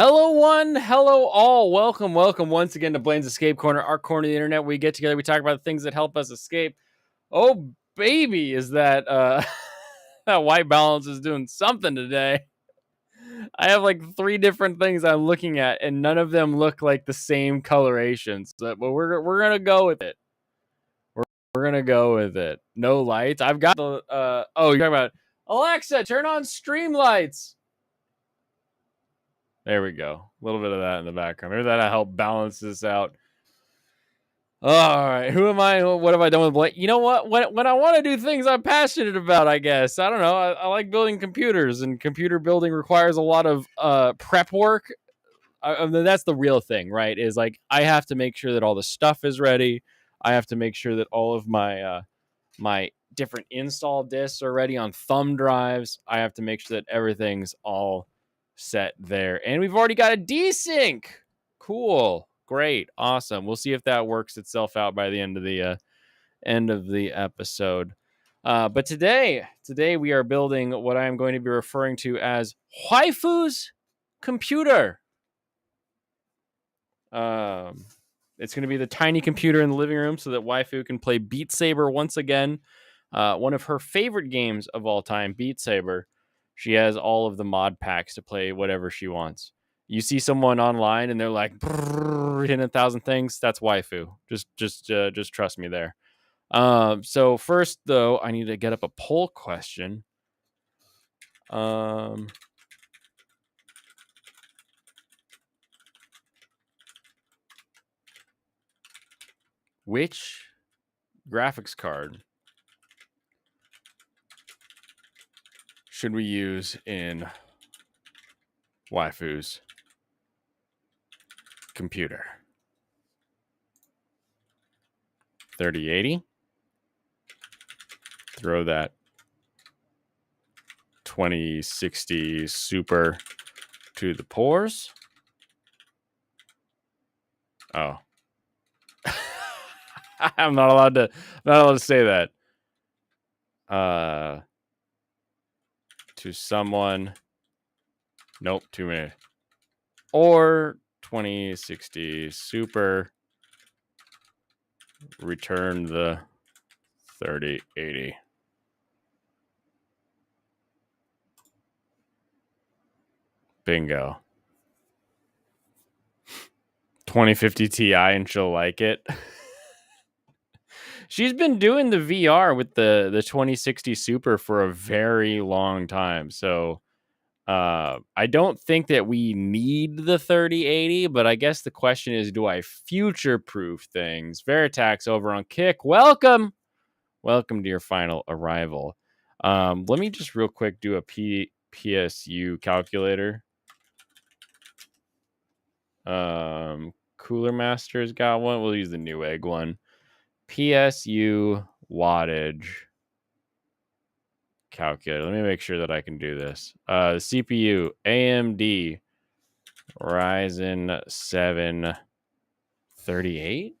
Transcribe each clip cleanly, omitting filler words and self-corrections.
Hello, one. Hello, all. Welcome once again to Blaine's Escape Corner, our corner of the internet. We get together, we talk about the things that help us escape. Oh, baby, is that that white balance is doing something today. I have like three different things I'm looking at, and none of them look like the same colorations. But we're gonna go with it. We're gonna go with it. No lights. I've got the you're talking about Alexa, turn on stream lights. There we go. A little bit of that in the background. Maybe that'll help balance this out. All right. Who am I? What have I done with Blake? You know what? When I want to do things I'm passionate about, I guess. I don't know. I like building computers, and computer building requires a lot of prep work. I mean, that's the real thing, right? Is like I have to make sure that all the stuff is ready. I have to make sure that all of my my different install disks are ready on thumb drives. I have to make sure that everything's all set there. And we've already got a desync. Cool. Great. Awesome. We'll see if that works itself out by the end of the episode. But today we are building what I am going to be referring to as Waifu's computer. It's going to be the tiny computer in the living room so that Waifu can play Beat Saber once again. One of her favorite games of all time, Beat Saber. She has all of the mod packs to play whatever she wants. You see someone online and they're like hitting 1,000 things. That's Waifu. Just trust me there. So first though, I need to get up a poll question. Which graphics card should we use in Waifu's computer? 3080. Throw that 2060 Super to the pores. Oh. I'm not allowed to say that. To someone. Nope, too many. Or 2060 Super. Return the 3080. Bingo. 2050 Ti and she'll like it. She's been doing the VR with the 2060 Super for a very long time. So I don't think that we need the 3080, but I guess the question is, do I future-proof things? Veritax over on Kick. Welcome to your final arrival. Let me just real quick do a PSU calculator. Cooler Master's got one. We'll use the Newegg one. PSU wattage calculator. Let me make sure that I can do this. CPU AMD Ryzen 7 38.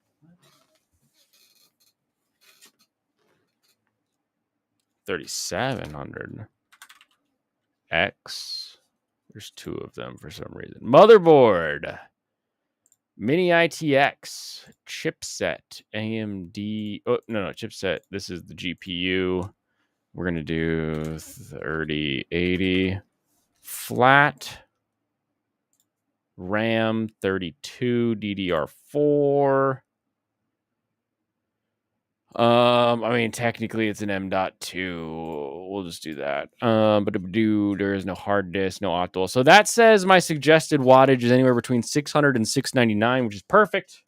$3,700 X. There's two of them for some reason. Motherboard. Mini ITX chipset AMD. Oh, no, chipset. This is the GPU. We're going to do 3080 flat. RAM 32 DDR4. I mean, technically it's an M.2. We'll just do that. But there is no hard disk, no octal. So that says my suggested wattage is anywhere between 600 and 699, which is perfect.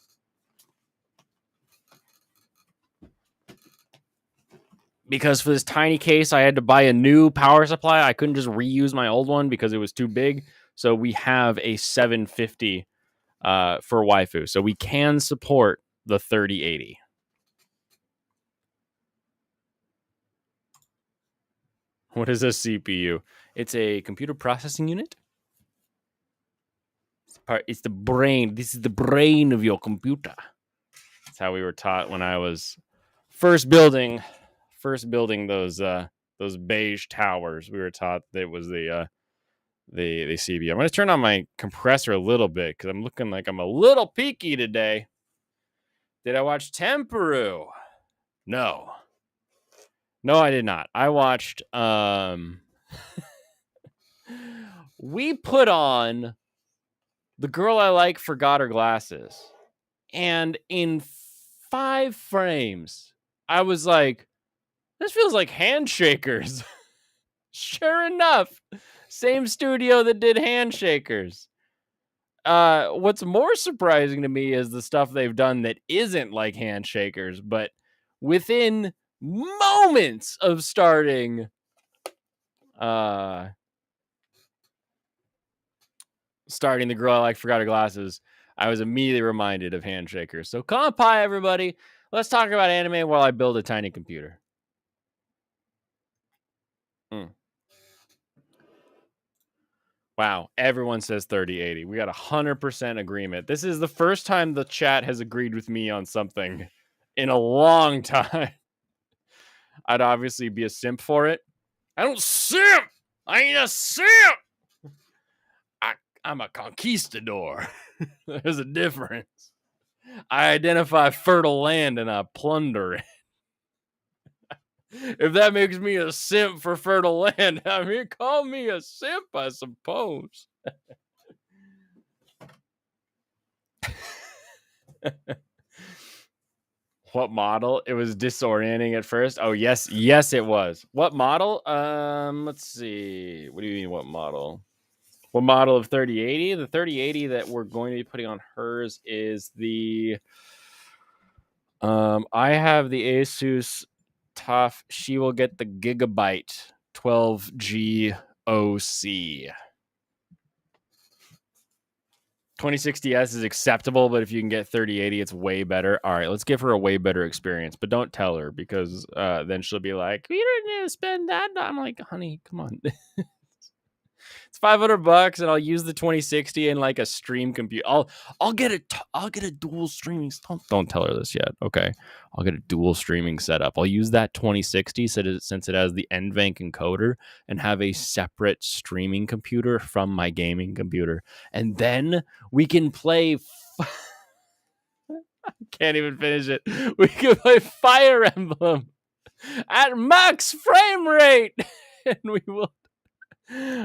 Because for this tiny case, I had to buy a new power supply. I couldn't just reuse my old one because it was too big. So we have a 750 for Waifu. So we can support the 3080. What is a CPU? It's a computer processing unit. It's the brain. This is the brain of your computer. That's how we were taught when I was first building those beige towers. We were taught that it was the the CPU. I'm going to turn on my compressor a little bit because I'm looking like I'm a little peaky today. Did I watch Temperu? No, I did not. I watched. We put on The Girl I Like Forgot Her Glasses, and in 5 frames, I was like, "This feels like Handshakers." Sure enough, same studio that did Handshakers. What's more surprising to me is the stuff they've done that isn't like Handshakers, but within moments of starting The Girl I Like Forgot Her Glasses, I was immediately reminded of Handshakers. So Kanpai, everybody, let's talk about anime while I build a tiny computer. Wow, everyone says 3080. We got 100% agreement. This is the first time the chat has agreed with me on something in a long time. I'd obviously be a simp for it. I don't simp! I ain't a simp! I'm a conquistador. There's a difference. I identify fertile land and I plunder it. If that makes me a simp for fertile land, I mean, call me a simp, I suppose. What model? It was disorienting at first. Oh, yes, it was. What model? Let's see. What do you mean, what model? What model of 3080? The 3080 that we're going to be putting on hers is the I have the Asus TUF. She will get the Gigabyte 12G OC. 2060S is acceptable, but if you can get 3080, it's way better. All right, let's give her a way better experience, but don't tell her because then she'll be like, "We didn't need to spend that." I'm like, "Honey, come on." It's $500 and I'll use the 2060 in like a stream computer. I'll get a dual streaming. Don't tell her this yet. Okay. I'll get a dual streaming setup. I'll use that 2060 since it has the NVENC encoder and have a separate streaming computer from my gaming computer. And then we can play I can't even finish it. We can play Fire Emblem at max frame rate and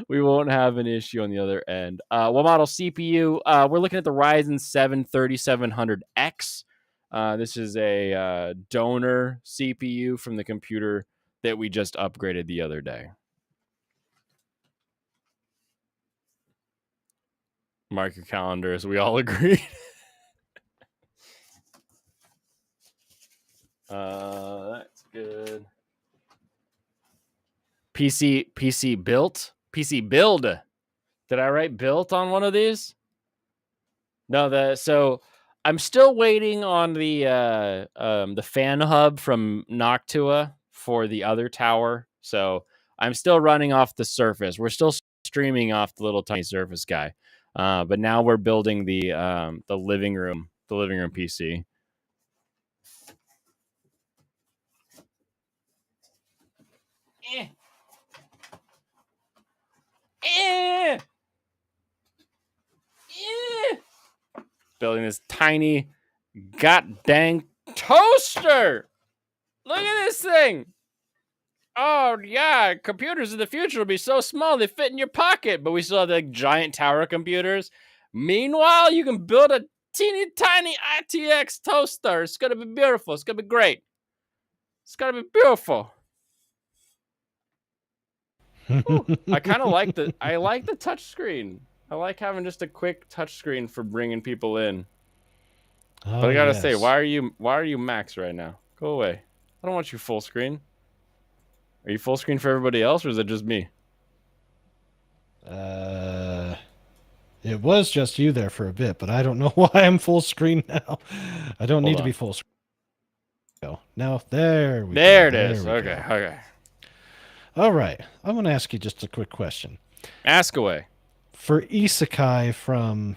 we won't have an issue on the other end. What model CPU? We're looking at the Ryzen 7 3700X. This is a donor CPU from the computer that we just upgraded the other day. Mark your calendars. We all agree. That's good. PC built. PC build. Did I write built on one of these? No, so I'm still waiting on the fan hub from Noctua for the other tower. So I'm still running off the Surface. We're still streaming off the little tiny Surface guy. But now we're building the living room PC. Building this tiny god dang toaster. Look at this thing. Oh yeah, computers in the future will be so small they fit in your pocket, but we still have like giant tower computers. Meanwhile, you can build a teeny tiny ITX toaster. It's gonna be beautiful. It's gonna be great. It's gonna be beautiful. I kind of like the touch screen. I like having just a quick touch screen for bringing people in. But I gotta say, why are you max right now? Go away. I don't want you full screen. Are you full screen for everybody else, or is it just me? It was just you there for a bit, but I don't know why I'm full screen now. I don't need to be full screen. Now, there we go. There it is. Okay. All right. I'm going to ask you just a quick question. Ask away. For isekai from,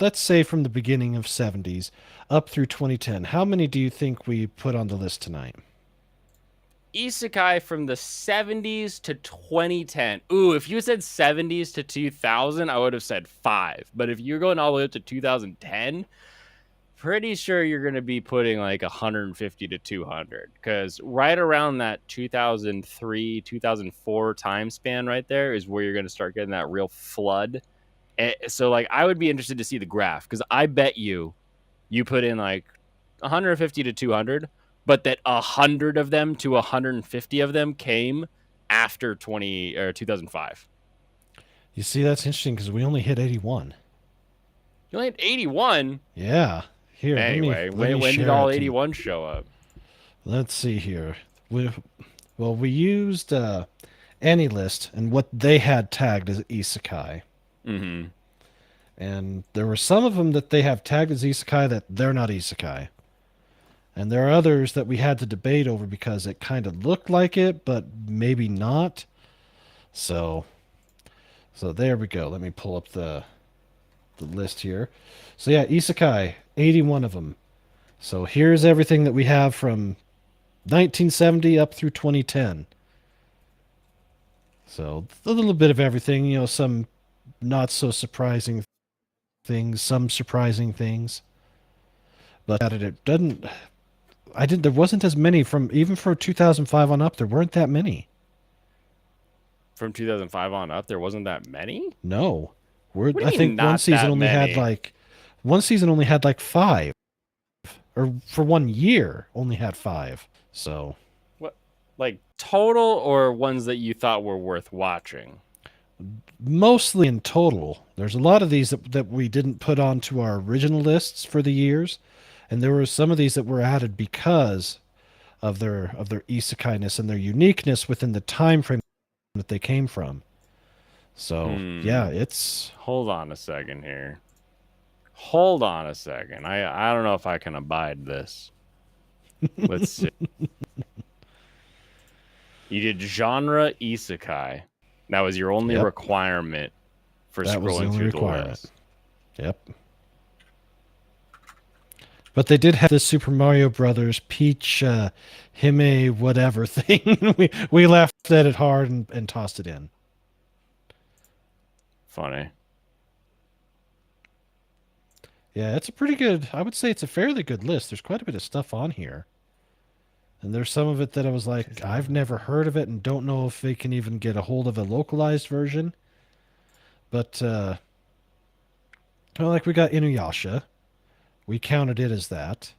let's say, from the beginning of 70s up through 2010, how many do you think we put on the list tonight? isekai from the 70s to 2010. Ooh, if you said 70s to 2000, I would have said 5. But if you're going all the way up to 2010, pretty sure you're going to be putting like 150 to 200, because right around that 2003 2004 time span right there is where you're going to start getting that real flood. So like I would be interested to see the graph, because I bet you put in like 150 to 200, but that 100 of them to 150 of them came after 2005. You see, that's interesting because we only hit 81. You only had 81. Yeah. Here. Anyway, when did all 81 show up? Let's see here. We used AniList and what they had tagged as isekai. Mm-hmm. And there were some of them that they have tagged as isekai that they're not isekai. And there are others that we had to debate over because it kind of looked like it, but maybe not. So there we go. Let me pull up the list here. So yeah, isekai, 81 of them. So here's everything that we have from 1970 up through 2010. So a little bit of everything, you know, some not so surprising things, some surprising things. But it doesn't, there wasn't as many from, even for 2005 on up, there weren't that many. From 2005 on up, there wasn't that many? No. I think one season only had like 5. Or for 1 year only had 5. So what, like total, or ones that you thought were worth watching? Mostly in total. There's a lot of these that we didn't put onto our original lists for the years, and there were some of these that were added because of their isekai-ness and their uniqueness within the time frame that they came from. So yeah, it's... Hold on a second here. Hold on a second. I don't know if I can abide this. Let's see. You did genre isekai. That was your only requirement for scrolling through the list. Yep. But they did have the Super Mario Brothers Peach Hime whatever thing. we laughed at it hard and tossed it in. Funny. Yeah, it's a pretty good, I would say it's a fairly good list. There's quite a bit of stuff on here. And there's some of it that I was like, I've never heard of it and don't know if they can even get a hold of a localized version. But, like we got Inuyasha. We counted it as that.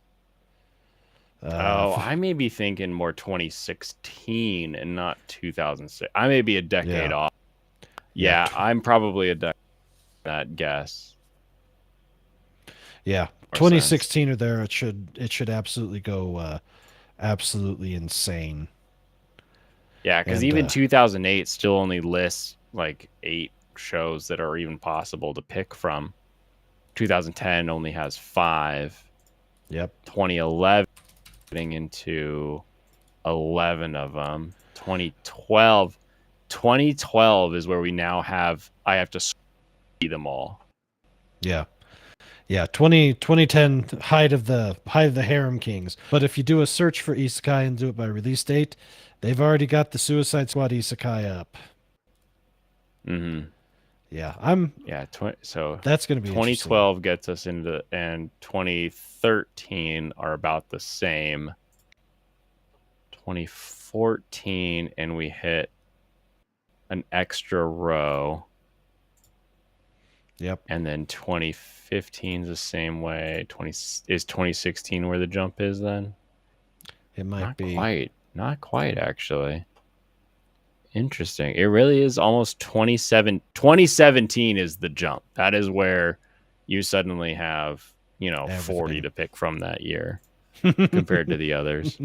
I may be thinking more 2016 and not 2006. I may be a decade off. Yeah, I'm probably a decade that guess. Yeah, 2016 or there, it should absolutely go absolutely insane. Yeah, because even 2008 still only lists like 8 shows that are even possible to pick from. 2010 only has 5. Yep. 2011 getting into 11 of them. 2012 is where we now have, I have to see them all. Yeah. Yeah, 2010 height of the Harem Kings. But if you do a search for isekai and do it by release date, they've already got the Suicide Squad isekai up. Mm-hmm. Yeah, so that's going to be 2012 gets us into, and 2013 are about the same. 2014 and we hit an extra row. Yep. And then 2015 is the same way. Is 2016 where the jump is then? It might be. Not quite actually. Interesting. It really is almost 2017 is the jump. That is where you suddenly have, everything. 40 to pick from that year compared to the others.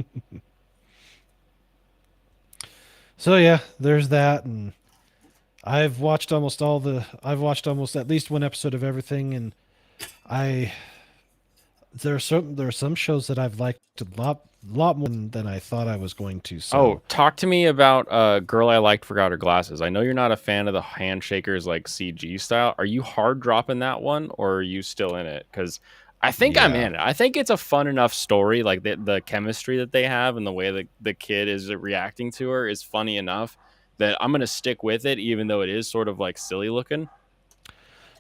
So yeah, there's that, and I've watched almost at least one episode of everything, and there are some shows that I've liked a lot more than I thought I was going to. So. Talk to me about Girl I Liked Forgot Her Glasses. I know you're not a fan of the handshakers like CG style. Are you hard dropping that one, or are you still in it? Because I think I'm Yeah. in it. I think it's a fun enough story. Like the chemistry that they have and the way that the kid is reacting to her is funny enough that I'm gonna stick with it, even though it is sort of like silly looking.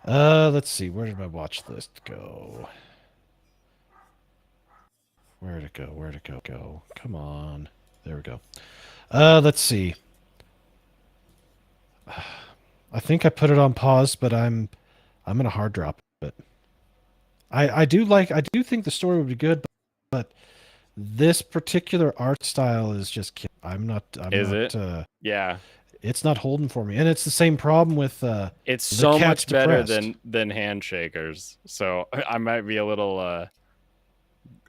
Let's see. Where did my watch list go? Where'd it go? Where'd it go? Come on. There we go. Let's see. I think I put it on pause, but I'm gonna hard drop it. I do think the story would be good, but this particular art style is just Is it? Yeah. It's not holding for me. And it's the same problem with It's the so Cat's much better Depressed. than Handshakers. So I might be a little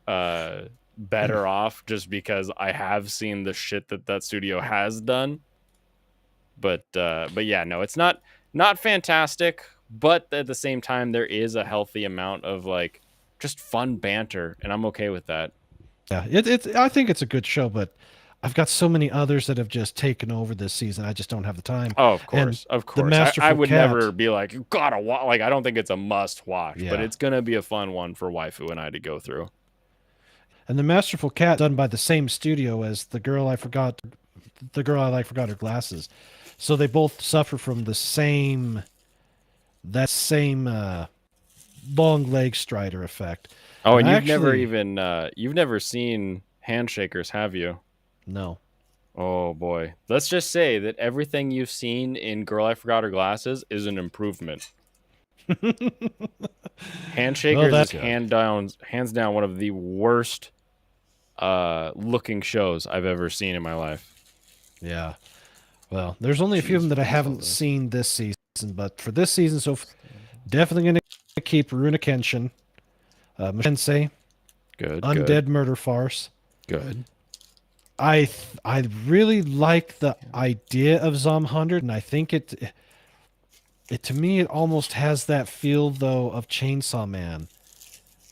better off just because I have seen the shit that studio has done. But yeah, no, it's not fantastic, but at the same time there is a healthy amount of like just fun banter, and I'm okay with that. Yeah, it's I think it's a good show, but I've got so many others that have just taken over this season. I just don't have the time. Oh, of And course, of the course. I Masterful would Cat, never be like, you gotta watch. Like, I don't think it's a must watch, but yeah, it's gonna be a fun one for waifu and I to go through. and the Masterful Cat done by the same studio as the girl I forgot, the girl I like forgot her glasses. So they both suffer from the same that same long leg strider effect. Oh, and And you've never seen Handshakers, have you? no. Oh boy. Let's just say that everything you've seen in Girl I Forgot Her Glasses is an improvement. Well, Handshakers is that's good. hands down one of the worst looking shows I've ever seen in my life. Yeah. Well, there's only a few of them that I haven't seen this season, but for this season, definitely going to keep Runa Kenshin, Mashensei, Good, Undead Murder Farce. good. I really like the idea of Zom 100, and I think it to me it almost has that feel though of Chainsaw Man,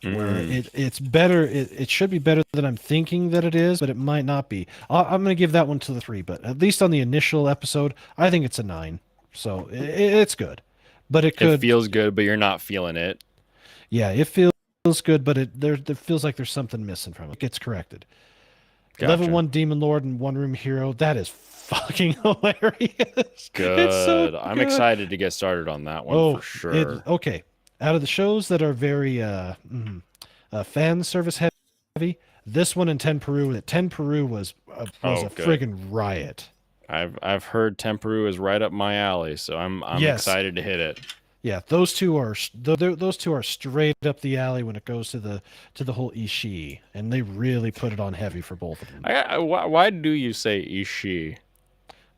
where it's better. It should be better than I'm thinking that it is, but it might not be. I'm going to give that one to the 3, but at least on the initial episode, I think it's a 9. So it's good, but it It could. feels good, but you're not feeling it. Yeah, it feels good, but it feels like there's something missing from it. It gets corrected. Level Gotcha. 1 Demon Lord and One Room Hero. That is fucking hilarious. It's so Good. I'm good. excited to get started on that one Oh, for sure. okay. Out of the shows that are very fan service heavy, this one and Ten Peru was Oh, a good. friggin' riot. I've heard Temperu is right up my alley, so I'm Yes, excited to hit it. yeah. Those two are those two are straight up the alley when it goes to the whole Ishii, and they really put it on heavy for both of them Why do you say Ishii?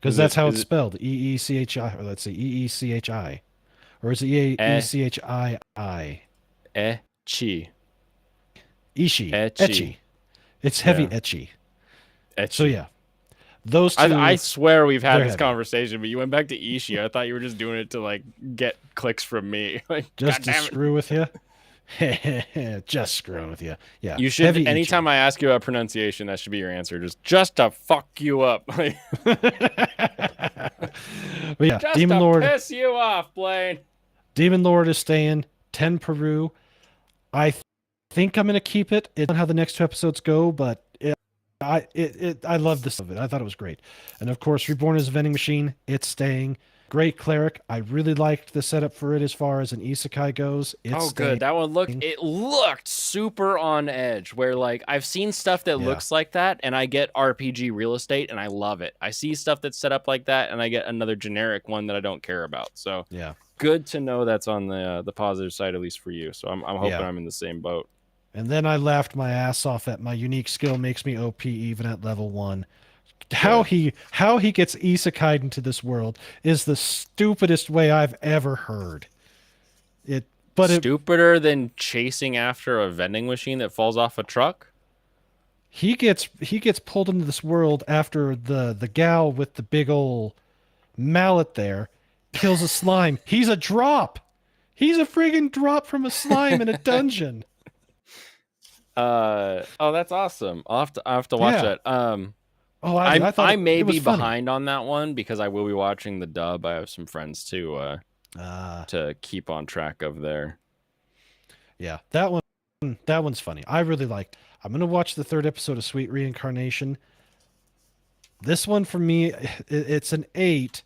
because Is that's it how is it's it spelled. Eechi, or let's say Eechi, or is it eh Echii? chi Ishi, echi? etchy. It's heavy Yeah, etchy. So echi. yeah, those I two, swear we've had they're this heavy. conversation, but you went back to Ishii. I thought you were just doing it to like get clicks from me. Like, God Just to damn it. screw with you. Just screwing with you. Yeah, You should, heavy anytime Ichi. I ask you about pronunciation, that should be your answer. Just to fuck you up. But yeah, Just to piss you off, Blaine. Demon Lord is staying. Ten Peru. I think I'm gonna keep it. It's not how the next 2 episodes go, but I love this of it. I thought it was great. And of course, Reborn as a Vending Machine. It's staying. Great Cleric. I really liked the setup for it as far as an isekai goes. It's Oh, staying. good. That one looked super on edge. Where like I've seen stuff that Yeah. looks like that, and I get RPG real estate, and I love it. I see stuff that's set up like that, and I get another generic one that I don't care about. So Yeah. good to know that's on the positive side, at least for you. So I'm hoping Yeah. I'm in the same boat. And then I laughed my ass off at my unique skill makes me OP even at level 1. How Good. he gets isekai into this world is the stupidest way I've ever heard. It but it Stupider than chasing after a vending machine that falls off a truck. he gets pulled into this world after the gal with the big ol' mallet there kills a slime. He's a drop. He's a friggin' drop from a slime in a dungeon. Oh, that's awesome. I'll have to watch Yeah. that. Oh, I thought I may it was be funny. behind on that one because I will be watching the dub. I have some friends Uh, to keep on track of there. yeah, that one that one's funny. I really liked. I'm gonna watch the 3rd episode of Sweet Reincarnation. This one for me, it's an 8,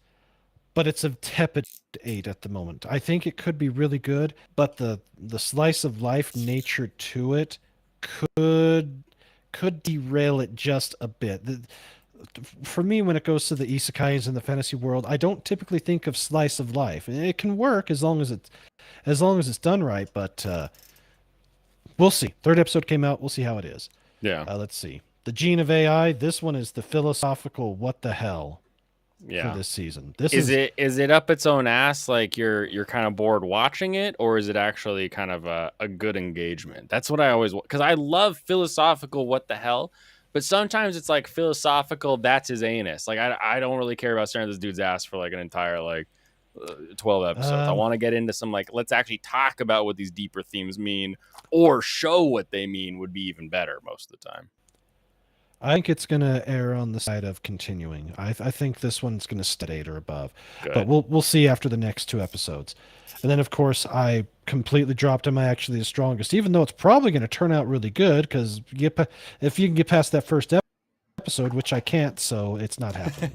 but it's a tepid 8 at the moment. I think it could be really good, but the slice of life nature to it could derail it just a bit. For me, when it goes to the isekais in the fantasy world, I don't typically think of slice of life. It can work as long as it's done right, but we'll see. 3rd episode came out. We'll see how it is. Yeah. Let's see. The Gene of AI. This one is the philosophical what the hell Yeah. for this season. Is it up its own ass? Like you're kind of bored watching it, or is it actually kind of a good engagement? That's what I always, because I love philosophical what the hell, but sometimes it's like philosophical that's his anus. Like I don't really care about staring at this dude's ass for like an entire 12 episodes. I want to get into some let's actually talk about what these deeper themes mean, or show what they mean would be even better most of the time. I think it's going to err on the side of continuing. I think this one's going to stay 8 or above. Good. But we'll see after the next 2 episodes. And then, of course, I completely dropped him. I actually the strongest, even though it's probably going to turn out really good, because if you can get past that first episode, which I can't, so it's not happening.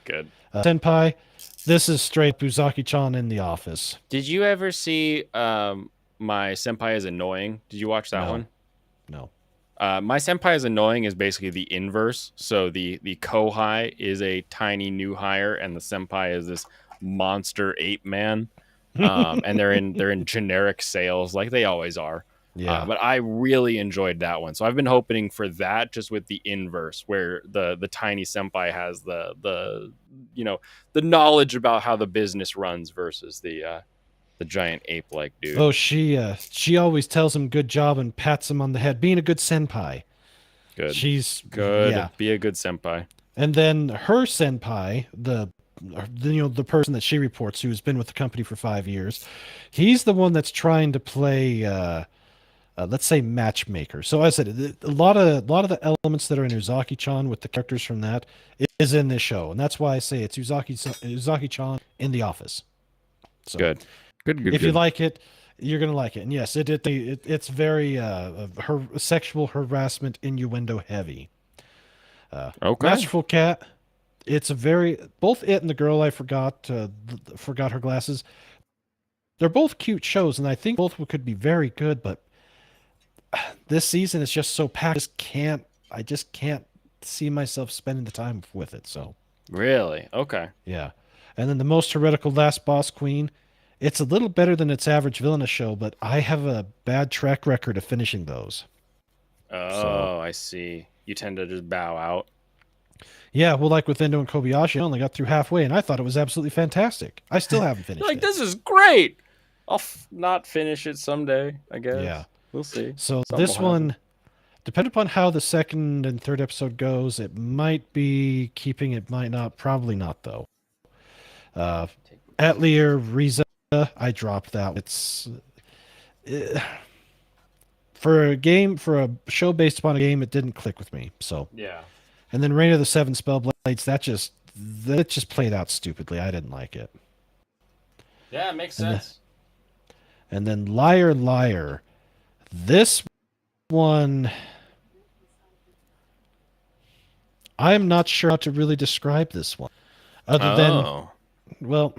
Good. Senpai, this is straight Buzaki-chan in The Office. Did you ever see My Senpai is Annoying? Did you watch that one? No. My Senpai is Annoying is basically the inverse. So the Kohai is a tiny new hire, and the Senpai is this monster ape man. And they're in generic sales like they always are. Yeah. But I really enjoyed that one. So I've been hoping for that, just with the inverse, where the tiny Senpai has the knowledge about how the business runs versus the giant ape-like dude. Oh, she always tells him good job and pats him on the head, being a good senpai. Good. She's good. Yeah. Be a good senpai. And then her senpai, the person that she reports who's been with the company for 5 years, he's the one that's trying to play let's say matchmaker. So I said a lot of the elements that are in Uzaki-chan with the characters from that is in this show, and that's why I say it's Uzaki-chan in The Office. So Good. If you like it, you're gonna like it. And yes, it's very her sexual harassment innuendo heavy. Okay. Masterful Cat. It's a very both it and the girl I forgot her glasses. They're both cute shows, and I think both could be very good. But this season is just so packed. I just can't see myself spending the time with it. So Really? Okay. yeah. And then the most heretical Last Boss Queen. It's a little better than its average villainous show, but I have a bad track record of finishing those. Oh, I see. You tend to just bow out. Yeah, well, like with Endo and Kobayashi, I only got through halfway, and I thought it was absolutely fantastic. I still haven't finished it. This is great. I'll not finish it someday, I guess. Yeah. We'll see. So Something this will happen. one, depending upon how the 2nd and 3rd episode goes, it might be keeping, it might not, probably not, though. Atelier Riza, I dropped that. It's... for a show based upon a game, it didn't click with me. So Yeah. and then Reign of the Seven Spellblades, that just played out stupidly. I didn't like it. Yeah, it makes And sense. And then Liar Liar, this one, I'm not sure how to really describe this one, other than, well,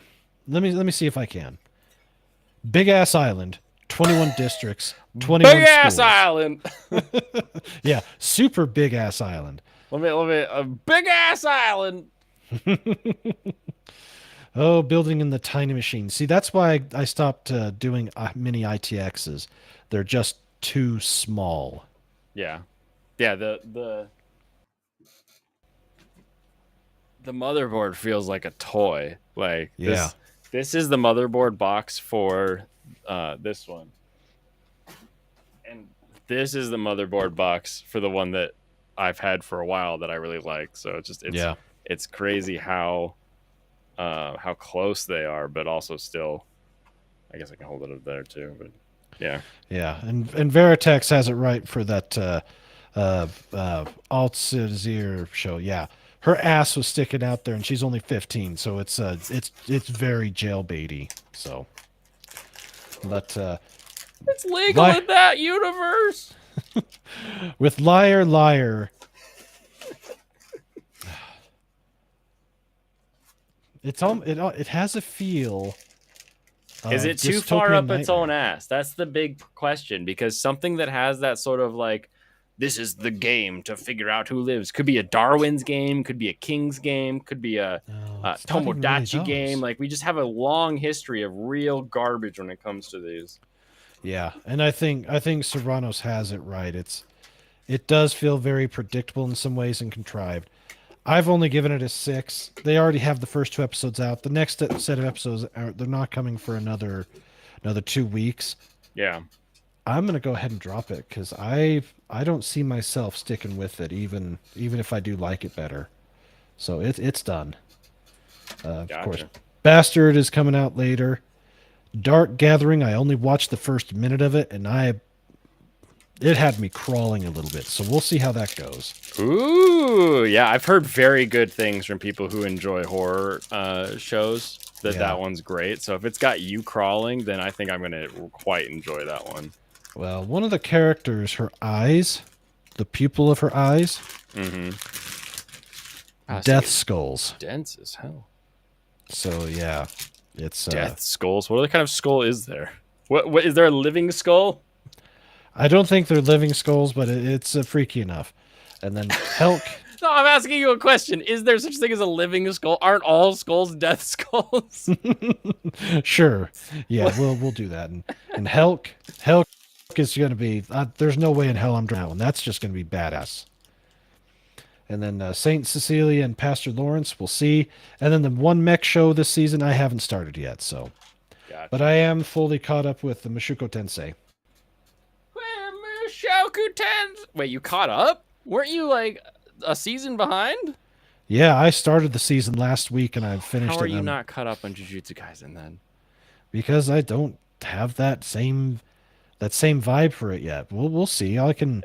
let me see if I can. Big ass island, 21 districts, 21 Big ass schools. island. Yeah, super big ass island. Let me a big ass island. Oh, building in the tiny machine. See, that's why I stopped doing mini ITXs. They're just too small. Yeah. Yeah, the motherboard feels like a toy. Like Yeah. this is the motherboard box for this one. And this is the motherboard box for the one that I've had for a while that I really like. So it's crazy how close they are, but also still, I guess I can hold it up there too. But yeah, Yeah, and Veritex has it right for that Alt-Zir show. Yeah, her ass was sticking out there, and she's only 15, so it's very jailbaity. So, but It's legal in that universe. With Liar Liar. It has a feel. Is it too far dystopian up its own nightmare. ass? That's the big question, because something that has that sort of like, this is the game to figure out who lives. Could be a Darwin's game, could be a King's game, could be a No, it's not even really Tomodachi game. those. Like, we just have a long history of real garbage when it comes to these. Yeah, and I think Serranos has it right. It does feel very predictable in some ways and contrived. I've only given it a 6. They already have the first 2 episodes out. The next set of episodes they're not coming for another 2 weeks. Yeah. I'm gonna go ahead and drop it because I don't see myself sticking with it even if I do like it better. So it's done. Of course, Gotcha. Bastard is coming out later. Dark Gathering, I only watched the first minute of it, and it had me crawling a little bit. So we'll see how that goes. Ooh, yeah. I've heard very good things from people who enjoy horror shows. That one's great. So if it's got you crawling, then I think I'm gonna quite enjoy that one. Well, one of the characters, her eyes, the pupil of her eyes, death skulls. Dense as hell. So yeah, it's Death skulls. What other kind of skull is there? What is there a living skull? I don't think they're living skulls, but it's freaky enough. And then Helk. No, I'm asking you a question. Is there such thing as a living skull? Aren't all skulls death skulls? Sure. Yeah, we'll do that. And Helk is going to be. There's no way in hell I'm doing that one. That's just going to be badass. And then Saint Cecilia and Pastor Lawrence, we'll see. And then the one mech show this season I haven't started yet. So, Gotcha. but I am fully caught up with the Mushoku Tensei. Wait, you caught up? Weren't you like a season behind? Yeah, I started the season last week and I've finished it. How are you not caught up on Jujutsu Kaisen then? Because I don't have that same vibe for it yet. We'll see. I can,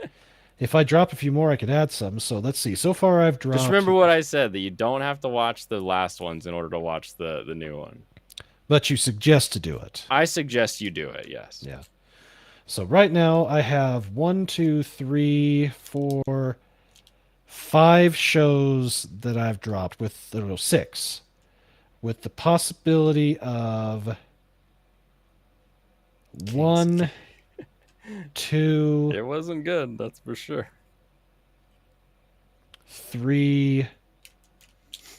if I drop a few more, I could add some. So let's see. So far, I've dropped. Just remember what I said, that you don't have to watch the last ones in order to watch the new one. But you suggest to do it. I suggest you do it. Yes. Yeah. So right now I have 1, 2, 3, 4, 5 shows that I've dropped with 6, with the possibility of 1, 2. It wasn't good, that's for sure. 3,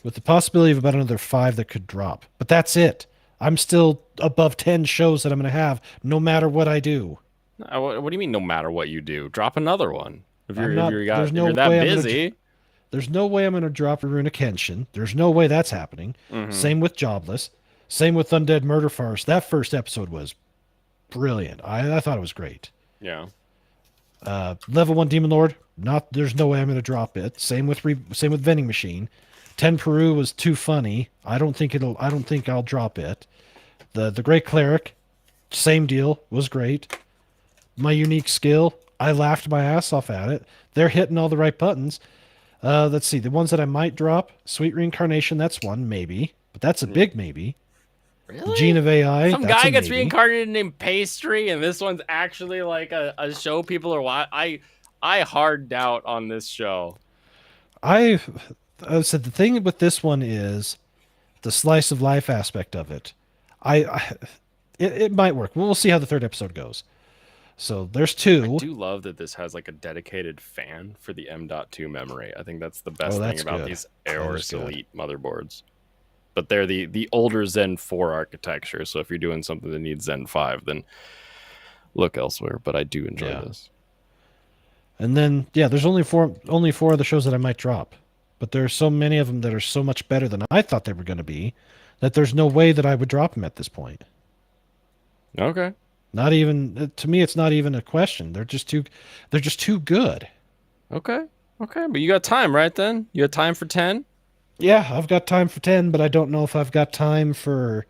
with the possibility of about another 5 that could drop. But that's it. I'm still above 10 shows that I'm going to have no matter what I do. What do you mean no matter what you do? Drop another one. If you're there's no that way busy. There's no way I'm going to drop Rurouni Kenshin. There's no way that's happening. Same with Jobless. Same with Undead Murder Farce. That first episode was brilliant. I thought it was great. Yeah. Level 1 Demon Lord. There's no way I'm going to drop it. Same with Vending Machine. Ten Peru was too funny. I don't think I'll drop it. The Great Cleric, same deal, was great. My Unique Skill, I laughed my ass off at it. They're hitting all the right buttons. Let's see, the ones that I might drop, Sweet Reincarnation, that's one, maybe. But that's a big maybe. Really? The Gene of AI, Some that's guy a gets maybe. reincarnated named Pastry, and this one's actually like a show people are watching. I hard doubt on this show. I said the thing with this one is the slice of life aspect of it. It might work. We'll see how the 3rd episode goes. So there's 2. I do love that this has like a dedicated fan for the M.2 memory. I think that's the best thing that's about good. these That is Aorus good. Elite motherboards. But they're the older Zen 4 architecture. So if you're doing something that needs Zen 5, then look elsewhere. But I do enjoy this. And then there's only 4 of the shows that I might drop. But there's so many of them that are so much better than I thought they were going to be that there's no way that I would drop them at this point. Okay. Not even to me, it's not even a question. They're just too good. Okay. But you got time, right? Then you got time for 10. Yeah, I've got time for 10, but I don't know if I've got time for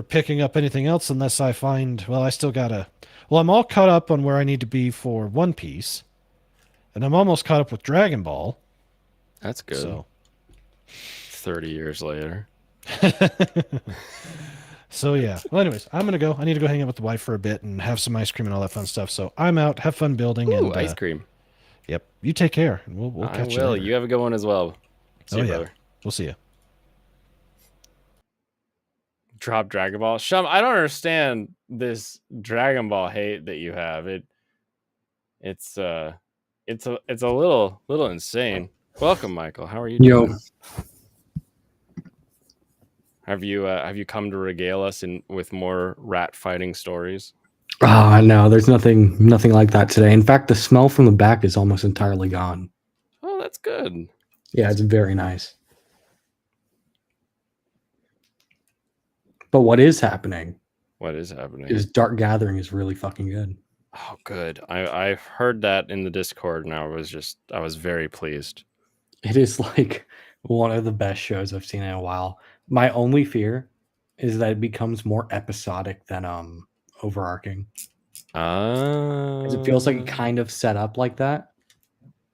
picking up anything else unless I find. Well, I still gotta. Well, I'm all caught up on where I need to be for One Piece, and I'm almost caught up with Dragon Ball. That's good. So 30 years later. So yeah. Well, anyways, I'm gonna go. I need to go hang out with the wife for a bit and have some ice cream and all that fun stuff. So I'm out. Have fun building, Ooh, and ice cream. yep. You take care, and we'll I catch you will. later. You have a good one as well. See Oh you, yeah. brother. We'll see you. Drop Dragon Ball. Shum, I don't understand this Dragon Ball hate that you have. It's it's a little insane. Welcome, Michael. How are you Yo, doing? Have you come to regale us with more rat fighting stories? no, there's nothing like that today. In fact, the smell from the back is almost entirely gone. Oh, that's good. Yeah, it's very nice. But what is happening What is happening? is Dark Gathering is really fucking good. Oh, good. I've heard that in the Discord, and I was very pleased. It is like one of the best shows I've seen in a while. My only fear is that it becomes more episodic than overarching. Because it feels like it kind of set up like that.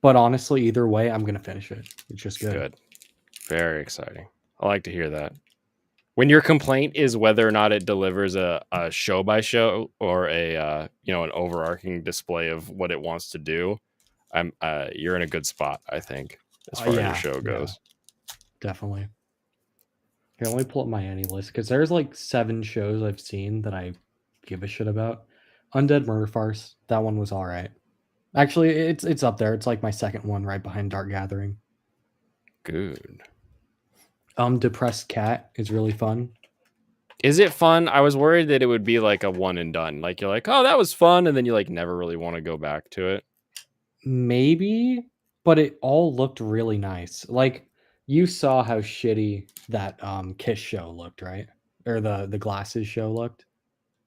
But honestly, either way, I'm gonna finish it. It's just good. Good. Very exciting. I like to hear that. When your complaint is whether or not it delivers a show by show or a an overarching display of what it wants to do, you're in a good spot, I think, as far as your show goes. Definitely. Here, let me pull up my any list because there's like 7 shows I've seen that I give a shit about. Undead Murder Farce, that one was all right. Actually, it's up there. It's like my second one, right behind Dark Gathering. Good. Depressed Cat is really fun. Is it fun? I was worried that it would be like a one and done. Like you're like, oh, that was fun, and then you like never really want to go back to it. Maybe, but it all looked really nice. Like you saw how shitty that Kiss show looked, right? Or the Glasses show looked.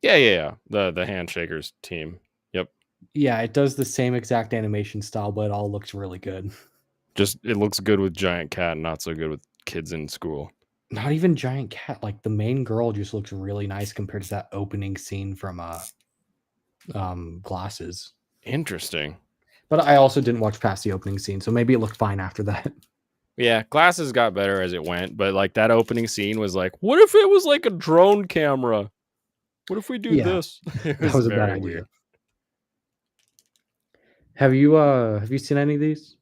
Yeah. The Handshakers team. Yep. Yeah, it does the same exact animation style, but it all looks really good. Just it looks good with Giant Cat, not so good with kids in school. Not even Giant Cat. Like the main girl just looks really nice compared to that opening scene from Glasses. Interesting. But I also didn't watch past the opening scene, so maybe it looked fine after that. Yeah, Glasses got better as it went, but like that opening scene was like, what if it was like a drone camera? What if we do this? It That was a bad very idea. weird. Have you seen any of these?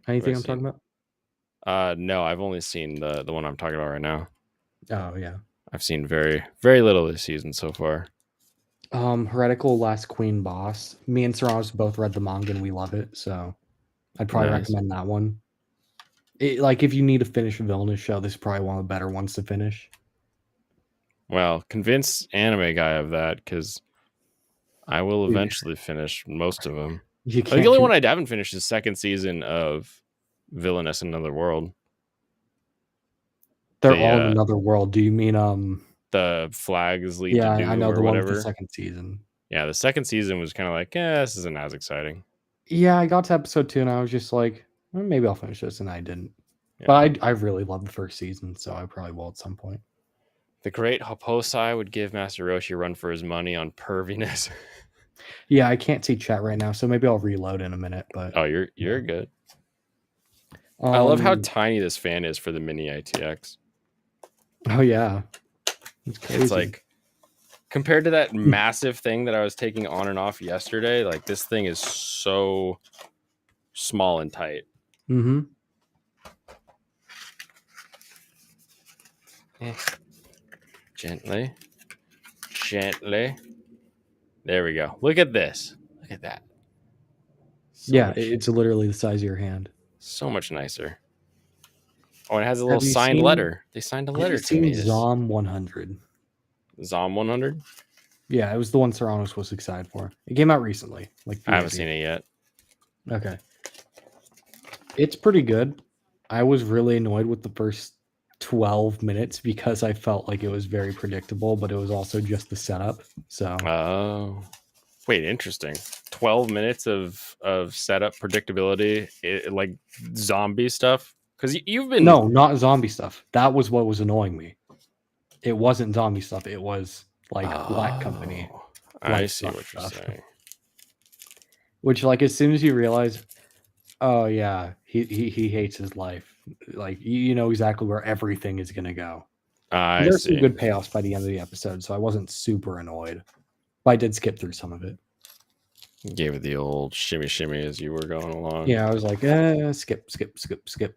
Anything I I'm talking about? No, I've only seen the one I'm talking about right now. Oh yeah. I've seen very, very little this season so far. Heretical Last Queen Boss. Me and Serranos both read the manga and we love it, so I'd probably Nice. recommend that one. Like if you need to finish a villainous show, this is probably one of the better ones to finish. Well, convince Anime Guy of that because I will eventually finish most of them. You The only one I haven't finished is second season of Villainous in Another World. They're all in another world. Do you mean the flags lead yeah, to Doom I know or the one whatever? with the second season. Yeah, the second season was kind of like, this isn't as exciting. Yeah, I got to episode 2 and I was just like, maybe I'll finish this, and I didn't. Yeah. But I really loved the first season, so I probably will at some point. The great Hopposai would give Master Roshi a run for his money on perviness. Yeah, I can't see chat right now, so maybe I'll reload in a minute. But oh, you're good. I love how tiny this fan is for the mini ITX. Oh yeah, it's like compared to that massive thing that I was taking on and off yesterday. Like this thing is so small and tight. Mm-hmm. Gently. There we go. Look at this. Look at that. It's literally the size of your hand. So much nicer. Oh, and it has a little signed letter. They signed a letter to me. Zom 100. Zom 100? Yeah, it was the one Serranos was excited for. It came out recently. I haven't seen it yet. Okay. It's pretty good. I was really annoyed with the first 12 minutes because I felt like it was very predictable, but it was also just the setup. So wait, interesting. 12 minutes of setup predictability, like zombie stuff? Because you've been no, not zombie stuff. That was what was annoying me. It wasn't zombie stuff. It was like Black Company. I see what you're saying. Which, like, as soon as you realize, oh yeah, he hates his life. Like, you know exactly where everything is gonna go. I There's see. some good payoffs by the end of the episode, so I wasn't super annoyed. But I did skip through some of it. Gave it the old shimmy shimmy as you were going along. Yeah, I was like, skip,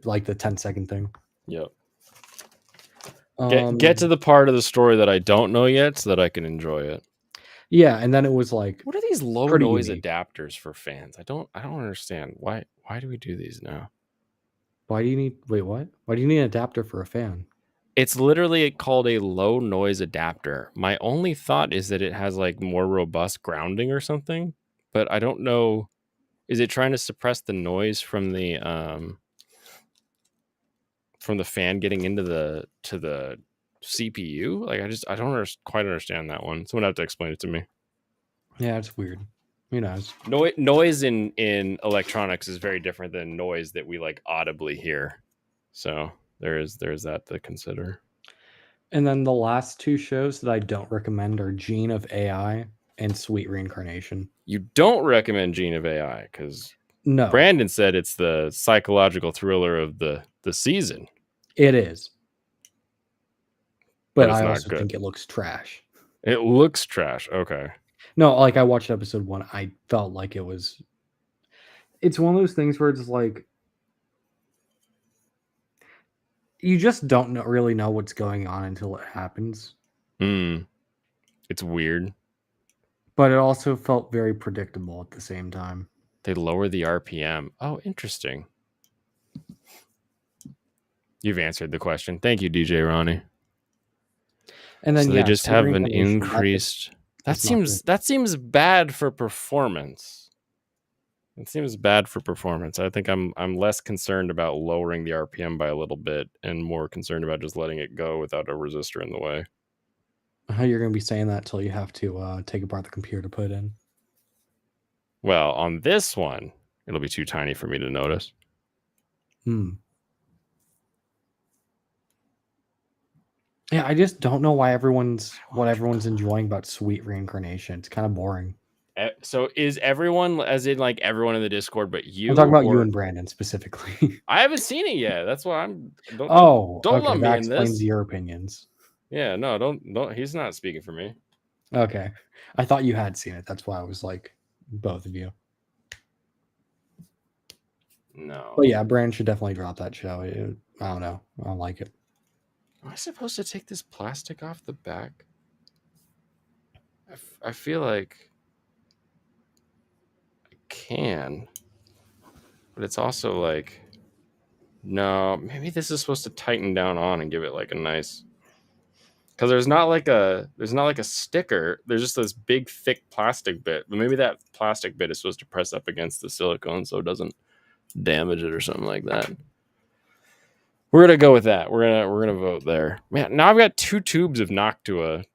like the 10-second thing. Yep. Get to the part of the story that I don't know yet so that I can enjoy it. Yeah, and then it was like, what are these low pretty noise unique. adapters for fans? I don't understand. Why do we do these now? Why do you need what? Why do you need an adapter for a fan? It's literally called a low noise adapter. My only thought is that it has like more robust grounding or something, but I don't know. Is it trying to suppress the noise from the fan getting into the CPU? Like I don't quite understand that one. Someone have to explain it to me. Yeah, it's weird. You know, noise in electronics is very different than noise that we like audibly hear. So there's that to consider. And then the last two shows that I don't recommend are Gene of AI and Sweet Reincarnation. You don't recommend Gene of AI because no, Brandon said it's the psychological thriller of the season. It is, but I not also good. think it looks trash. It looks trash. Okay. No, like I watched episode 1. I felt like it was. It's one of those things where it's like you just don't really know what's going on until it happens. It's weird. But it also felt very predictable at the same time. They lower the RPM. Oh, interesting. You've answered the question. Thank you, DJ Ronnie. And then so they just have an increased. That seems bad for performance. It seems bad for performance. I think I'm less concerned about lowering the RPM by a little bit and more concerned about just letting it go without a resistor in the way. You're going to be saying that till you have to take apart the computer to put it in. Well, on this one, it'll be too tiny for me to notice. Yeah, I just don't know why everyone's enjoying about Sweet Reincarnation. It's kind of boring. So is everyone, as in like everyone in the Discord, but you? I'm talking about you and Brandon specifically. I haven't seen it yet. That's why I'm. Don't okay, let me that in explains this. your opinions. Yeah, no, don't. He's not speaking for me. Okay, I thought you had seen it. That's why I was like, both of you. No. But yeah, Brandon should definitely drop that show. I don't know. I don't like it. Am I supposed to take this plastic off the back? I feel like I can, but it's also like, no, maybe this is supposed to tighten down on and give it like a nice, because there's not like a sticker. There's just this big thick plastic bit, but maybe that plastic bit is supposed to press up against the silicone so it doesn't damage it or something like that. We're gonna go with that. We're gonna vote there. Man, now I've got 2 tubes of Noctua.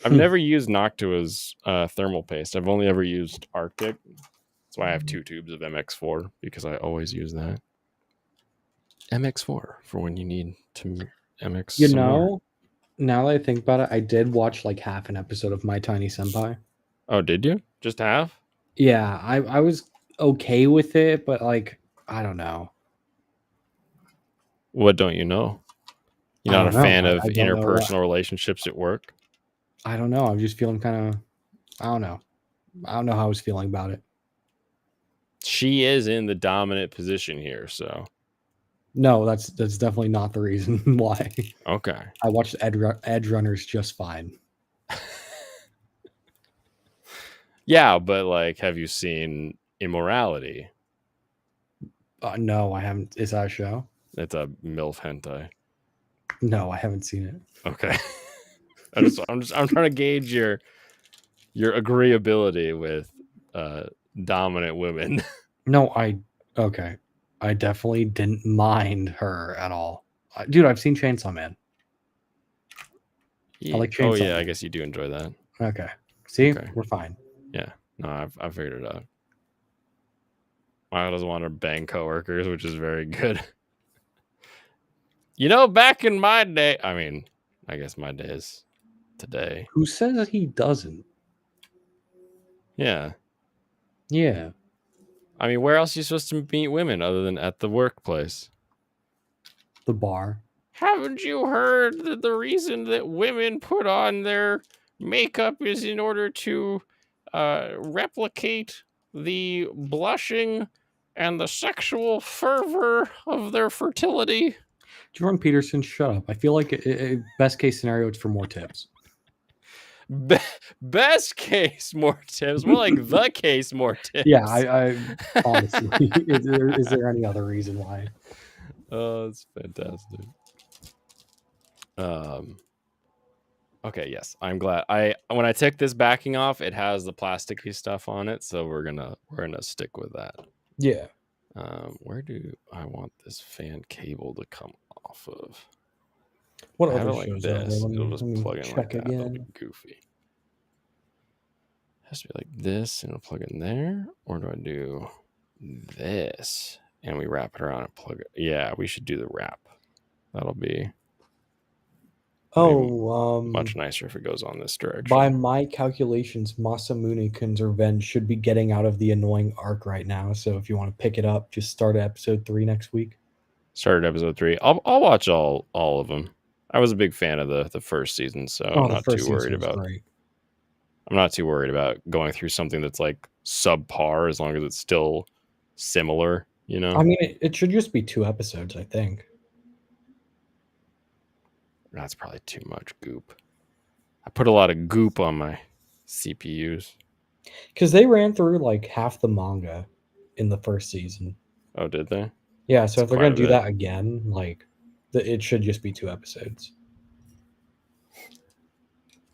I've never used Noctua's thermal paste. I've only ever used Arctic. That's why I have 2 tubes of MX4 because I always use that. MX4 for when you need to MX. You know, now that I think about it, I did watch like half an episode of My Tiny Senpai. Oh, did you? Just half? Yeah, I was okay with it, but like I don't know. What don't you know? You're not a fan of interpersonal relationships at work? I don't know. I'm just feeling kind of. I don't know. I don't know how I was feeling about it. She is in the dominant position here, so. No, that's definitely not the reason why. Okay. I watched Edge Runners just fine. Yeah, but like, have you seen Immorality? No, I haven't. Is that a show? It's a MILF hentai. No, I haven't seen it. Okay. I'm trying to gauge your agreeability with dominant women. No, okay. I definitely didn't mind her at all. Dude, I've seen Chainsaw Man. Yeah. I like Chainsaw Man. I guess you do enjoy that. Okay. See, we're fine. Yeah. No, I figured it out. Milo doesn't want to bang coworkers, which is very good. You know, back in my day, I mean, I guess my day is today. Who says that he doesn't? Yeah. Yeah. I mean, where else are you supposed to meet women other than at the workplace? The bar. haven't you heard that the reason that women put on their makeup is in order to replicate the blushing and the sexual fervor of their fertility? Jordan Peterson, shut up. I feel like best case scenario, it's for more tips. Best case, more tips. More like the case, more tips. Yeah, I honestly, is there any other reason why? Oh, that's fantastic. Okay, yes, I'm glad. When I took this backing off, it has the plasticky stuff on it, so we're gonna stick with that. Yeah. Where do I want this fan cable to come off of? What I have other it like shows this. are there? It'll just plug in check like that. It'll again. be goofy. It has to be like this, and it'll plug in there. Or do I do this and we wrap it around and plug it? Yeah, we should do the wrap. That'll be much nicer if it goes on this direction. By my calculations, Masamune-kun's Revenge should be getting out of the annoying arc right now. So if you want to pick it up, just start at episode 3 next week. Started episode 3. I'll watch all of them. I was a big fan of the first season, so I'm not too worried about. I'm not too worried about going through something that's like subpar as long as it's still similar. You know. I mean, it should just be 2 episodes, I think. That's probably too much goop. I put a lot of goop on my CPUs. Because they ran through like half the manga in the first season. Oh, did they? Yeah, so if they're going to do that again, like, it should just be 2 episodes.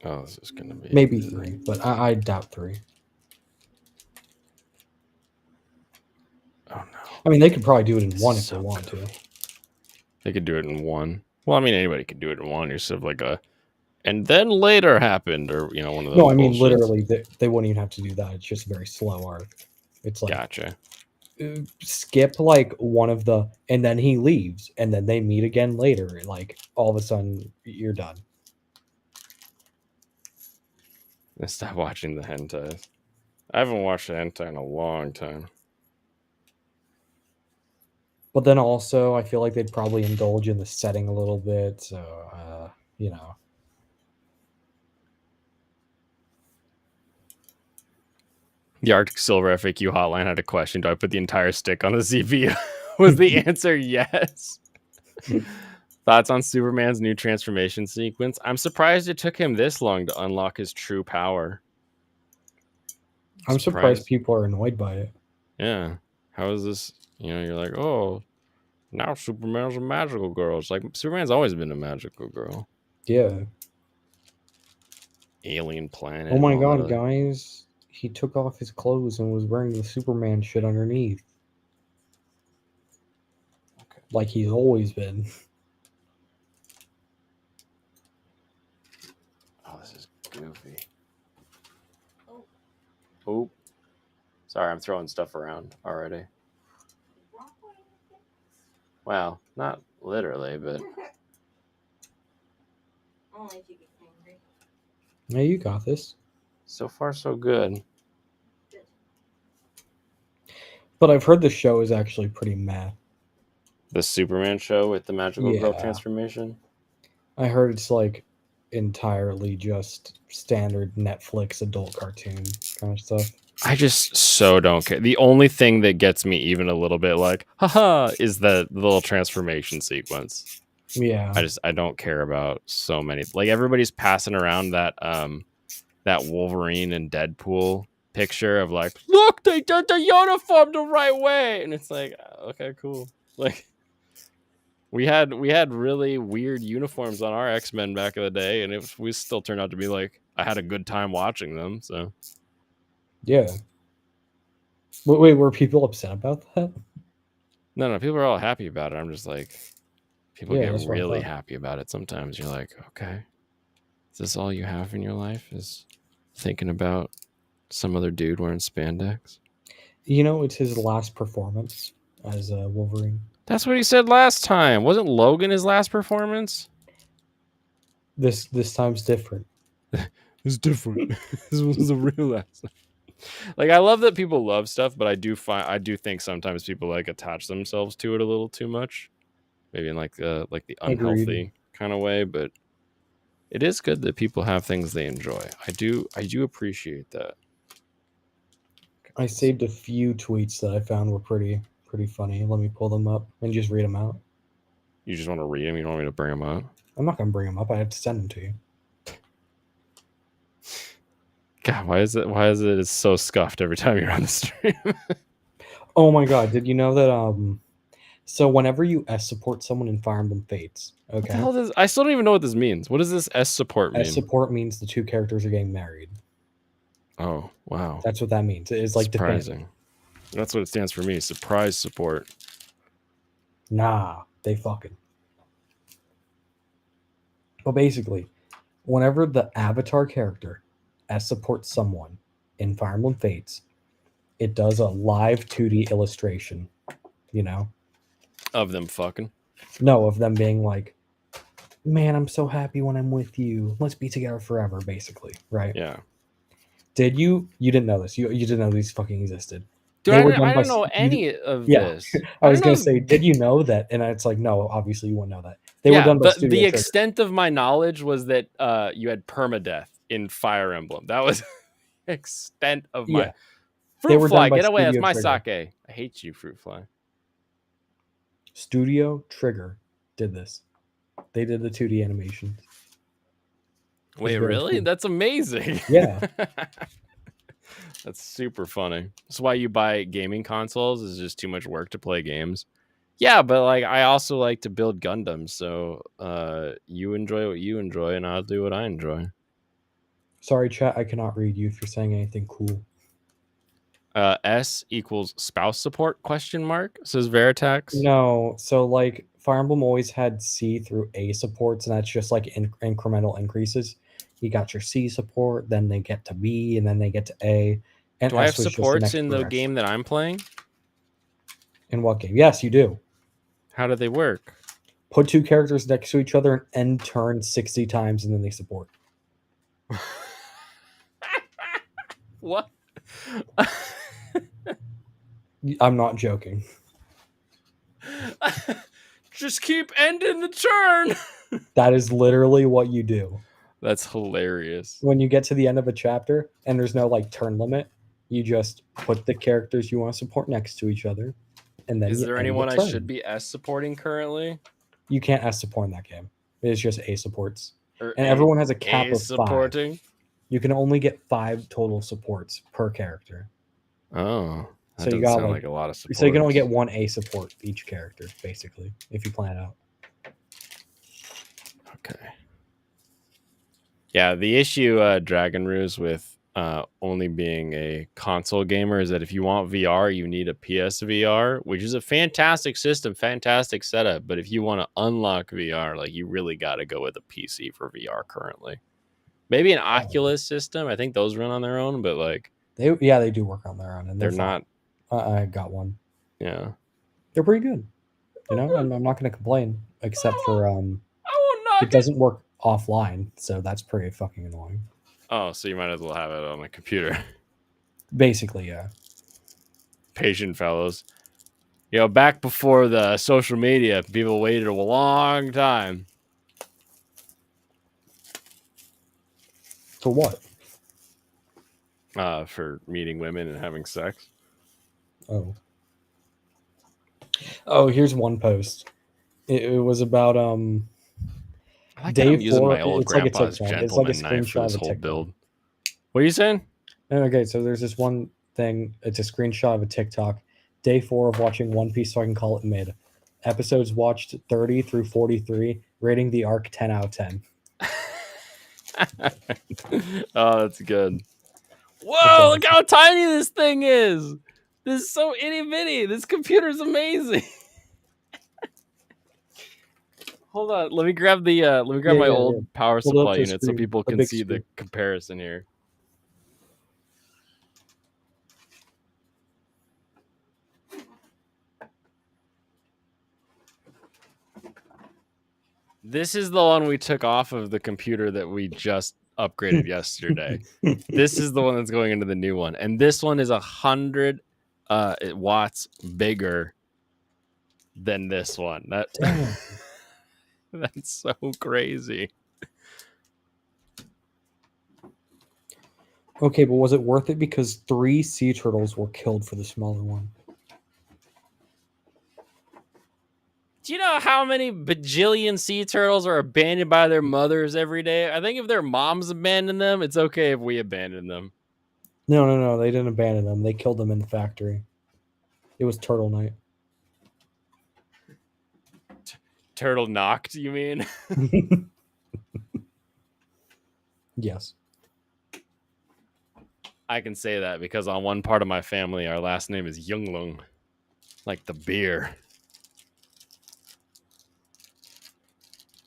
Oh, this is going to be... Maybe 3, but I doubt 3. Oh, no. I mean, they could probably do it in 1 if they want to. They could do it in 1. Well, I mean, anybody could do it in 1. You're sort of like a... And then later happened, or, you know, one of those... No, I mean, literally, they wouldn't even have to do that. It's just a very slow arc. It's like... Gotcha. Skip, like, one of the... And then he leaves, and then they meet again later. And, like, all of a sudden, you're done. Let's stop watching the hentai. I haven't watched a hentai in a long time. But then also, I feel like they'd probably indulge in the setting a little bit. So, you know. The Arctic Silver FAQ hotline had a question. Do I put the entire stick on the CPU? Was the answer yes? Thoughts on Superman's new transformation sequence? I'm surprised it took him this long to unlock his true power. I'm surprised people are annoyed by it. Yeah. How is this? You know, you're like, oh, now Superman's a magical girl. It's like, Superman's always been a magical girl. Yeah. Alien planet. Oh my god, guys. He took off his clothes and was wearing the Superman shit underneath. Okay. Like he's always been. Oh, this is goofy. Oh. Sorry, I'm throwing stuff around already. Well, not literally, but... Only if you get angry. Yeah, you got this. So far, so good. But I've heard the show is actually pretty meh. The Superman show with the magical girl transformation? I heard it's like entirely just standard Netflix adult cartoon kind of stuff. I just so don't care. The only thing that gets me even a little bit like, haha, is the little transformation sequence. Yeah. I don't care about so many. Like everybody's passing around that Wolverine and Deadpool picture of like, look, they did the uniform the right way. And it's like, okay, cool. Like we had really weird uniforms on our X-Men back in the day, and we still turned out to be like, I had a good time watching them. So yeah. Wait, were people upset about that? No, people are all happy about it. I'm just like, people get really happy about it. Sometimes you're like, okay, is this all you have in your life? Is thinking about some other dude wearing spandex? You know, it's his last performance as Wolverine. That's what he said last time. Wasn't Logan his last performance? This time's different. It's different. This was a real last. Like, I love that people love stuff, but I do think sometimes people like attach themselves to it a little too much. maybe in like the Agreed. unhealthy kind of way, but it is good that people have things they enjoy. I do appreciate that. I saved a few tweets that I found were pretty funny. Let me pull them up and just read them out. You just want to read them? You don't want me to bring them up? I'm not gonna bring them up. I have to send them to you. God, why is it so scuffed every time you're on the stream? Oh my god, did you know that so whenever you S support someone in Fire Emblem Fates, What the okay? hell I still don't even know what this means. What does this S support mean? S support means the two characters are getting married. Oh, wow. That's what that means. It's like surprising. definitive. That's what it stands for me. Surprise support. Nah, they fucking. But basically, whenever the avatar character S supports someone in Fire Emblem Fates, it does a live 2D illustration, you know? Of them fucking. No, of them being like, man, I'm so happy when I'm with you. Let's be together forever, basically, right? Yeah. Did you didn't know this. You didn't know these fucking existed. Dude, They I were don't done by know s- you any of yeah. this. I was don't gonna know- say, did you know that? And it's like, no, obviously you wouldn't know that. They were done by the Studio Trigger. extent of my knowledge was that you had permadeath in Fire Emblem. That was the extent of my Yeah. Fruit They were Fly. done by Get away! That's Studio my Trigger. sake. I hate you, Fruit Fly. Studio Trigger did this. They did the 2D animations. Wait, very really? cool. That's amazing. Yeah. That's super funny. That's why you buy gaming consoles. Is just too much work to play games. Yeah, but like I also like to build Gundams. So you enjoy what you enjoy, and I'll do what I enjoy. Sorry, chat, I cannot read you if you're saying anything cool. S equals spouse support ? Says Veritax. No, so like Fire Emblem always had C through A supports, and that's just like incremental increases. You got your C support, then they get to B, and then they get to A. And Do I have S was just the supports next in the progression. game that I'm playing? In what game? Yes, you do. How do they work? Put two characters next to each other and end turn 60 times, and then they support. What? I'm not joking. Just keep ending the turn. That is literally what you do. That's hilarious. When you get to the end of a chapter and there's no like turn limit, you just put the characters you want to support next to each other. And then Is you there end the anyone I turn. should be S supporting currently? You can't S support in that game. It's just A supports. Or And everyone has a cap A of 5. supporting? You can only get 5 total supports per character. Oh, that So you doesn't got, sound like- like a lot of support. So you can only get 1 A support each character, basically, if you plan it out. Okay. Yeah, the issue, Dragon Ruse, with only being a console gamer is that if you want VR, you need a PSVR, which is a fantastic system, fantastic setup. But if you want to unlock VR, like you really got to go with a PC for VR currently.Maybe an Oculus system. I think those run on their own, but like They do work on their own, and they're fine. not. I got one. Yeah. They're pretty good. You know, I'm not going to complain, except for I will not. it doesn't work offline, so that's pretty fucking annoying. Oh, so you might as well have it on a computer. Basically, yeah. Patient fellows. You know, back before the social media, people waited a long time. For what? For meeting women and having sex. Oh, here's one post. It was about I like Day that I'm using 4, my old it's like a grandpa's TikTok. It's like a gentleman knife for screenshot this of a whole TikTok. build. What are you saying? Okay, so there's this one thing. It's a screenshot of a TikTok. Day 4 of watching One Piece, so I can call it mid. Episodes watched 30 through 43. Rating the arc 10 out of 10. Oh, that's good. Whoa, look how tiny this thing is. This is so itty bitty. This computer's amazing. Hold on, let me grab the my Yeah. old power Hold up supply the unit so screen, people the can big see the screen. comparison here. This is the one we took off of the computer that we just upgraded yesterday. This is the one that's going into the new one, and this one is 100 watts bigger than this one. That's so crazy. Okay, but was it worth it because 3 sea turtles were killed for the smaller one? Do you know how many bajillion sea turtles are abandoned by their mothers every day? I think if their moms abandon them, it's okay if we abandon them. No. They didn't abandon them. They killed them in the factory. It was Turtle Night. Turtle knocked, you mean? Yes. I can say that because on one part of my family, our last name is Younglung, like the beer.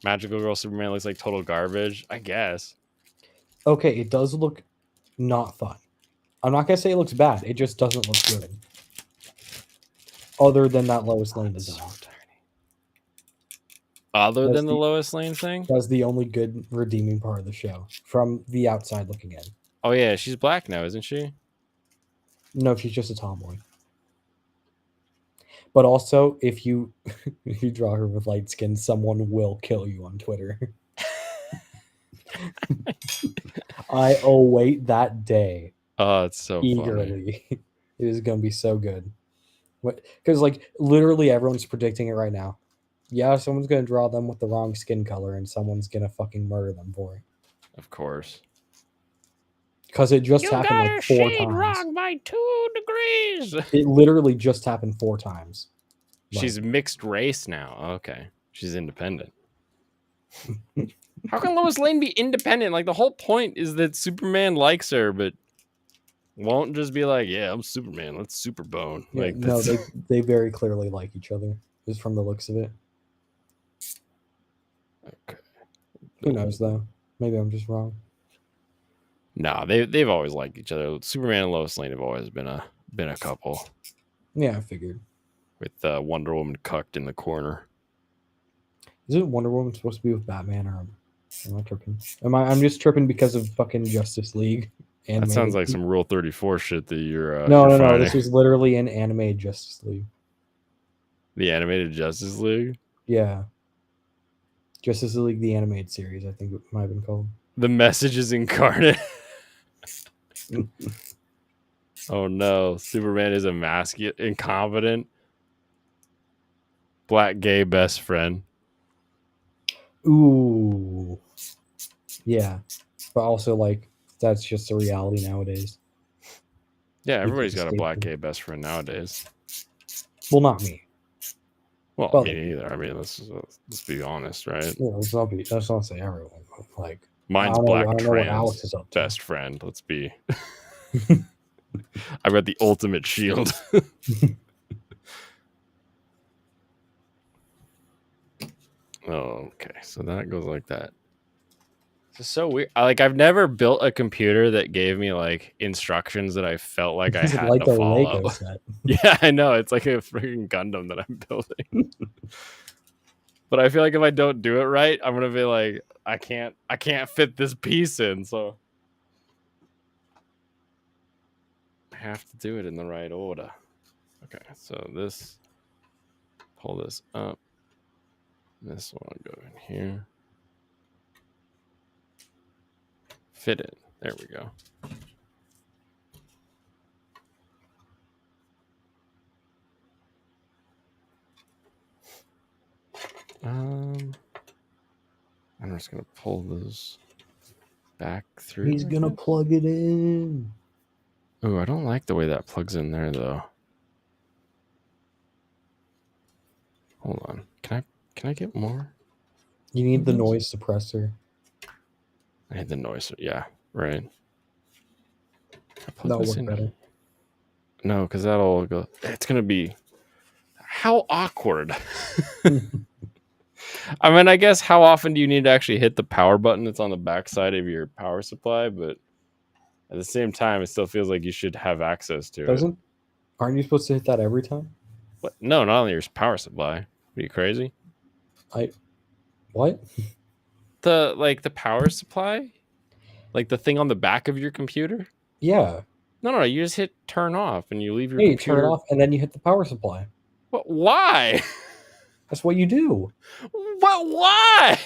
Magical Girl Superman looks like total garbage, I guess. Okay, it does look not fun. I'm not gonna say it looks bad. It just doesn't look good. Other than that Lois Lane design. Other That's than the the- Lois Lane thing? That's the only good redeeming part of the show from the outside looking in. Oh yeah, she's black now, isn't she? No, she's just a tomboy. But also, if you if you draw her with light skin, someone will kill you on Twitter. I await that day Oh, it's so funny. eagerly. It is gonna be so good. Because like literally everyone's predicting it right now. Yeah, someone's gonna draw them with the wrong skin color, and someone's gonna fucking murder them for it. Of course. Because it just happened like 4 times. by 2 degrees. It literally just happened 4 times. She's mixed race now. Okay. She's independent. How can Lois Lane be independent? Like the whole point is that Superman likes her, but won't just be like, yeah, I'm Superman. Let's super bone. Yeah, Like no, that's- they very clearly like each other, just from the looks of it. Okay. Who knows though? Maybe I'm just wrong. Nah, they've always liked each other. Superman and Lois Lane have always been a couple Yeah, I figured. with Wonder Woman cucked in the corner. Isn't Wonder Woman supposed to be with Batman, or am I tripping? I'm just tripping because of fucking Justice League. That sounds like some Rule 34 shit that you're No. finding. This was literally an animated Justice League. The animated Justice League. Yeah, Justice League, the animated series. I think it might have been called. The Message is incarnate. Oh no, Superman is a masculine, incompetent, black gay best friend. Ooh, yeah, but also like that's just a reality nowadays. Yeah, everybody's just got a black statement. gay best friend nowadays. Well, not me. Well, Well, me neither. I mean, let's be honest, right? Yeah, let's not say everyone. But like, Mine's I don't know- black I don't know what Alex trans is up to. best friend. Let's be. I've got the ultimate shield. Okay, so that goes like that. It's so weird. I've never built a computer that gave me like instructions that I felt like I It's had like to a follow. Lego set. Yeah, I know. It's like a freaking Gundam that I'm building. But I feel like if I don't do it right, I'm gonna be like, I can't fit this piece in, so I have to do it in the right order. Okay, so this, pull this up. This one go in here. Fit it. There we go. I'm just gonna pull those back through. He's gonna plug it in. Oh, I don't like the way that plugs in there though. Hold on. Can I get more? You need the noise suppressor. I need the noise. Yeah, right. I plug That'll this work in? better. No, because that'll go. It's gonna be how awkward. I mean, I guess how often do you need to actually hit the power button that's on the back side of your power supply? But at the same time, it still feels like you should have access to it. Aren't you supposed to hit that every time? What? No, not on your power supply. Are you crazy? What? The power supply, like the thing on the back of your computer. Yeah. No, you just hit turn off and you leave your Hey, you computer. turn it off and then you hit the power supply. What? Why? That's what you do. But why?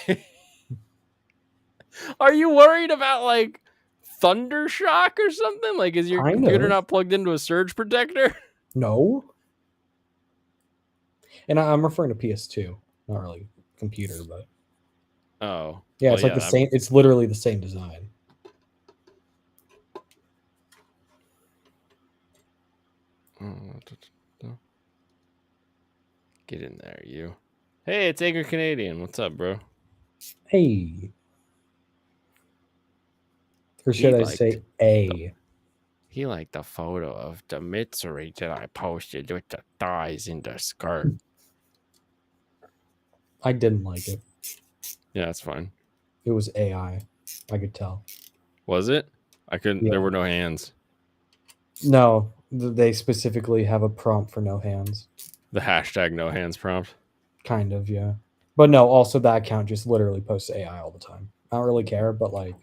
Are you worried about like thunder shock or something? Like, is your Kind computer of. not plugged into a surge protector? No. And I'm referring to PS2, not really computer, but Oh, yeah, well, it's like the same. It's literally the same design. Get in there, you. Hey, it's Angry Canadian. What's up, bro? Hey. Or should I say A? He liked the photo of the Mitsuri that I posted with the thighs in the skirt. I didn't like it. Yeah, that's fine. It was AI. I could tell. Was it? I couldn't. Yeah. There were no hands. No, they specifically have a prompt for no hands. The hashtag no hands prompt. Kind of, yeah. But no, also that account just literally posts AI all the time. I don't really care, but like,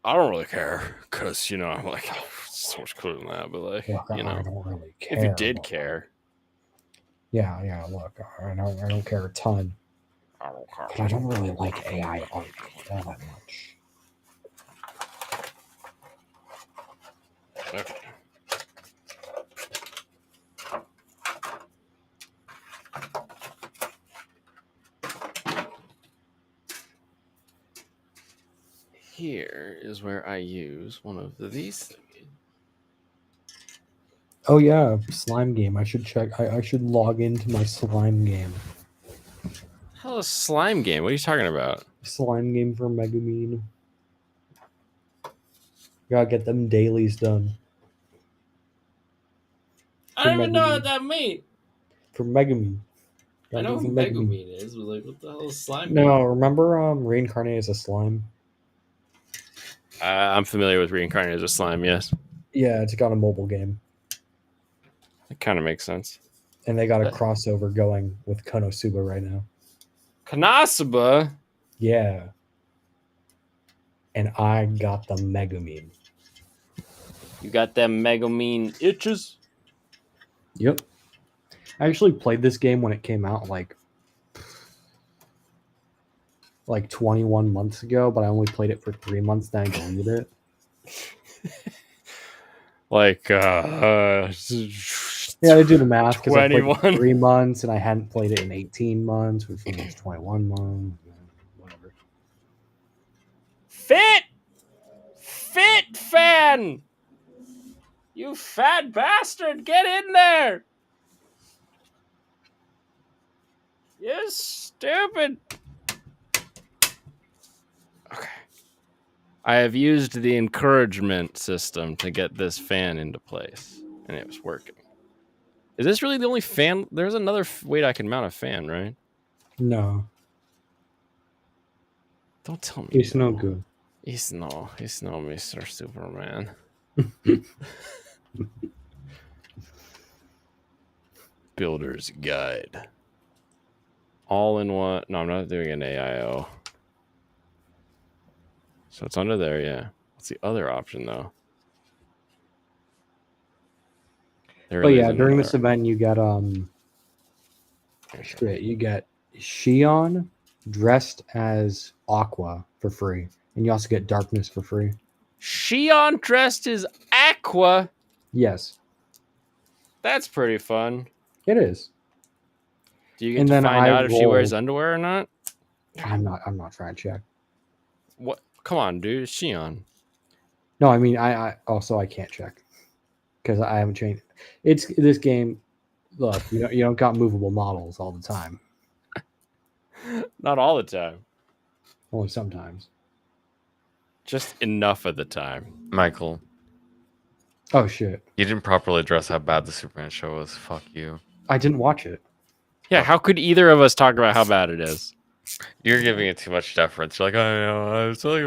I don't really care because, you know, I'm like, oh, it's so much cooler than that. But like, look, you know, I don't really care. if you did but, care, yeah. Look, I don't care a ton. I don't care. But I don't really like AI art all that much. Okay. Here is where I use one of these things. Oh yeah, slime game. I should check. I should log into my slime game. Hell, a slime game? What are you talking about? Slime game for Megumin. Gotta get them dailies done. I don't even know what that means. For Megumin. I know who Megumin is, but like, what the hell is slime? No, remember Reincarnate as a slime? I'm familiar with Reincarnate as a slime, yes. Yeah, it's got a mobile game. It kind of makes sense. And they got a crossover going with Konosuba right now. Konosuba? Yeah. And I got the Megumin. You got them Megumin itches? Yep. I actually played this game when it came out like 21 months ago, but I only played it for 3 months, then I deleted it. Like, yeah, they do the math because I played it for 21. 3 months and I hadn't played it in 18 months, which means 21 months. Whatever. Fit fan! You fat bastard, get in there! You stupid. Okay. I have used the encouragement system to get this fan into place, and it was working. Is this really the only fan? There's another way I can mount a fan, right? No. Don't tell me. It's no good. He's no Mr. Superman. Builder's Guide. All in one. No, I'm not doing an AIO. So it's under there, yeah. What's the other option, though? But yeah, during this event, you got you get Shion dressed as Aqua for free, and you also get Darkness for free. Shion dressed as Aqua. Yes, that's pretty fun. It is. Do you get to find out if she wears underwear or not? I'm not trying to check. What? Come on, dude. It's Shion. No, I mean I can't check because I haven't changed. It's this game. Look, you don't got movable models all the time. Not all the time. Only sometimes. Just enough of the time. Michael. Oh shit! You didn't properly address how bad the Superman show was. Fuck you. I didn't watch it. Yeah, how could either of us talk about how bad it is? You're giving it too much deference. You're like, oh, it's like,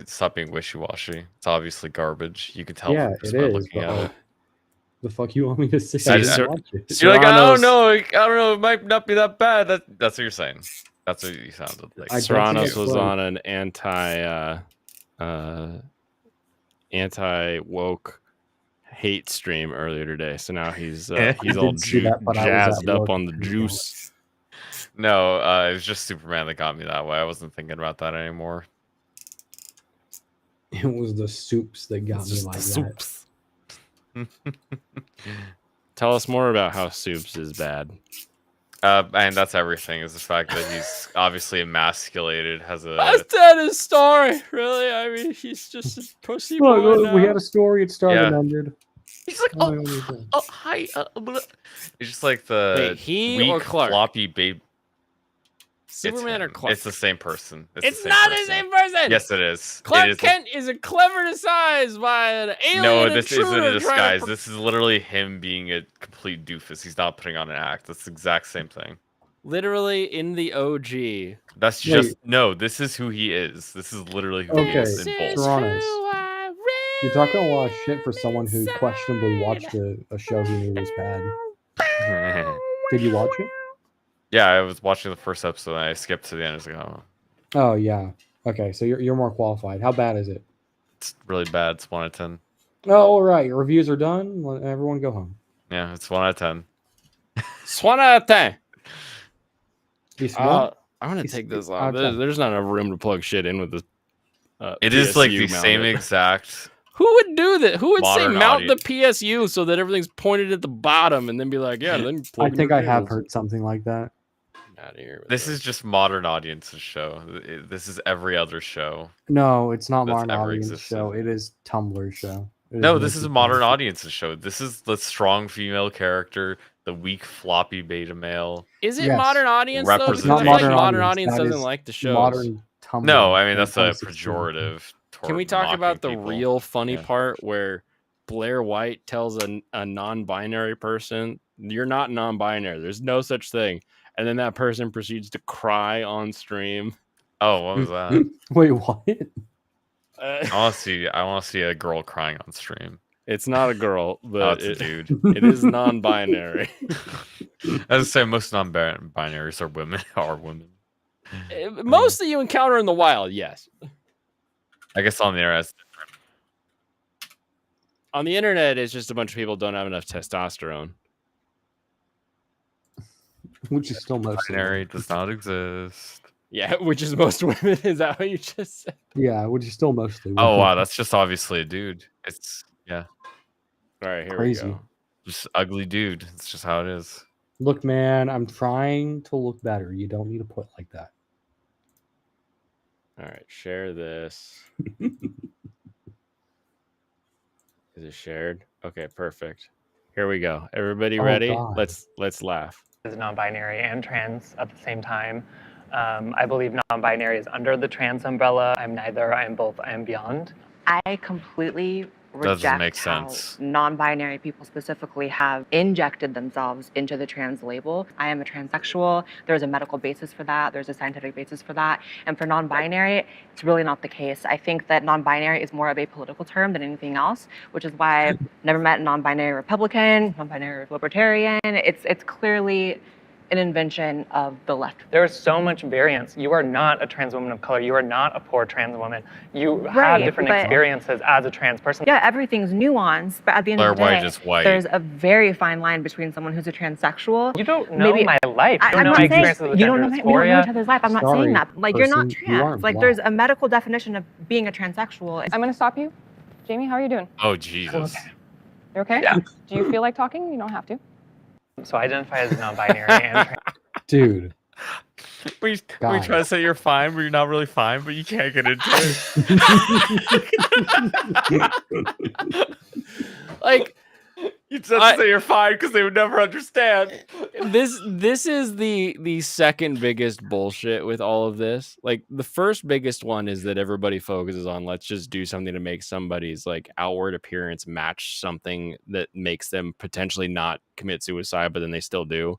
stop being wishy-washy. It's obviously garbage. You can tell. Yeah, just it by is. looking at it. The fuck you want me to say? So I didn't watch it. You're like, I don't Serrano's- know. I don't know. It might not be that bad. That's what you're saying. That's what you sounded like. I don't Serrano's think it was was. on an anti-woke hate stream earlier today, so now he's all didn't see that, but I was at jazzed up work. on the juice. No, it was just Superman that got me that way. I wasn't thinking about that anymore. It was the soups that got It's me just like the that. Soups. Tell us more about how Soups is bad. And that's everything. Is the fact that he's obviously emasculated, has a That's that his story, really. I mean, he's just a pussy boy Look, we now. had a story. It started Yeah. and ended. He's like, Oh, my God, he's dead. hi. It's just like the Wait, he weak, or Clark? floppy babe. Superman or him. Clark? It's the same person. It's not the same person. Yes, it is. Clark it is Kent is a clever disguise by an alien No, this intruder isn't a trying disguise. to This is literally him being a complete doofus. He's not putting on an act. That's the exact same thing. literally in the OG. That's Wait. just no. This is who he is. This is literally who he Okay, is in both. Serranos. You're talking a lot of shit for someone who questionably watched a show he knew was bad. Did you watch it? Yeah, I was watching the first episode and I skipped to the end. I was like, oh, Oh yeah. Okay, so you're more qualified. How bad is it? it's really bad. It's 1 out of 10. Oh, all right. Your reviews are done. Let everyone go home. Yeah, it's 1 out of 10. Swan out of 10. This one? I'm gonna It's- take this it's off. out of 10. There's not enough room to plug shit in with this. It is like PSU the same mounted. exact. Who would do that? Who would say Modern mount audience. the PSU so that everything's pointed at the bottom and then be like, yeah, then I plug in think your I have cables. heard something like that. Outta here with This this. is just modern audience's show. This is every other show. No, it's not That's modern ever audience existed. show. It is Tumblr show. It No, is this is a mostly modern Tumblr. audience's show. This is the strong female character, the weak floppy beta male. Is it Yes. modern audience though? Because I Representation. feel like Not modern modern audience audience, doesn't that like the is shows. Modern Tumblr. No, I mean in that's a 2016. pejorative. Can we talk about the people. real funny Yeah. part where Blair White tells a non-binary person, "You're not non-binary. There's no such thing," and then that person proceeds to cry on stream. Oh, what was that? Wait, what? I want to see a girl crying on stream. It's not a girl, Oh, but it's a dude. it is non-binary. As I say, most non-binaries are women. Are women. Mostly you encounter in the wild, yes. I guess on the internet. On the internet, it's just a bunch of people don't have enough testosterone. Which is still mostly. Binary does not exist. Yeah, which is most women. Is that what you just said? Yeah, which is still mostly. Oh women. wow, that's just obviously a dude. It's All right, here Crazy. we go. just ugly dude. It's just how it is. Look, man, I'm trying to look better. You don't need to put like that. All right, share this. Is it shared? Okay, perfect. Here we go. Everybody Oh, ready? God. Let's laugh. Is non-binary and trans at the same time. I believe non-binary is under the trans umbrella. I'm neither. I am both. I am beyond. I completely Doesn't reject make how sense. non-binary people specifically have injected themselves into the trans label. I am a transsexual. There's a medical basis for that. There's a scientific basis for that. And for non-binary, it's really not the case. I think that non-binary is more of a political term than anything else, which is why I've never met a non-binary Republican, non-binary libertarian. It's clearly an invention of the left. There is so much variance. You are not a trans woman of color. You are not a poor trans woman. You have Right, different but- experiences as a trans person. Yeah, everything's nuanced, but at the end Blair of the White day, is white. there's a very fine line between someone who's a transsexual. You don't know Maybe- my life. You I'm don't know not my saying experiences with you don't know, gender we don't know dysphoria. each other's life. I'm not Sorry, saying that. Like you're not person, you trans. aren't Like there's black. a medical definition of being a transsexual. I'm gonna stop you. Jamie, how are you doing? Oh Jesus. You okay? Yeah. Do you feel like talking? You don't have to. So I identify as non-binary and trans. Dude. We God. try to say you're fine, but you're not really fine, but you can't get into it. Like You just have to say you're fine because they would never understand. this is the second biggest bullshit with all of this. Like the first biggest one is that everybody focuses on let's just do something to make somebody's like outward appearance match something that makes them potentially not commit suicide, but then they still do.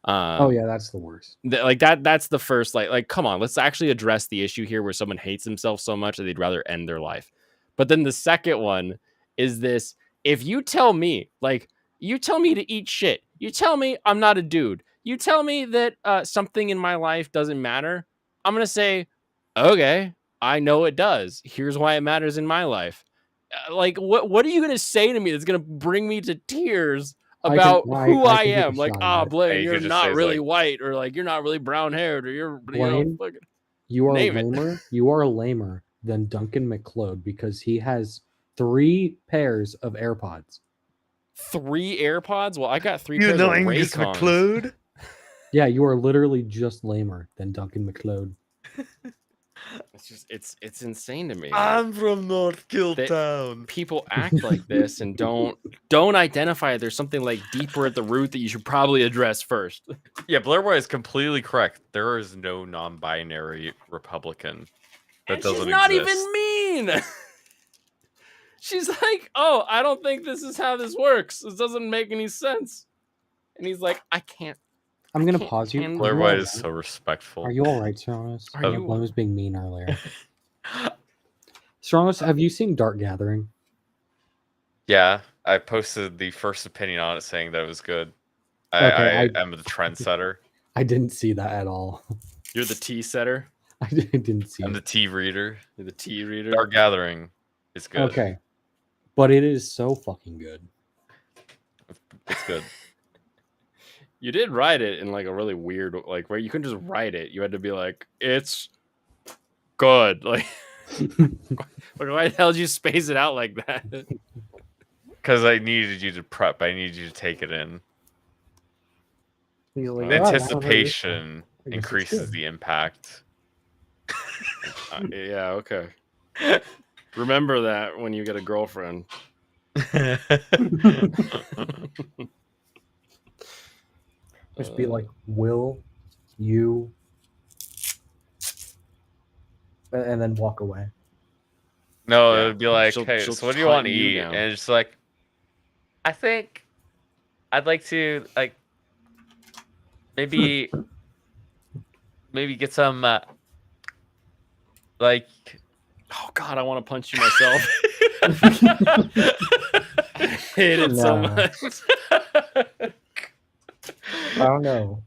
Oh yeah, that's the worst. Like that's the first like come on, let's actually address the issue here where someone hates themselves so much that they'd rather end their life. But then the second one is this: if you tell me to eat shit, you tell me I'm not a dude, you tell me that something in my life doesn't matter, I'm gonna say okay, I know it does, here's why it matters in my life. Like what are you gonna say to me that's gonna bring me to tears about who I can take a am. Like, shot at it. Blaine, Yeah, you you're could just not say, really like- white, or like you're not really brown haired, or you're Blaine, fucking You are Name it. lamer. You are lamer than Duncan McLeod because he has 3 pairs of AirPods. 3 AirPods. Well, I got 3 pairs of Raycons. Yeah, you are literally just lamer than Duncan McLeod. It's just it's insane to me. I'm from North Killtown. People act like this and don't identify there's something like deeper at the root that you should probably address first. Yeah, Blair White is completely correct. There is no non-binary Republican that And doesn't she's not exist. even mean. She's like, "Oh, I don't think this is how this works. This doesn't make any sense." And he's like, "I can't." I'm gonna can't pause you. handle Blair Are you White all is right? so respectful. Are you all right, Stronos? Are you- Blaine was being mean earlier. Stronos, have you seen Dark Gathering? Yeah, I posted the first opinion on it saying that it was good. Okay, I am the trendsetter. I didn't see that at all. You're the tea setter. I didn't see I'm it. the tea reader. You're the tea reader. Dark Gathering is good. Okay, but it is so fucking good. It's good. You did write it in like a really weird, like where you couldn't just write it. You had to be like, "It's good." Like, why the hell did you space it out like that? Because I needed you to prep. I needed you to take it in. He's like, The "Oh, I haven't heard this one." anticipation I guess it's increases good. the impact. Yeah, okay. Remember that when you get a girlfriend. Just be like, will you, and then walk away. No, Yeah, it would be like, she'll- hey, she'll so what do you hunt want to you eat? down. And it's like, I think I'd like to maybe get some like Oh God, I want to punch you myself. I hate it so No. much. I don't know.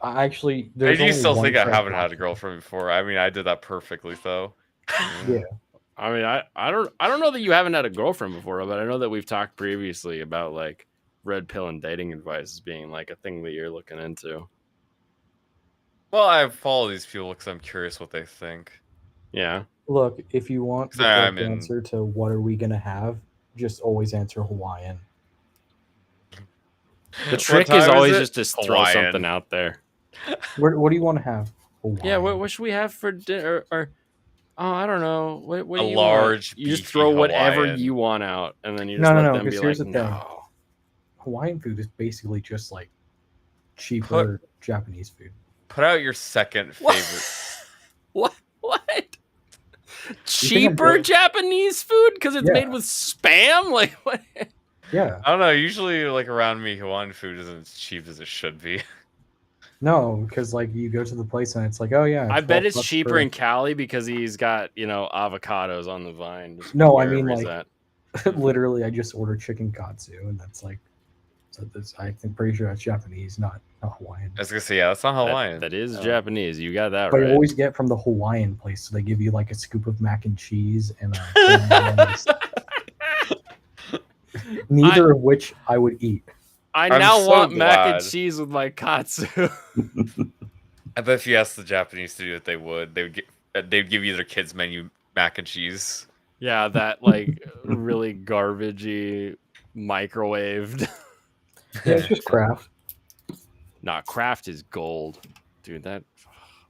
I actually, I there's do only still one think I friend haven't had a watching. girlfriend before. I mean, I did that perfectly though. Yeah. I mean, I don't know that you haven't had a girlfriend before, but I know that we've talked previously about like red pill and dating advice as being like a thing that you're looking into. Well, I follow these people because I'm curious what they think. Yeah. Look, if you want the Sorry, correct I'm in- answer to what are we gonna have, just always answer Hawaiian. The trick time is is always it? just to throw Hawaiian. something out there. What do you want to have? Hawaiian. Yeah, what should we have for dinner? Or oh, I don't know. What A do you large, want? You just beefy throw whatever Hawaiian. you want out, and then you No, just no, let no, them be because like, here's the thing. no. Hawaiian food is basically just like cheaper Japanese food. Put out your second What? favorite. What? I'm Cheaper good? Japanese food because it's Yeah. made with spam? Like what? Yeah. I don't know. Usually, like around me, Hawaiian food isn't as cheap as it should be. No, because like you go to the place and it's like, oh yeah. I bet 12 it's bucks cheaper for- in Cali because he's got, avocados on the vine. just No, I wherever mean, he's like, at. literally, I just ordered chicken katsu, and that's like, so this, I think pretty sure that's Japanese, not Hawaiian. I was gonna say, yeah, that's not That- Hawaiian. that is No. Japanese. You got that But right. you always get from the Hawaiian place, so they give you like a scoop of mac and cheese and mayonnaise. Neither of which I would eat. I I'm now so want mac and glad. cheese with my katsu. I bet if you asked the Japanese to do it, they would. They'd give you their kids' menu mac and cheese. Yeah, that like really garbagey microwaved. Yeah, it's just craft. Nah, Kraft is gold, dude. That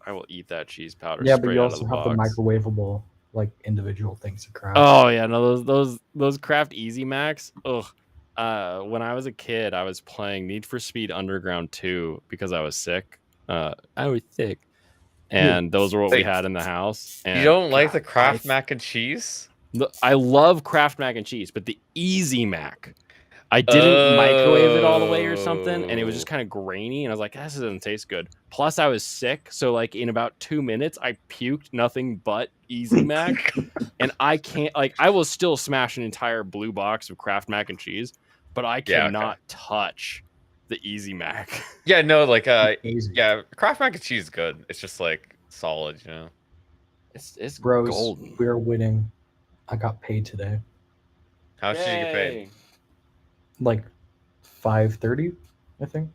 I will eat that cheese powder. Yeah, but straight you out of also the have the box. microwavable like individual things of craft. Oh yeah, no, those Kraft Easy Max. Ugh. When I was a kid, I was playing Need for Speed Underground 2 because I was sick. I was sick, and those were what we Wait. had in the house. And You don't like the God, Kraft mac and cheese? I love Kraft mac and cheese, but the Easy Mac, I didn't microwave it all the way or something, and it was just kind of grainy, and I was like, this doesn't taste good. Plus, I was sick, so like in about 2 minutes, I puked nothing but Easy Mac, and I can't I will still smash an entire blue box of Kraft mac and cheese, but I Yeah, okay. cannot touch the Easy Mac. Yeah, no, like Easy. yeah, Kraft mac and cheese is good. It's just like solid, you know. It's Bros, golden. we are winning. I got paid today. How much did you get paid? Yay. Like 5:30, I think.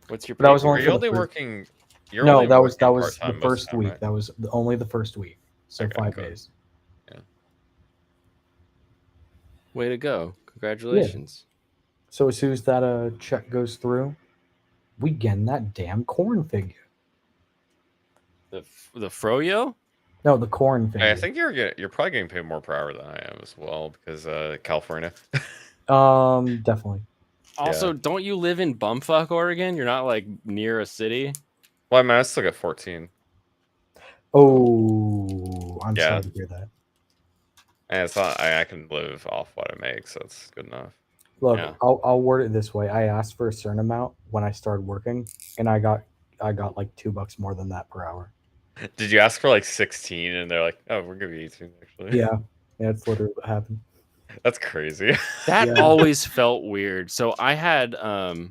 What's your But that was pay only Are for you the only first. working? You're No, only that was working the part-time most of first time, week. right? That was only the first week. So Okay, 5 good. days. Way to go! Yeah. Congratulations. So as soon as that check goes through, we get that damn corn figure. The Froyo? No, the corn figure. I think you're probably getting paid more per hour than I am as well because California. Definitely. Also, Yeah. don't you live in bumfuck Oregon? You're not like near a city. Well, I mean, I still get 14. Oh, I'm Yeah. sorry to hear that. And it's not. I can live off what I make, so it's good enough. Look, Yeah. I'll word it this way. I asked for a certain amount when I started working, and I got like $2 more than that per hour. Did you ask for like 16 and they're like, oh, we're gonna be 18 actually? Yeah, it's literally what happened. That's crazy. That Yeah. always felt weird. So I had So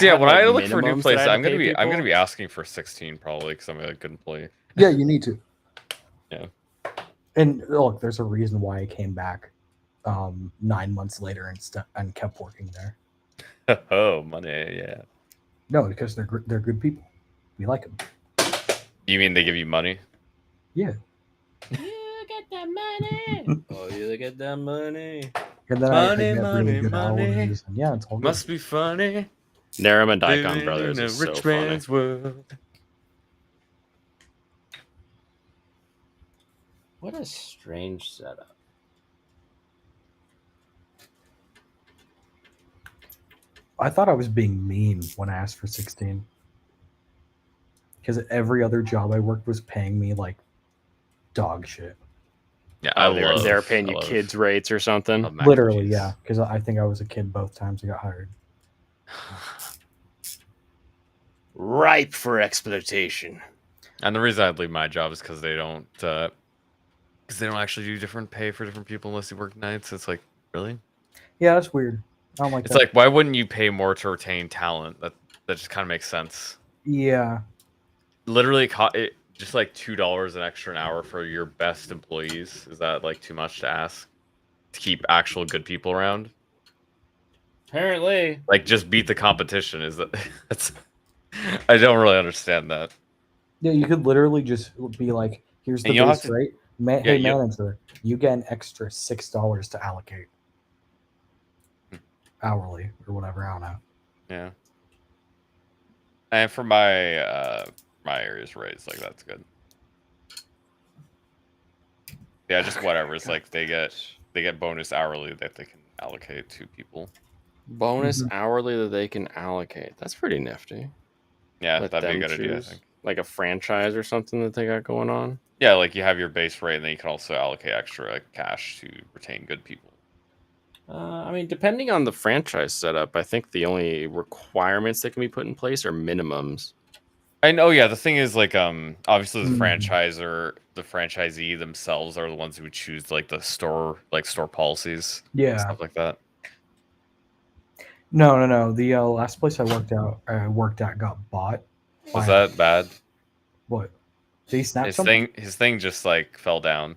yeah, when like, I look for a new minimums that place, I had to I'm gonna pay be people. asking for 16 probably because I'm a good employee. Yeah, you need to. Yeah. And look, there's a reason why I came back 9 months later and kept working there. Oh, money, yeah. No, because they're good people. We like them. You mean they give you money? Yeah. You get that money. Oh, you get that money. And then I get really good hours. And yeah, it's all good. Must be funny. Naram and Daikon Living Brothers in a is so rich funny. man's world. What a strange setup. I thought I was being mean when I asked for 16. Because every other job I worked was paying me like dog shit. Yeah, Oh, they're paying you kids rates or something. Literally, yeah. Because I think I was a kid both times I got hired. Ripe for exploitation. And the reason I'd leave my job is because they don't actually do different pay for different people unless you work nights. It's like, really? Yeah, that's weird. I don't like It's that. like, why wouldn't you pay more to retain talent? That just kind of makes sense. Yeah. Literally, it just like $2 an extra an hour for your best employees. Is that like too much to ask to keep actual good people around? Apparently. Like, just beat the competition. Is that? That's. I don't really understand that. Yeah, you could literally just be like, here's the And you'll have base to- rate. Hey, manager, you get an extra $6 to allocate. Hourly or whatever, I don't know. Yeah. And for my my area's raise, like that's good. Yeah, just whatever. It's like they get bonus hourly that they can allocate to people. Bonus hourly that they can allocate. That's pretty nifty. Yeah, Let that'd be a them good idea, I choose. think. Like a franchise or something that they got going on. Yeah, like you have your base rate, and then you can also allocate extra cash to retain good people. I mean, depending on the franchise setup, I think the only requirements that can be put in place are minimums. I know. Yeah, the thing is, like, obviously the franchisee themselves are the ones who would choose like the store policies, stuff like that. No. The last place I worked at got bought. Was that bad? What? Did he snap something? His thing just like fell down.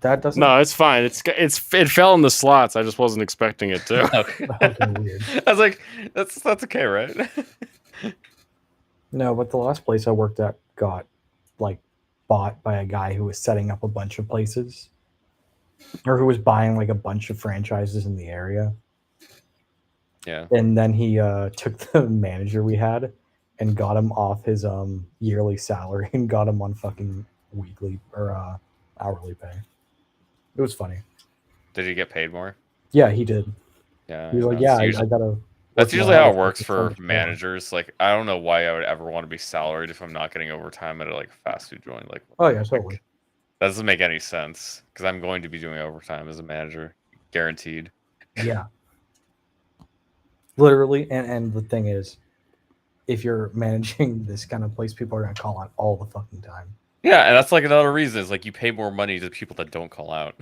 That doesn't. No, it's fine. It fell in the slots. I just wasn't expecting it to. Okay, weird. I was like, that's okay, right? No, but the last place I worked at got like bought by a guy who was setting up a bunch of places, or who was buying like a bunch of franchises in the area. Yeah. And then he took the manager we had and got him off his yearly salary and got him on fucking weekly or hourly pay. It was funny. Did he get paid more? Yeah, he did. Yeah. He was like, yeah, I gotta. That's work usually more how it hours works to for finish more." managers. Like, I don't know why I would ever want to be salaried if I'm not getting overtime at a like fast food joint. Like, Oh yeah, totally. that doesn't make any sense because I'm going to be doing overtime as a manager, guaranteed. Yeah. Literally, and the thing is, if you're managing this kind of place, people are gonna call out all the fucking time. Yeah, and that's like another reason is like you pay more money to people that don't call out.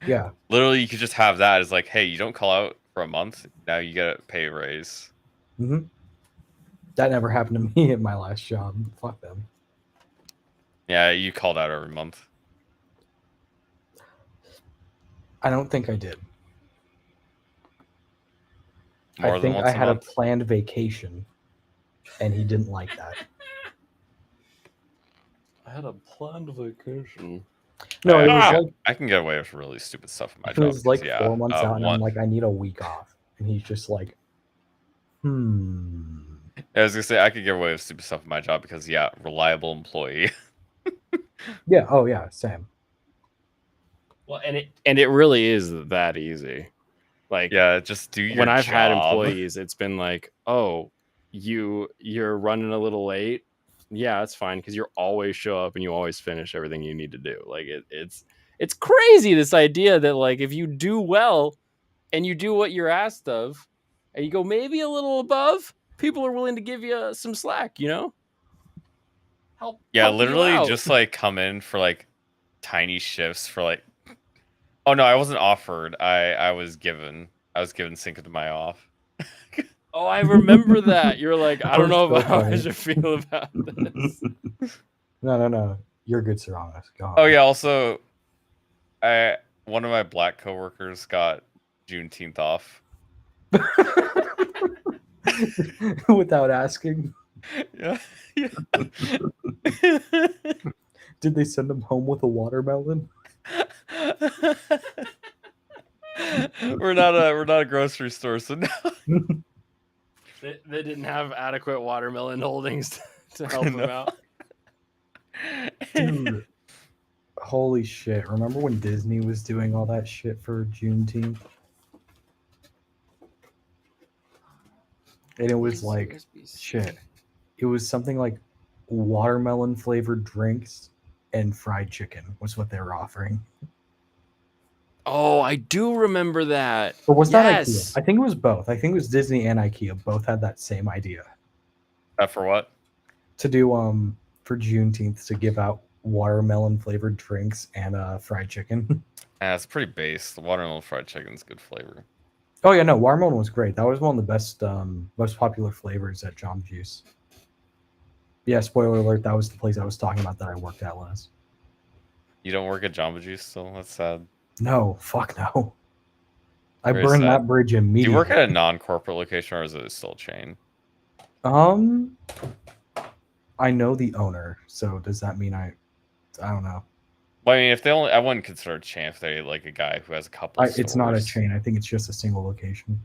Yeah. Literally, you could just have that as like, hey, you don't call out for a month, now you get a pay raise. Mm-hmm. That never happened to me at my last job. Fuck them. Yeah, you called out every month. I don't think I did. more I than think once I a had a month? planned vacation, and he didn't like that. I had a planned vacation. No, it was I, like I can get away with really stupid stuff in my it job. was like because, 4 months out, and I'm one, like, I need a week off, and he's just like, I was gonna say I could get away with stupid stuff in my job because reliable employee. Yeah. Oh yeah. Same. Well, and it really is that easy. Like, Yeah, just do your when I've job. had employees, it's been like, oh, you're running a little late. Yeah, that's fine because you always show up and you always finish everything you need to do. Like it's crazy, this idea that like if you do well and you do what you're asked of and you go maybe a little above, people are willing to give you some slack, you know? Help you Literally out. just like come in for like tiny shifts for like. Oh no, I wasn't offered. I was given Cinco de Mayo off. Oh, I remember that. You're like, I don't know So how I funny. should feel about this. No. You're good, Serranus. Go on. Oh yeah, also, one of my black coworkers got Juneteenth off. Without asking, Yeah. did they send him home with a watermelon? We're not a grocery store, so no. They didn't have adequate watermelon holdings to help them No. out. Dude, holy shit! Remember when Disney was doing all that shit for Juneteenth? And it was like shit. It was something like watermelon flavored drinks and fried chicken was what they were offering. Oh, I do remember that. Or was that Yes. IKEA? I think it was both. I think it was Disney and IKEA both had that same idea For what? to do for Juneteenth to give out watermelon flavored drinks and fried chicken. Yeah, it's pretty base. The watermelon fried chicken's good flavor. Oh yeah, no, watermelon was great. That was one of the best, most popular flavors at Jamba Juice. Yeah, spoiler alert, that was the place I was talking about that I worked at last. You don't work at Jamba Juice still? That's sad. No, fuck no. I Very burned sad. that bridge Do immediately. you work at a non-corporate location or is it still a chain? I know the owner, so does that mean I don't know. Well, I mean, if they only, I wouldn't consider it a chain if they like a guy who has a couple. It's not a stores. chain. I think it's just a single location.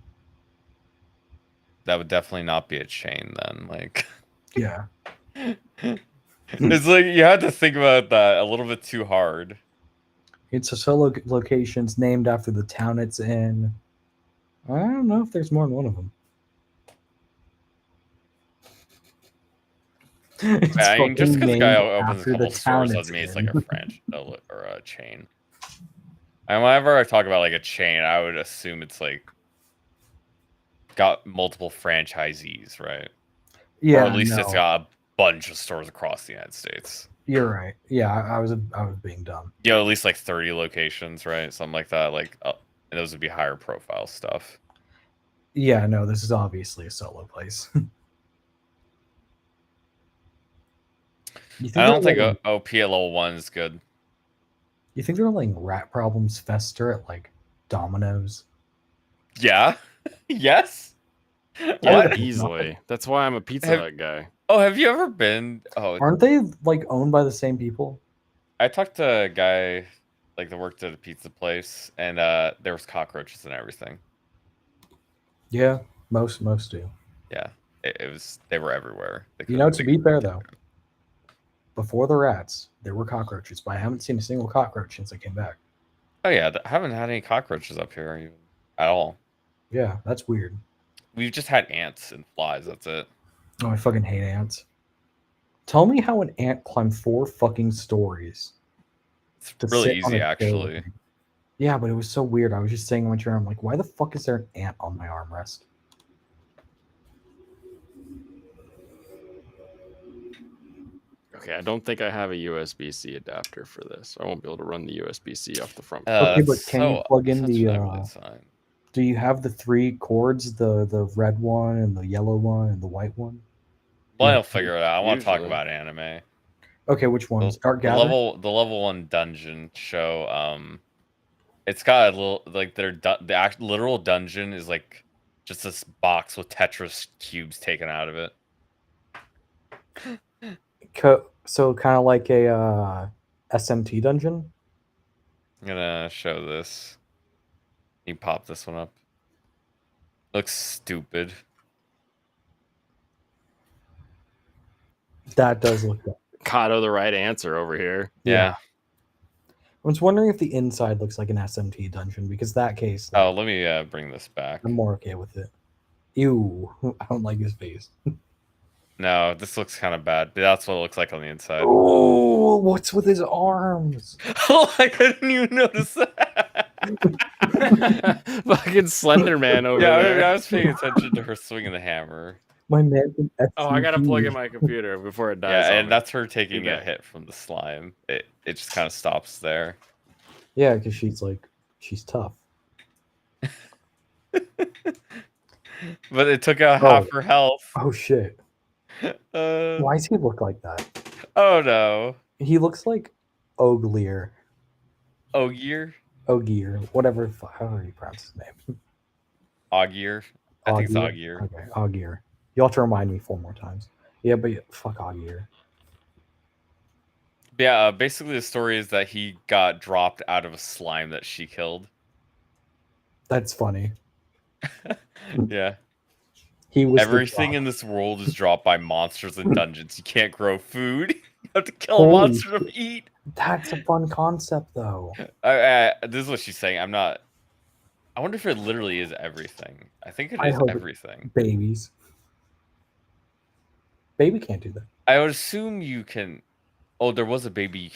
That would definitely not be a chain then. Like, Yeah. it's like you had to think about that a little bit too hard. It's a solo locations named after the town it's in. I don't know if there's more than one of them. I mean, just because a guy opens a after the couple stores town doesn't mean it's like in. a franchise or a chain. And whenever I talk about like a chain, I would assume it's like got multiple franchisees, right? Yeah, or at least it's no, got a bunch of stores across the United States. you're right. Yeah, I was being dumb. You know, at least like 30 locations, right? Something like that. Like, and those would be higher profile stuff. Yeah, no, this is obviously a solo place. I don't think OP at level 1 is good. You think they're letting rat problems fester at like Domino's? Yeah. Yes. Yeah, What? easily. That's why I'm a Pizza Hut guy. Oh, have you ever been? Oh, Aren't they like owned by the same people? I talked to a guy like that worked at a pizza place, and there was cockroaches and everything. Yeah, most do. Yeah, it was. They were everywhere. You know, to be fair though, before the rats, there were cockroaches, but I haven't seen a single cockroach since I came back. Oh yeah, I haven't had any cockroaches up here even at all. Yeah, that's weird. We've just had ants and flies. That's it. Oh, I fucking hate ants. Tell me how an ant climbed 4 fucking stories. It's to really sit on easy, a chair with actually. me. Yeah, but it was so weird. I was just sitting on my chair. I'm like, why the fuck is there an ant on my armrest? Okay, I don't think I have a USB-C adapter for this. I won't be able to run the USB-C off the front. Okay, but That's can you plug in such the? an ugly sign. Do you have the 3 cords? The red one and the yellow one and the white one? Well, Yeah. I'll figure it out. I want to talk Usually. about anime. Okay, which ones? Dark The Gather. level 1 dungeon show. It's got a little like the literal dungeon is like Just this box with Tetris cubes taken out of it. So kind of like a SMT dungeon. I'm gonna show this. You pop this one up. Looks stupid. That does look good. Kato, the right answer over here. Yeah. I was wondering if the inside looks like an SMT dungeon, because that case. Oh, let me bring this back. I'm more okay with it. Ew, I don't like his face. No, this looks kind of bad, but that's what it looks like on the inside. Oh, what's with his arms? Oh, I didn't even notice that. Fucking Slender Man over there. I was paying attention to her swinging the hammer. My man. Oh, I gotta plug in my computer before it dies. Yeah, on and me. that's her taking Too a bad. hit from the slime. It just kind of stops there. Yeah, because she's tough. But it took out half her health. Oh shit! Why does he look like that? Oh no. He looks like Oglier. Ogier? Ogier, whatever. How do you pronounce his name? Ogier? I think it's Ogier. Okay, Ogier. You'll have to remind me 4 more times. Yeah, but fuck Ogier. Yeah, basically the story is that he got dropped out of a slime that she killed. That's funny. Yeah. He was Everything in this world is dropped by monsters and dungeons. You can't grow food. You have to kill a Holy monster to eat. That's a fun concept, though. This is what she's saying. I wonder if it literally is everything. I think it I is hope everything. Babies. Baby can't do that. I would assume you can. Oh, there was a baby.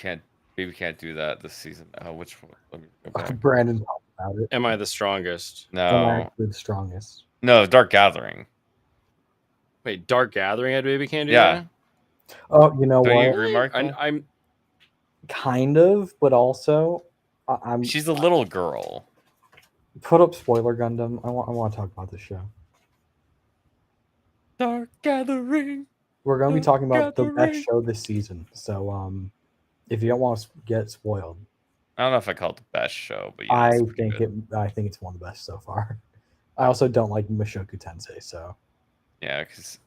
Baby can't do that this season. Which one? Let me go back. Brandon talked about it. Am I the strongest? I'm No, actually the strongest. no, Dark Gathering. Wait, Dark Gathering had baby can't do Yeah. that? Oh, you know Don't what? you agree, Mark? I'm Kind of, but also, I'm. She's a little girl. Put up spoiler Gundam. I want to talk about this show. Dark Gathering. We're going to be talking about the Gathering. best show this season. So, if you don't want to get spoiled, I don't know if I call it the best show, but yeah, I it's pretty think good. I think it's one of the best so far. I also don't like Mushoku Tensei, so Yeah, because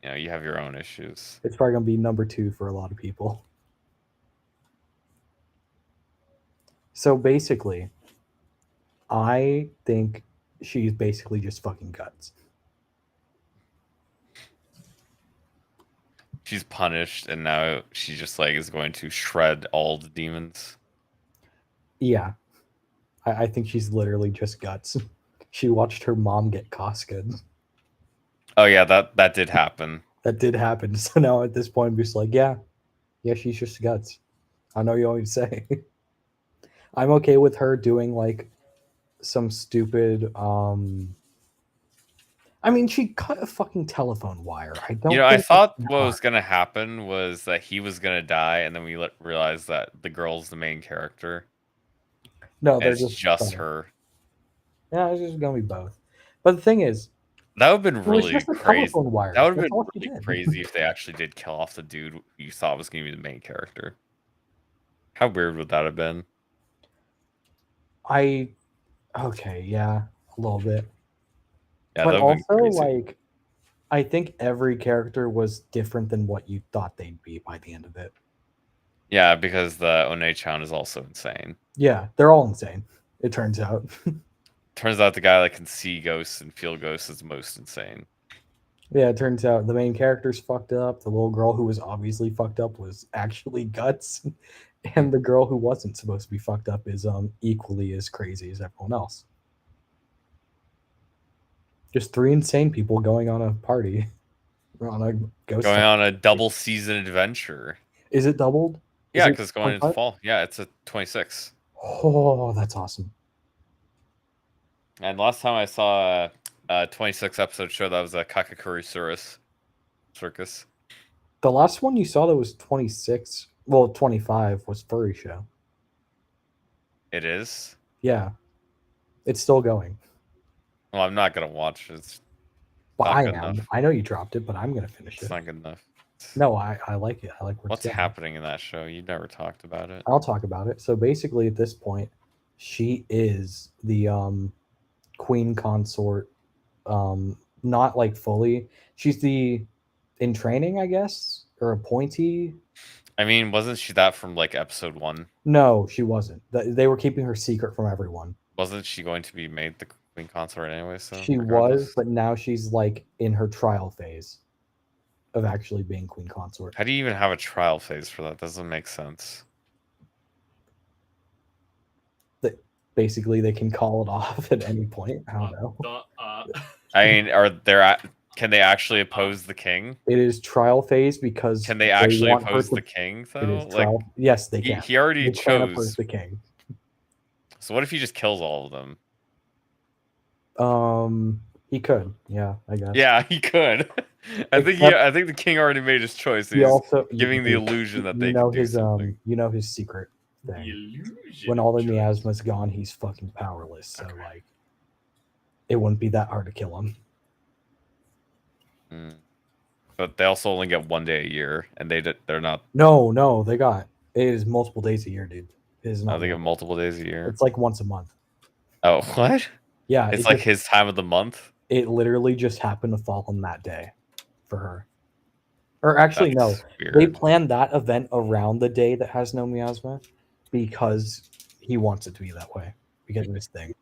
you have your own issues. it's probably gonna be number 2 for a lot of people. So basically, I think she's basically just fucking guts. She's punished, and now she just is going to shred all the demons. Yeah, I think she's literally just guts. She watched her mom get Casca'd. Oh yeah, that did happen. That did happen. So now at this point, I'm just like, yeah, she's just guts. I know you always say. I'm okay with her doing some stupid. I mean, she cut a fucking telephone wire. I don't. I think thought that's what was hard. gonna happen was that he was gonna die, and then we realized that the girl's the main character. No, And they're it's just just both. her. Yeah, it's just gonna be both. But the thing is, That would have been it was really just a crazy. telephone wire. That would have That's been all she really did. crazy if they actually did kill off the dude who you thought was gonna be the main character. How weird would that have been? Okay, yeah, a little bit. Yeah, But that would have been also, crazy. I think every character was different than what you thought they'd be by the end of it. Yeah, because the One-chan is also insane. Yeah, they're all insane. It turns out. Turns out the guy that can see ghosts and feel ghosts is most insane. Yeah, it turns out the main character's fucked up. The little girl who was obviously fucked up was actually guts, and the girl who wasn't supposed to be fucked up is equally as crazy as everyone else. Just 3 insane people going on a party, on a ghost. Going on a double season adventure. Is it doubled? Is Yeah, it because going into 25? fall. Yeah, it's a 26. Oh, that's awesome. And last time I saw a 26 episode show, that was a Kakakuri Circus. The last one you saw that was 26, well, 25 was Furry Show. It is? Yeah, it's still going. Well, I'm not going to watch it. It's But not I good am. enough. I know you dropped it, but I'm gonna finish It's it. not good enough. No, I like it. I like where What's it's going. happening in that show? You never talked about it. I'll talk about it. So basically, at this point, she is the queen consort Not like fully. She's the in training, I guess, or appointee. I mean, wasn't she that from like episode 1? No, she wasn't. They were keeping her secret from everyone. Wasn't she going to be made the queen consort anyway? So She was, but now she's like in her trial phase of actually being queen consort. How do you even have a trial phase for that? Doesn't make sense. Basically, they can call it off at any point. I don't know. I mean, can they actually oppose the king? It is trial phase because Can they actually want her oppose to- the king It though? is Like trial. Yes, they he, can. he already They can oppose chose. the king. So what if he just kills all of them? He could. Yeah, I guess. Yeah, he could. I think the king already made his choice. He He's also giving the illusion that they you know can do his something. you know his secret thing. When all the miasma's gone, he's fucking powerless. So like, it wouldn't be that hard to kill him. But they also only get 1 day a year, and they're not. No, they got it is multiple days a year, dude. It is Oh, not. they get multiple days a year. It's like once a month. Oh, what? Yeah, It's it like just- his time of the month. It literally just happened to fall on that day for her. Or actually, That's no. They weird. planned that event around the day that has no miasma because he wants it to be that way because of his thing.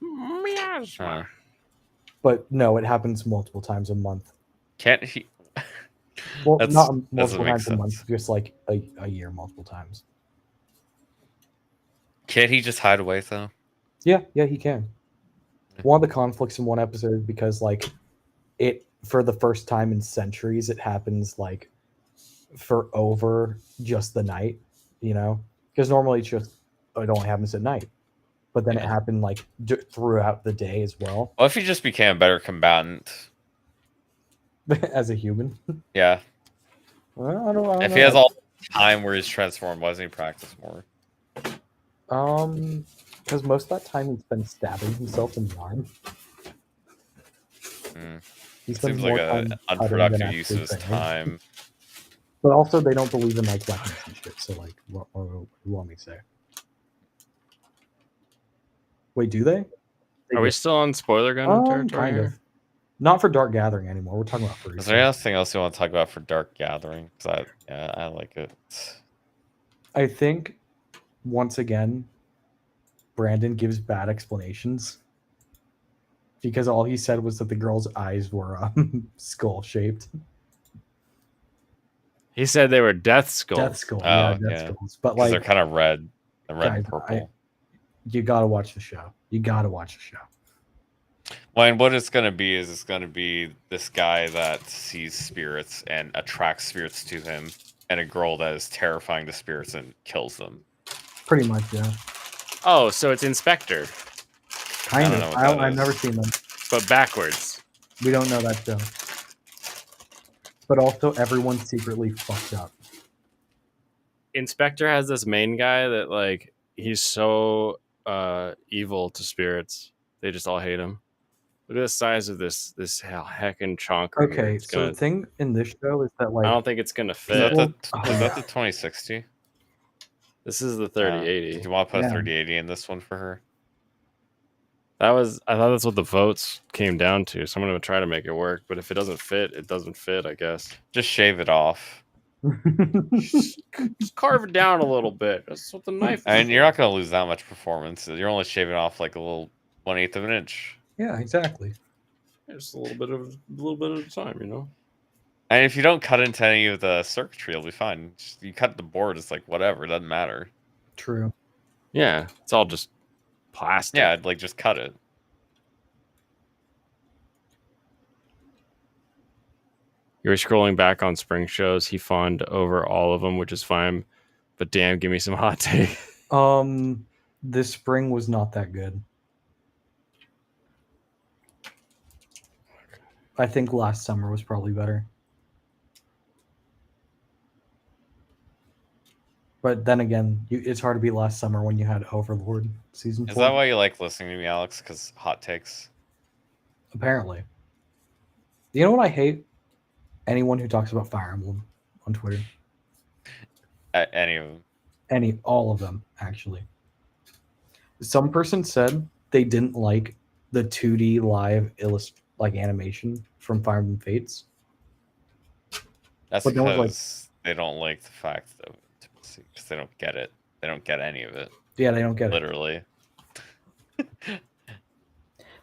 Huh. But no, it happens multiple times a month. Can't he? Well, That's- not doesn't multiple make times a month, sense. just like a year, multiple times. Can't he just hide away though? Yeah, he can. One of the conflicts in one episode is because like it for the first time in centuries it happens like for over just the night, you know, because normally it only happens at night, but then it Yeah. happened like throughout the day as well. What if he just became a better combatant? As a human. Yeah. Well, I don't If know. he has all the time where he's transformed, why doesn't he practice more? Because most of that time he's been stabbing himself in the arm. Hmm. He It spends seems like more an time cutting than unproductive use of actually his training. time. But also, they don't believe in like weapons and shit. So, like, what do you want me to say? Wait, do they? Are we still on spoiler gun territory? Kind here? of. Not for Dark Gathering anymore. We're talking about Is there anything else you want to talk about for Dark Gathering? Because I like it. I think once again, Brandon gives bad explanations because all he said was that the girl's eyes were skull shaped. He said they were death skulls. Death skull. Oh, Yeah, death yeah. skulls. But Because like, they're kind of red. They're red and guys, purple. you gotta watch the show. You gotta watch the show. Well, and what it's going to be is it's going to be this guy that sees spirits and attracts spirits to him, and a girl that is terrifying to spirits and kills them. Pretty much, yeah. Oh, so it's Inspector, Kind don't know of. what that I've is. never seen them. but backwards. We don't know that show. But also, everyone's secretly fucked up. Inspector has this main guy that like he's so evil to spirits. They just all hate him. Look at the size of this heckin' chonker. here. Okay, It's so gonna, the thing in this show is that like I don't think it's gonna Is that fit. the, is that the 2060? This is the Do 3080. you want to put Yeah. a 3080 in this one for her? I thought that's what the votes came down to. So I'm gonna try to make it work. But if it doesn't fit, it doesn't fit, I guess. Just shave it off. Just carve it down a little bit. That's what the knife. I mean, you're not going to lose that much performance. You're only shaving off like a little 1/8 of an inch. yeah, exactly. Just a little bit at a time, you know. And if you don't cut into any of the circuitry, you'll be fine. Just, you cut the board, it's like whatever, it doesn't matter. True. Yeah, it's all just plastic. Yeah, like just cut it. You were scrolling back on spring shows. He fawned over all of them, which is fine. But damn, give me some hot take. This spring was not that good. I think last summer was probably better. But then again, it's hard to beat last summer when you had Overlord season 4. Is that why you like listening to me, Alex? Because hot takes. Apparently. You know what I hate? Anyone who talks about Fire Emblem on Twitter. Any of them. All of them, actually. Some person said they didn't like the 2D live like animation from Fire Emblem Fates. That's But no one's like- because they don't like the fact of intimacy, because they don't get it. They don't get any of it, Yeah, they don't get it. literally.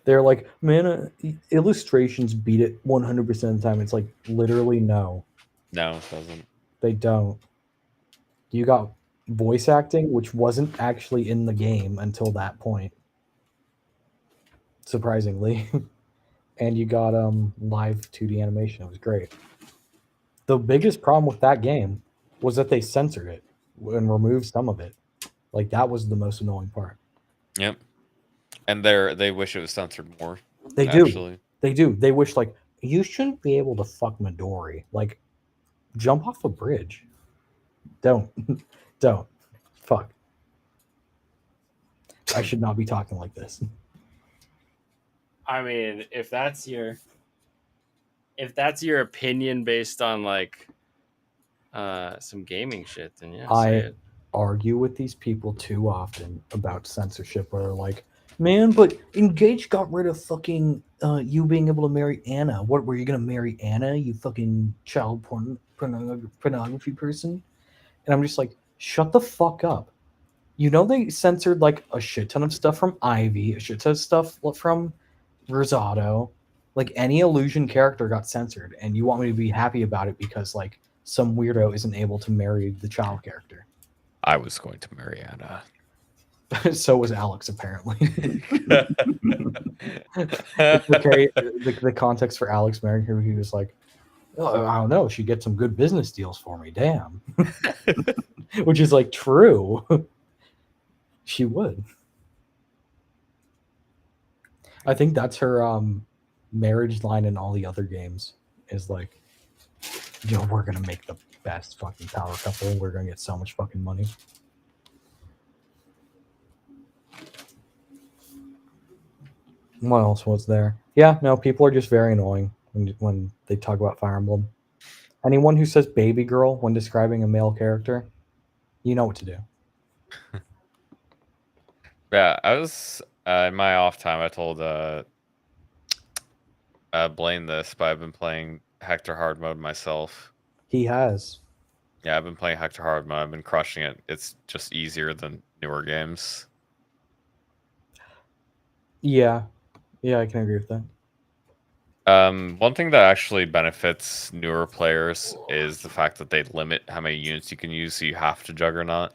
They're like, man, illustrations beat it 100% of the time. It's like, literally, no, No, it doesn't. they don't. You got voice acting, which wasn't actually in the game until that point, surprisingly. And you got live 2D animation. It was great. The biggest problem with that game was that they censored it and removed some of it. Like, that was the most annoying part. Yep. And they wish it was censored more. They do. Actually. They do. They wish, like, you shouldn't be able to fuck Midori. Like, jump off a bridge. Don't. Don't. Fuck. I should not be talking like this. I mean, if that's your opinion based on like some gaming shit, then yeah. I say it. argue with these people too often about censorship where they're like, man, but Engage got rid of fucking you being able to marry Anna. What, were you gonna marry Anna, you fucking child pornography person? And I'm just like, shut the fuck up. You know, they censored like a shit ton of stuff from Ivy, a shit ton of stuff from Rosado. Like, any Illusion character got censored, and you want me to be happy about it because like some weirdo isn't able to marry the child character. I was going to marry Anna. So was Alex, apparently. The context for Alex marrying her, he was like, oh, I don't know, she gets some good business deals for me, damn. Which is like true. She would. I think that's her marriage line in all the other games is like, yo, we're gonna make the best fucking power couple. We're gonna get so much fucking money. What else was there? Yeah, no, people are just very annoying when they talk about Fire Emblem. Anyone who says baby girl when describing a male character, you know what to do. Yeah, I was in my off time. I told Blaine this, but I've been playing Hector Hard Mode myself. He has. Yeah, I've been playing Hector Hard Mode. I've been crushing it. It's just easier than newer games. Yeah, I can agree with that. One thing that actually benefits newer players is the fact that they limit how many units you can use, so you have to Juggernaut.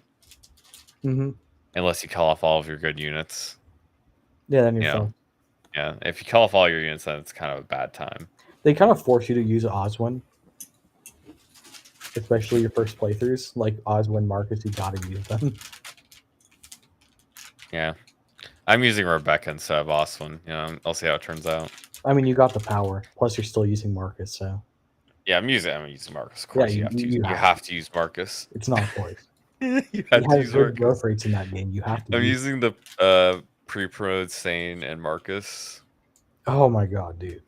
Mm-hmm. Unless you kill off all of your good units. Yeah, then you're Yeah. fine. Yeah, if you kill off all your units, then it's kind of a bad time. They kind of force you to use Oswin, especially your first playthroughs. Like Oswin, Marcus, you gotta use them. Yeah. I'm using Rebecca instead of Oswin. You know, I'll see how it turns out. I mean, you got the power. Plus, you're still using Marcus, so Yeah, I'm using Marcus. Of course, Yeah, you have to use Marcus. it's not a choice. You He have to has use good Marcus. growth rates in that game. You have to. I'm use using the pre-promoted Sane and Marcus. Oh my god, dude.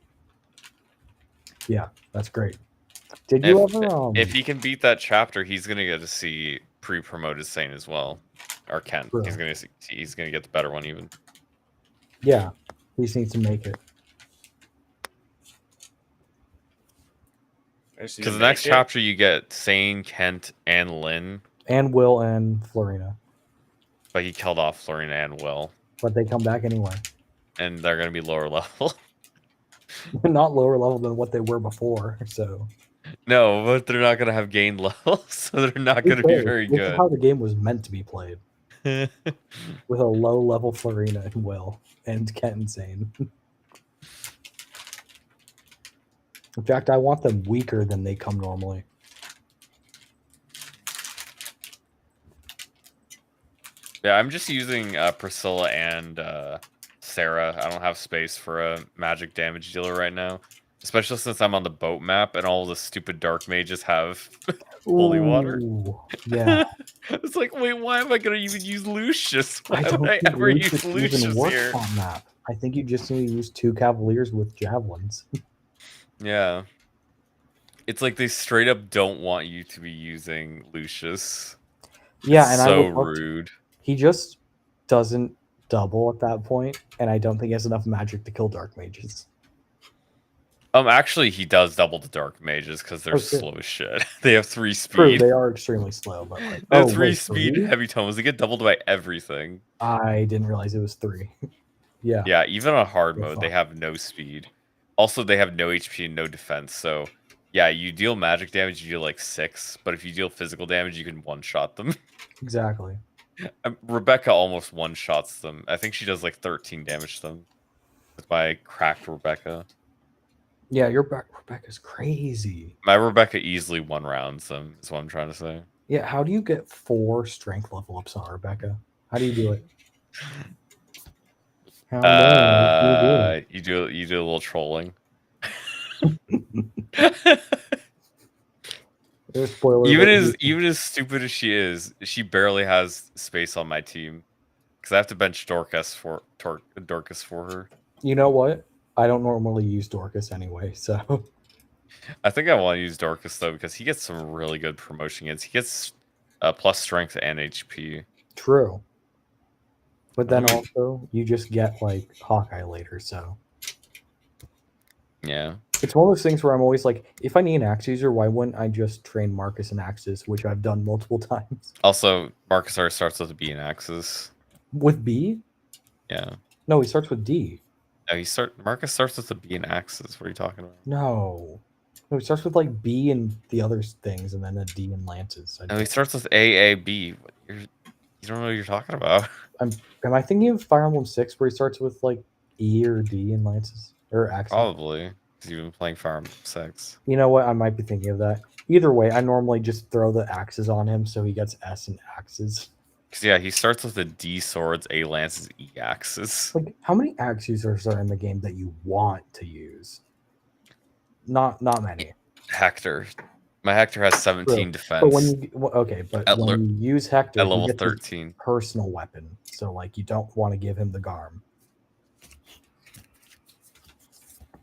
Yeah, that's great. Did you ever? If he can beat that chapter, he's gonna get to see pre-promoted Sane as well, or Kent. True. He's gonna get the better one even. Yeah, he just needs to make it. Because the next chapter you get Sane, Kent, and Lynn, And Will and Florina, but he killed off Florina and Will, but they come back anyway. and they're gonna be lower level. Not lower level than what they were before. So No, but they're not gonna have gained levels, so they're not gonna be very This is good. how the game was meant to be played, with a low level Florina and Will and Kent and Sane. In fact, I want them weaker than they come normally. Yeah, I'm just using Priscilla and Sarah. I don't have space for a magic damage dealer right now, especially since I'm on the boat map and all the stupid dark mages have holy water. Ooh, yeah. It's like, wait, why am I gonna even use Lucius? Why I don't would I think ever Lucius use even Lucius works here? on map. I think you just need to use 2 Cavaliers with javelins. Yeah. It's like they straight up don't want you to be using Lucius. Yeah, It's and so I would love to- rude. He just doesn't double at that point, and I don't think he has enough magic to kill dark mages. Actually, he does double the dark mages because they're Oh, shit. slow as shit. They have 3 True, speed. they are extremely slow, but like, They have oh, 3 wait, speed three? heavy tomes. They get doubled by everything. I didn't realize it was 3. Yeah. Yeah, even on hard They're mode, they fine. have no speed. Also, they have no HP and no defense. So, yeah, you deal magic damage, you deal like 6. But if you deal physical damage, you can one-shot them. Exactly. Rebecca almost one-shots them. I think she does like 13 damage to them. With my cracked Rebecca. Yeah, your Rebecca's crazy. My Rebecca easily one-rounds them, is what I'm trying to say. Yeah, how do you get 4 strength level ups on Rebecca? How do you do it? How do you do it? You do a little trolling. There's a spoiler. Even as stupid as she is, she barely has space on my team because I have to bench Dorcas for her. You know what? I don't normally use Dorcas anyway, so I think I want to use Dorcas though because he gets some really good promotion hits. He gets plus strength and HP. true. But then Mm. also you just get like Hawkeye later, so Yeah. it's one of those things where I'm always like, if I need an axe user, why wouldn't I just train Marcus and axes, which I've done multiple times. Also, Marcus already starts with a B and axes. With B? Yeah. No, he starts with D. No, Marcus starts with a B and axes. What are you talking about? No. No, he starts with like B and the other things, and then a D and lances. No, he starts with AAB. You don't know what you're talking about. Am I thinking of Fire Emblem 6 where he starts with like E or D and lances? Or axes? Probably. Because you've been playing Fire Emblem 6. You know what? I might be thinking of that. Either way, I normally just throw the axes on him so he gets S and axes. Because, yeah, he starts with the D swords, A lances, E axes. Like, how many axe users are in the game that you want to use? Not many. Hector. My Hector has 17 True. defense. But when you use Hector, at he level gets his 13. personal weapon. So like you don't want to give him the Garm.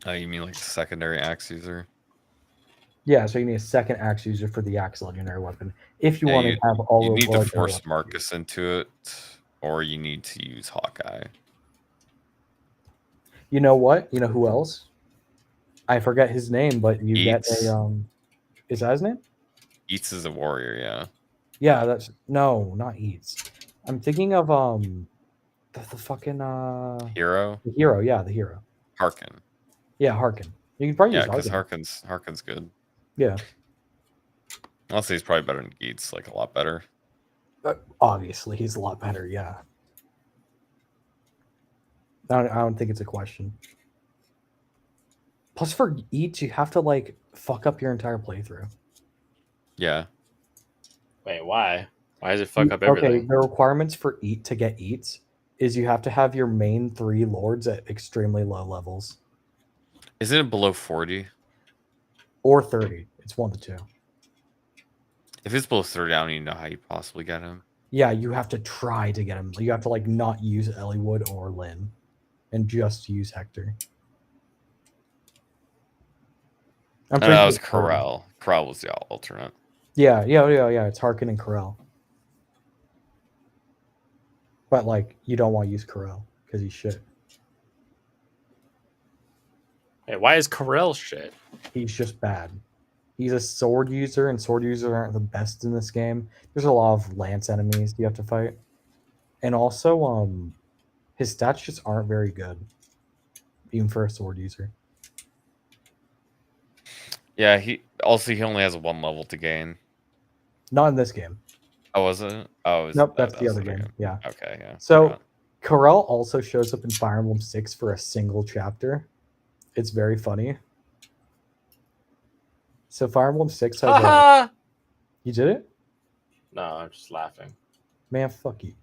Oh, you mean like the secondary axe user? Yeah, so you need a second axe user for the axe legendary weapon. If you Yeah, want to have all You the need to legendary force weapons. Marcus into it, or you need to use Hawkeye. You know what? You know who else? I forget his name, but you Eats. get a is that his name? Eats is a warrior, yeah. Yeah, that's no, not Eats. I'm thinking of the fucking Hero? the hero, yeah, the hero. Harkin. Yeah, Harkin. You can probably Yeah, use because Harkin. Harkin's good. Yeah. Honestly, he's probably better than Geats, like a lot better. Obviously, he's a lot better, yeah. I don't think it's a question. Plus, for Eats, you have to like fuck up your entire playthrough. Yeah. Wait, why? Why does it fuck up everything? Okay, the requirements for to get Eats is you have to have your main 3 lords at extremely low levels. Isn't it below 40? Or 30. It's one of the 2. If it's below 30, I don't even know how you possibly get him. Yeah, you have to try to get him. You have to like not use Eliwood or Lynn and just use Hector. I'm That was it's Harkin. Corel. Corel was the alternate. Yeah. It's Harkin and Corel. But like, you don't want to use Corel because he's shit. Hey, why is Corel shit? He's just bad. He's a sword user, and sword users aren't the best in this game. There's a lot of lance enemies you have to fight, and also his stats just aren't very good, even for a sword user. Yeah, he only has 1 level to gain. Not in this game. Oh, was it? Oh, Nope, that's the other game. Yeah. Okay, yeah. So forgot. Corel also shows up in Fire Emblem 6 for a single chapter. It's very funny. So Fire Emblem 6 has Haha! You did it? No, I'm just laughing. Man, fuck you.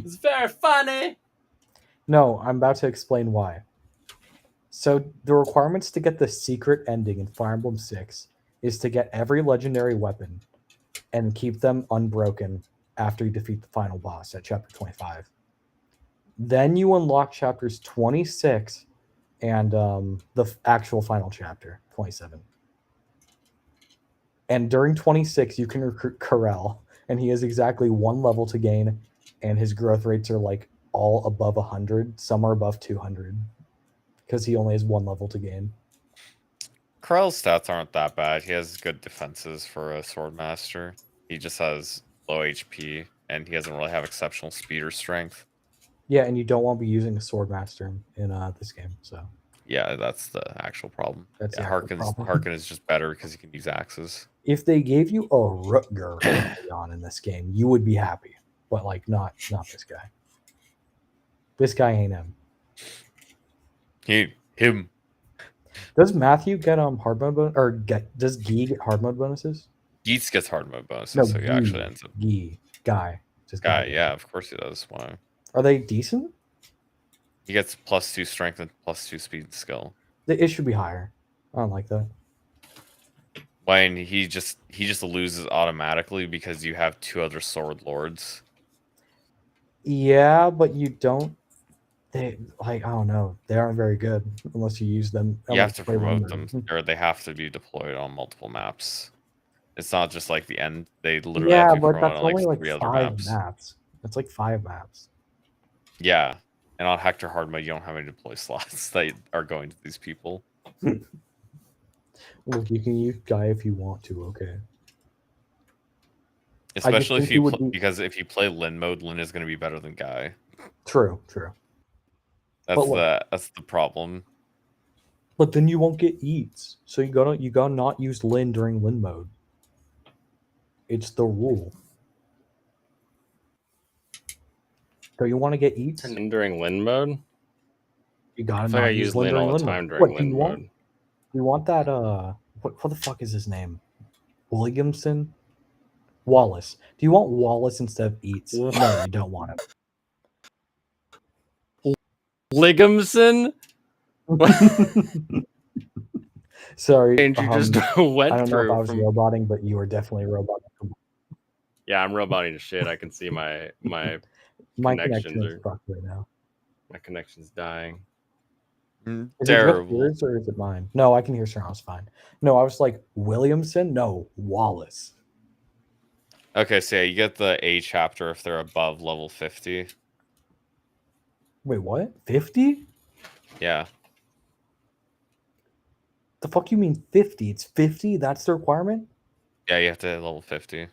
It's very funny. No, I'm about to explain why. So the requirements to get the secret ending in Fire Emblem 6 is to get every legendary weapon and keep them unbroken after you defeat the final boss at chapter 25. Then you unlock chapters 26 and the actual final chapter, 27. And during 26, you can recruit Corel, and he has exactly 1 level to gain, and his growth rates are like all above 100. Some are above 200. because he only has 1 level to gain. Krell's stats aren't that bad. He has good defenses for a Swordmaster. He just has low HP, and he doesn't really have exceptional speed or strength. Yeah, and you don't want to be using a Swordmaster in this game. So Yeah, that's the actual problem. That's Yeah, the actual problem. Harkin is just better because he can use axes. if they gave you a Rutger on in this game, you would be happy. But like, not this guy. This guy ain't him. Him. Does Matthew get hard mode does Guy get hard mode bonuses? Geets gets hard mode bonuses, No, so he Guy. actually ends up. Guy. Just Guy, yeah, of course he does. Why? Are they decent? He gets +2 strength and +2 speed and skill. It should be higher. I don't like that. When he just loses automatically because you have 2 other sword lords. Yeah, but you don't. They like I don't know. They aren't very good unless you use them. You have to play promote one them, or they have to be deployed on multiple maps. It's not just like the end. They literally Yeah, have to be but promoted that's on only like 3 other 5 maps. maps. That's like 5 maps. Yeah, and on Hector hard mode, you don't have any deploy slots that are going to these people. Look, you can use Guy if you want to. Okay. Especially if think he would be- because if you play Lin mode, Lin is going to be better than Guy. True. That's But look- that's the problem. But then you won't get eats. So you gotta not use Lin during Lin mode. It's the rule. Don't you want to get eats? And during Lin mode, You I gotta feel like not I use use Lin Lin during all the Lin time mode. during What, do Lin you want? mode. You want that? What the fuck is his name? Williamson, Wallace. Do you want Wallace instead of Eats? No, you don't want Ligamson? him. Sorry, Change you just went I don't know if I through. was From... roboting, but you were definitely roboting. Yeah, I'm roboting to shit. I can see my My Connections connection is are- fucked right now. connection's dying. Is it Terrible. just yours or is it mine? No, I can hear sounds fine. No, I was like Williamson. No, Wallace. Okay, so yeah, you get the A chapter if they're above level 50. Wait, what? 50? Yeah. The fuck you mean 50? It's 50? That's the requirement? Yeah, you have to hit level 50.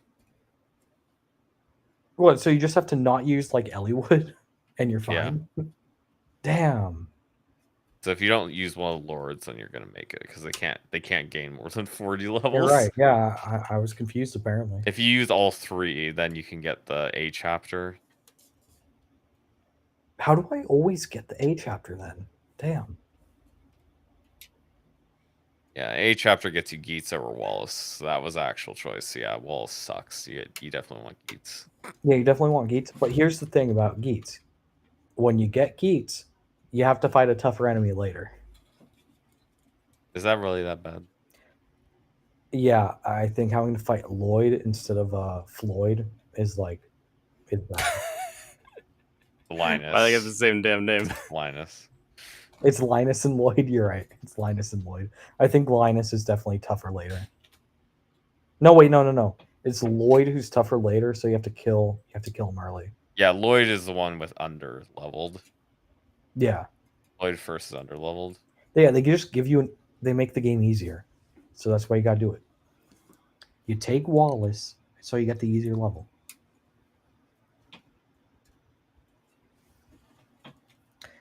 What? So you just have to not use like Elliewood and you're Yeah. fine? Damn. So if you don't use one of the lords, then you're gonna make it because they can't gain more than 40 levels. You're right. Yeah, I was confused apparently. If you use all 3, then you can get the A chapter. How do I always get the A chapter then? Damn. Yeah, A chapter gets you Geets over Wallace. So that was actual choice. So yeah, Wallace sucks. You definitely want Geets. Yeah, you definitely want Geets. But here's the thing about Geets. When you get Geets, you have to fight a tougher enemy later. Is that really that bad? Yeah, I think having to fight Lloyd instead of Floyd is bad. Linus. I think it's the same damn name. Linus. It's Linus and Lloyd. You're right. It's Linus and Lloyd. I think Linus is definitely tougher later. No, wait, no. It's Lloyd who's tougher later, so you have to kill him early. Yeah, Lloyd is the one with under leveled. Yeah. Lloyd first is under leveled. Yeah, they just give you they make the game easier. So that's why you gotta do it. You take Wallace, so you get the easier level.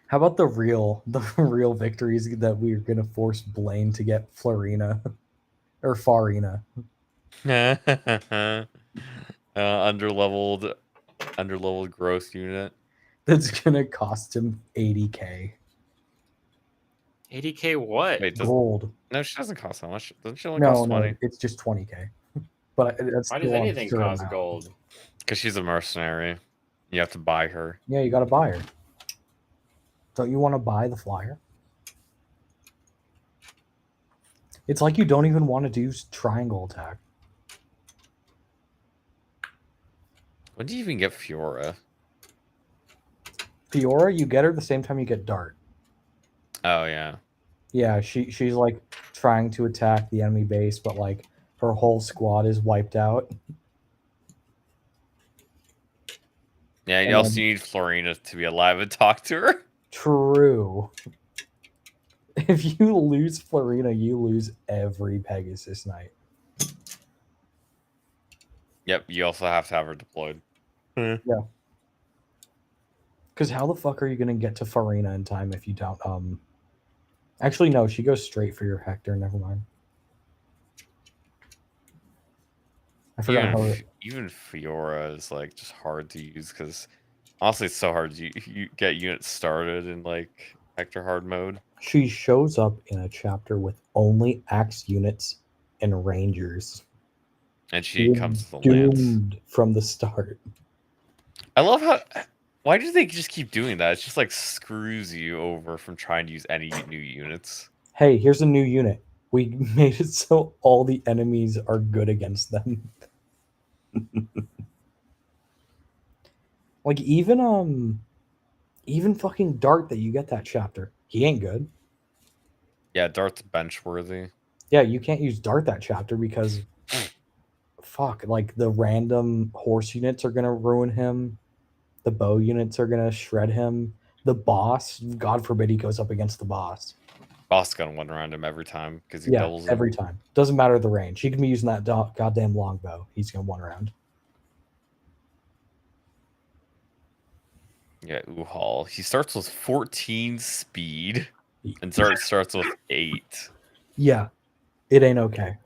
How about the real victories that we're gonna force Blaine to get Florina or Farina? Underleveled growth unit. That's gonna cost him 80k 80k what? Wait, gold. no, she doesn't cost that much. Doesn't she only No, cost 20? it's just 20k. But that's Why does still anything absurd cost amount. gold? Because she's a mercenary. You have to buy her. Yeah, you gotta buy her. Don't you want to buy the flyer? It's like you don't even want to do triangle attack. When do you even get Fiora? Fiora, you get her the same time you get Dart. Oh yeah. Yeah, she's like trying to attack the enemy base, but like her whole squad is wiped out. Yeah, you And also then- need Florina to be alive and talk to her. True. If you lose Florina, you lose every Pegasus Knight. Yep, you also have to have her deployed. Because how the fuck are you gonna get to Farina in time if you don't? Actually, no. She goes straight for your Hector. Never mind. I forgot how. Even Fiora is like just hard to use because honestly, it's so hard to you get units started in like Hector hard mode. She shows up in a chapter with only axe units and rangers. And she You're comes with the lance. doomed from the start. I love how. Why do they just keep doing that? It's just like screws you over from trying to use any new units. Hey, here's a new unit. We made it so all the enemies are good against them. Like even fucking Dart that you get that chapter. He ain't good. Yeah, Dart's bench worthy. Yeah, you can't use Dart that chapter because fuck, like the random horse units are gonna ruin him. The bow units are gonna shred him. The boss, God forbid he goes up against the boss. Boss is gonna one around him every time because he Yeah, doubles him. every time. Doesn't matter the range. He can be using that goddamn longbow. He's gonna one round. Yeah, Uhal. He starts with 14 speed and starts with 8. Yeah, it ain't okay.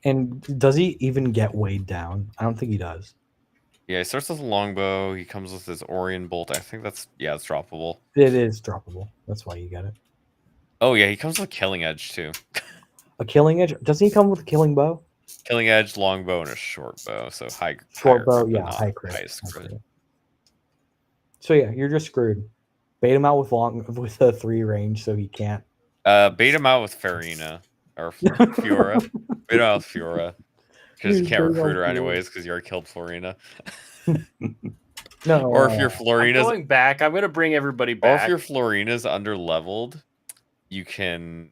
And does he even get weighed down? I don't think he does. Yeah, he starts with a longbow. He comes with his Orion bolt. I think that's it's droppable. It is droppable. That's why you get it. Oh yeah, he comes with Killing Edge too. A killing edge? Doesn't he come with a killing bow? Killing Edge, longbow, and a short bow. So Short bow, crit, but yeah, not high crit. highest high crit. crit. So yeah, you're just screwed. Bait him out with a 3 range, so he can't. Bait him out with Farina or Fiora. Bait him out with Fiora because you can't recruit her anyways because you already killed Florina. No. Or if your I'm Florina's going back. I'm gonna bring everybody or back. if your Florina's under leveled, you can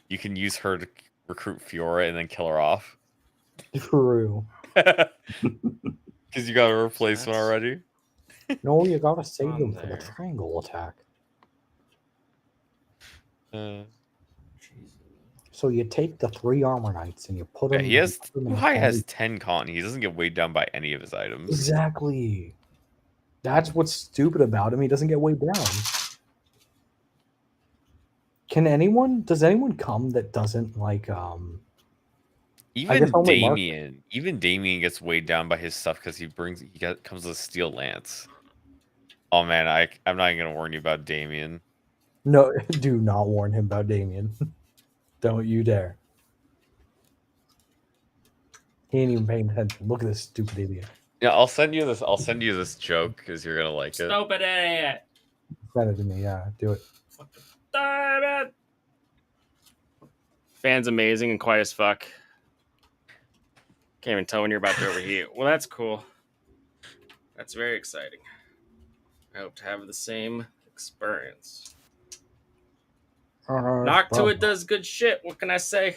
use her to recruit Fiora and then kill her off. True. Because you got a replacement That's- already. No, you gotta save On them for the there. triangle attack. So you take the 3 armor knights and you put them. He has Uhai has 10 con. He doesn't get weighed down by any of his items. Exactly. That's what's stupid about him. He doesn't get weighed down. Does anyone come that doesn't like Even only Mark- Damien gets weighed down by his stuff because comes with a steel lance. Oh man, I'm not even gonna warn you about Damien. No, do not warn him about Damien. Don't you dare. He ain't even paying attention. Look at this stupid idiot. Yeah, I'll send you this joke because you're gonna like it. Stupid idiot. Send it to me, yeah. Do it. Damn it. Fan's amazing and quiet as fuck. Can't even tell when you're about to overheat. Well, that's cool. That's very exciting. I hope to have the same experience. Knock to it does good shit. What can I say?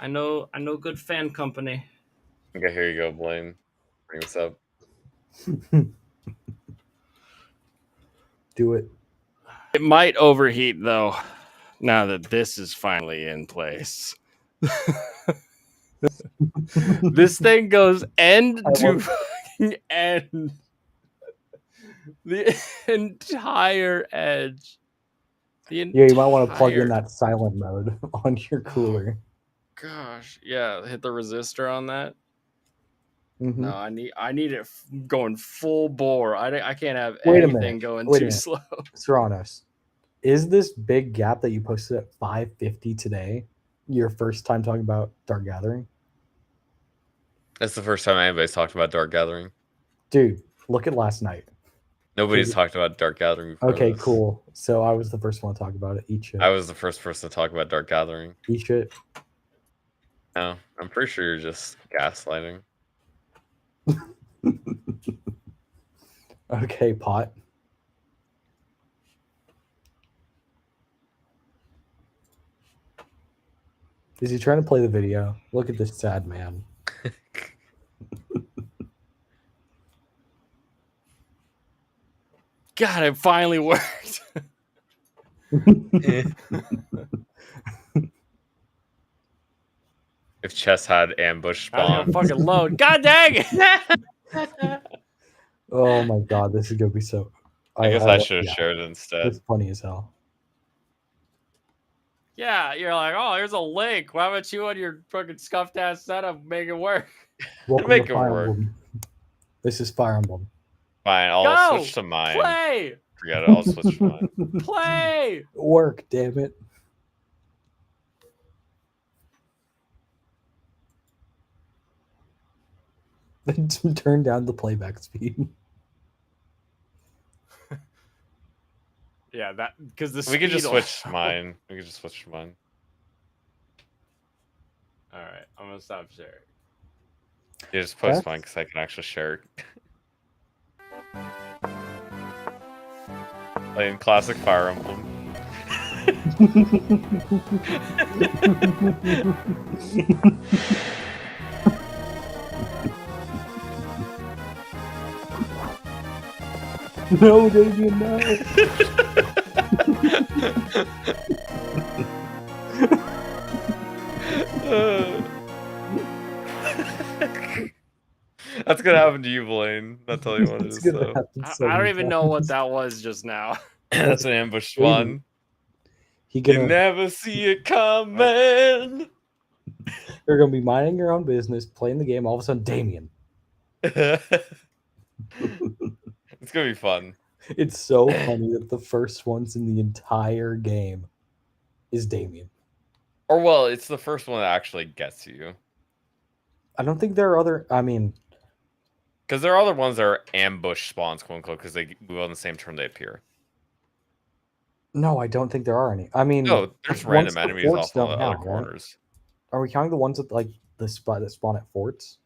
I know good fan company. Okay, here you go, Blaine. Bring this up. Do it. It might overheat though. Now that this is finally in place. This thing goes end to fucking end. The entire edge. Yeah, you might want to plug in that silent mode on your cooler. Gosh, yeah, hit the resistor on that. Mhm. No, I need it going full bore. I can't have Wait a anything minute. going Wait a too minute. slow. Serranos, is this big gap that you posted at 5:50 today your first time talking about Dark Gathering? That's the first time anybody's talked about Dark Gathering. Dude, look at last night. Nobody's talked about Dark Gathering before. Okay, this. cool. So I was the first one to talk about it. Eat shit. I was the first person to talk about Dark Gathering. Eat shit. No, I'm pretty sure you're just gaslighting. Okay, pot. Is he trying to play the video? Look at this sad man. God, it finally worked. If chess had ambush I was spawn. gonna fucking load. God dang it! Oh my god, this is gonna be so. I guess I should have yeah, shared it instead. it's funny as hell. Yeah, you're like, oh, here's a link. Why don't you on your fucking scuffed ass setup make it work? Welcome Make to it Fire work. Emblem. This is Fire Emblem. Fine, I'll Go! switch to mine. Play! Forget it, I'll switch to mine. Play! Work, damn it. Turn down the playback speed. Yeah, that because the We could just speed switch to mine. We could just switch to mine. All right, I'm gonna stop sharing. Yeah, just post That's- mine because I can actually share it. Playing classic Fire Emblem. No, Damien, no. That's gonna happen to you, Blaine. I'll tell you what it It's is. gonna Though. happen I, so I don't many even know what times. that was just now. That's an ambush Really? one. He You gonna, never see it coming. You're gonna be minding your own business, playing the game. All of a sudden, Damien. It's gonna be fun. It's so funny that the first ones in the entire game is Damien. Or well, it's the first one that actually gets you. I don't think there are other. I mean, Because there are other ones that are ambush spawns, quote unquote, because they move on the same turn they appear. no, I don't think there are any. I mean, No, there's the random ones the enemies forts off on the don't other have, right? corners. Are we counting the ones that like the spot that spawn at forts?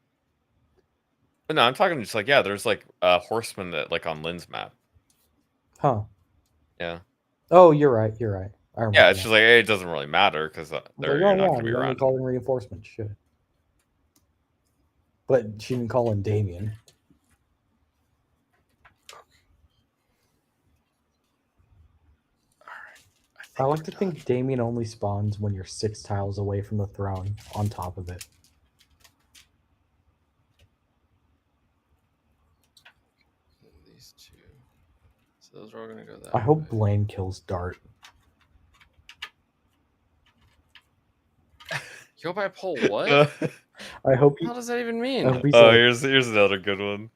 But no, I'm talking just like, yeah, there's like a horseman that like on Lynn's map. Huh. Yeah. Oh, you're right. You're right. I remember. Yeah, it's now. just like, hey, it doesn't really matter because I was they're like, you're oh, not yeah, going to be we only around. call in reinforcements. Shit. But she didn't call in Damien. I like to think Damien only spawns when you're 6 tiles away from the throne on top of it. These two. So those are all gonna go that I hope way. Blaine kills Dart. Kill by pole. What? I hope he, What does that even I mean? hope he's Oh, like- here's another good one.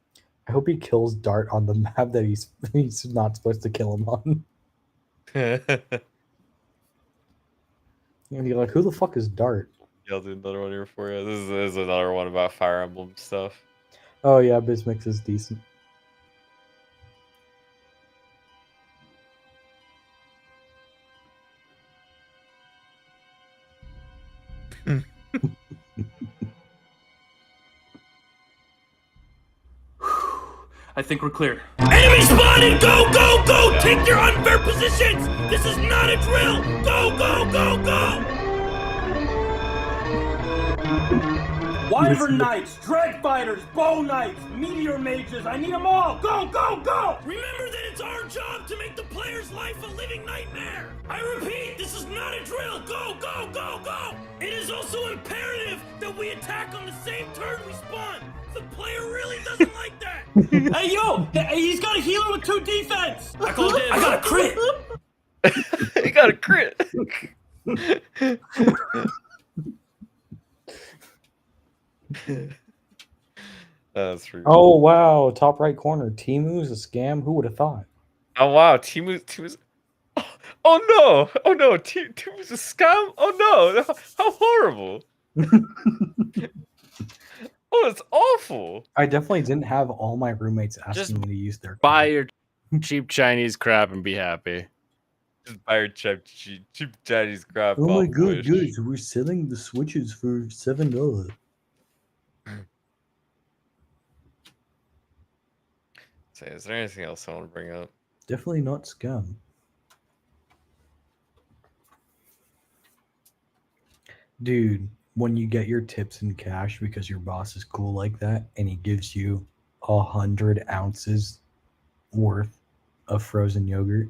I hope he kills Dart on the map that he's not supposed to kill him on. And you're like, who the fuck is Dart? Yeah, I'll do another one here for you. This is another one about Fire Emblem stuff. Oh yeah, Bismix is decent. I think we're clear. Enemy spotted! Go, go, go! Take your unfair positions! This is not a drill! Go, go, go, go! Wyvern Knights, Dread Fighters, Bow Knights, Meteor Mages, I need them all! Go, go, go! Remember that it's our job to make the player's life a living nightmare! I repeat, this is not a drill! Go, go, go, go! It is also imperative that we attack on the same turn we spawn! The player really doesn't like that! Hey, yo! He's got a healer with 2 defense! I called it. I got a crit! He got a crit. That's pretty Oh wow, top right corner. Timu's a scam. Who would have thought? Oh wow, Timu's. Oh no! Oh no! Timu's a scam! Oh no! How horrible! Oh, it's awful. I definitely didn't have all my roommates asking Just me to use their Buy your cheap Chinese crap and be happy. Just buy your cheap Chinese crap. Oh my off god, Wish. guys, we're selling the switches for $7. Say, is there anything else I want to bring up? Definitely not scam. Dude, when you get your tips in cash because your boss is cool like that and he gives you 100 ounces worth of frozen yogurt.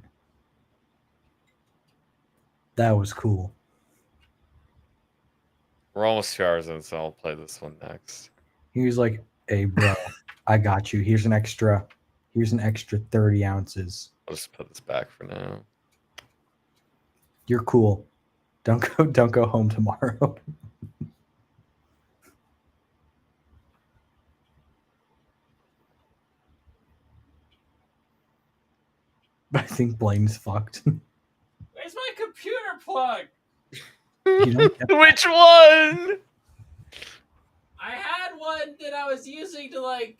That was cool. We're almost 2 hours in, so I'll play this one next. He was like, "Hey, bro, I got you. Here's an extra 30 ounces. I'll just put this back for now. You're cool. Don't go home tomorrow." I think Blaine's fucked. Where's my computer plug? You don't get Which one? I had one that I was using to like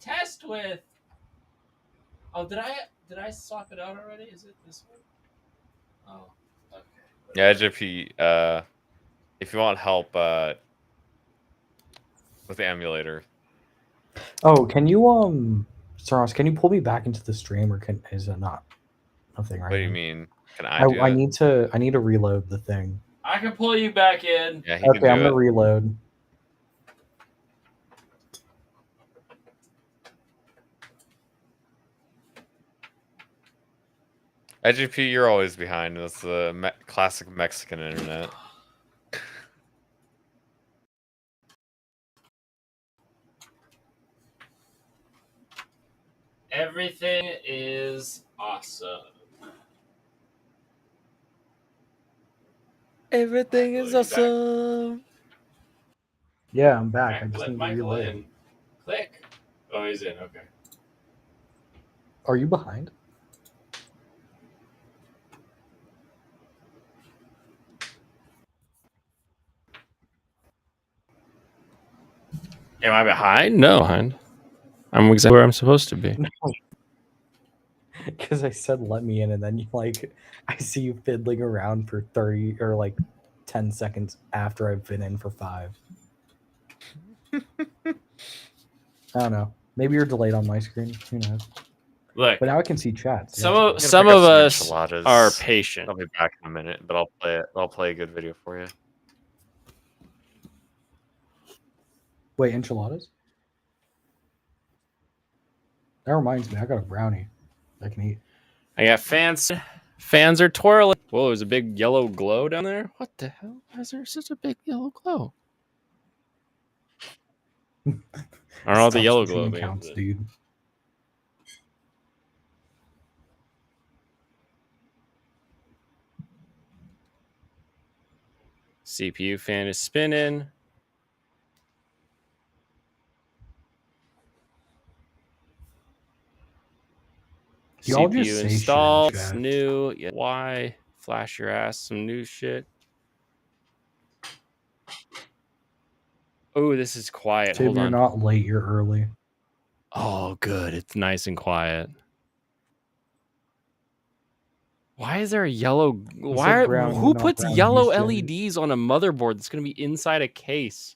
test with. Oh, did I swap it out already? Is it this one? Oh, okay. Yeah, JP, if you want help with the emulator. Oh, can you Saros, can you pull me back into the stream, or is it not nothing right What do you now? mean? Can I do I it? need to reload the thing. I can pull you back in. Yeah, he Okay, can I'm do gonna it. reload. IGP, you're always behind. That's the classic Mexican internet. Everything is awesome. Everything is awesome. Yeah, I'm back. I Alright, just let need to Michael reload. in. Click. Oh, he's in. Okay. Are you behind? Am I behind? No, I'm exactly where I'm supposed to be. Because I said let me in, and then you I see you fiddling around for 30 or 10 seconds after I've been in for 5. I don't know. Maybe you're delayed on my screen. Who knows? Look, But now I can see chats. some Yeah. of us enchiladas. are patient. I'll be back in a minute, but I'll play it. I'll play a good video for you. Wait, enchiladas? That reminds me, I got a brownie I can eat. I got fans. Fans are twirling. Whoa, there's a big yellow glow down there. What the hell? Why is there such a big yellow glow? I don't know what the Stop yellow switching glow accounts, means. dude. CPU fan is spinning. Y'all just CPU say shit in installed. It's chat. new. Yeah, why? Flash your ass some new shit. Oh, this is quiet. Tim, Hold you're on. not late, you're early. Oh, good. It's nice and quiet. Why is there a yellow? Why? brown, Who not puts brown, yellow Houston. LEDs on a motherboard that's going to be inside a case?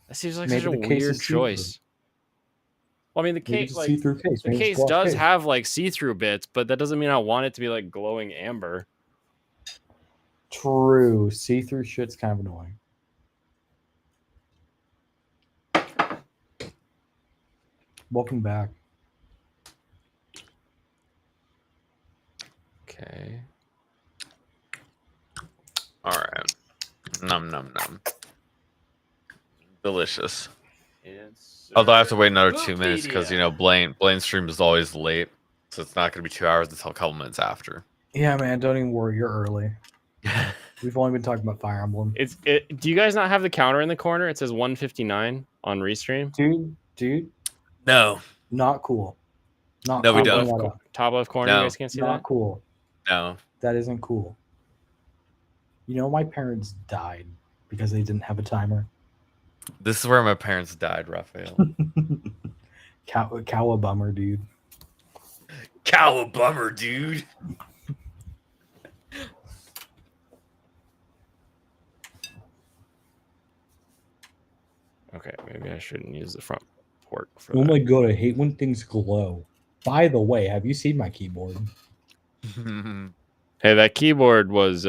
That seems like Maybe such a the case weird is see-through. choice. Well, I mean, the Maybe case, it's a like, see-through case. the Maybe it's case a glass does case. have like see-through bits, but that doesn't mean I want it to be like glowing amber. True. See-through shit's kind of annoying. Welcome back. Okay. All right. Num num num. Delicious. Although I have to wait another 2 minutes because Blaine's stream is always late, so it's not going to be 2 hours until a couple minutes after. Yeah, man, don't even worry. You're early. We've only been talking about Fire Emblem. Do you guys not have the counter in the corner? It says 159 on Restream. Dude, No. not cool. Not No, we cool. don't. Bring that up. Top left corner. No. You guys can't see Not that. cool. No. That isn't cool. You know, my parents died because they didn't have a timer. This is where my parents died, Raphael. Cowabummer, dude. Cowabummer, dude. Okay, maybe I shouldn't use the front port for Oh that. my god, I hate when things glow. By the way, have you seen my keyboard? Hey, that keyboard was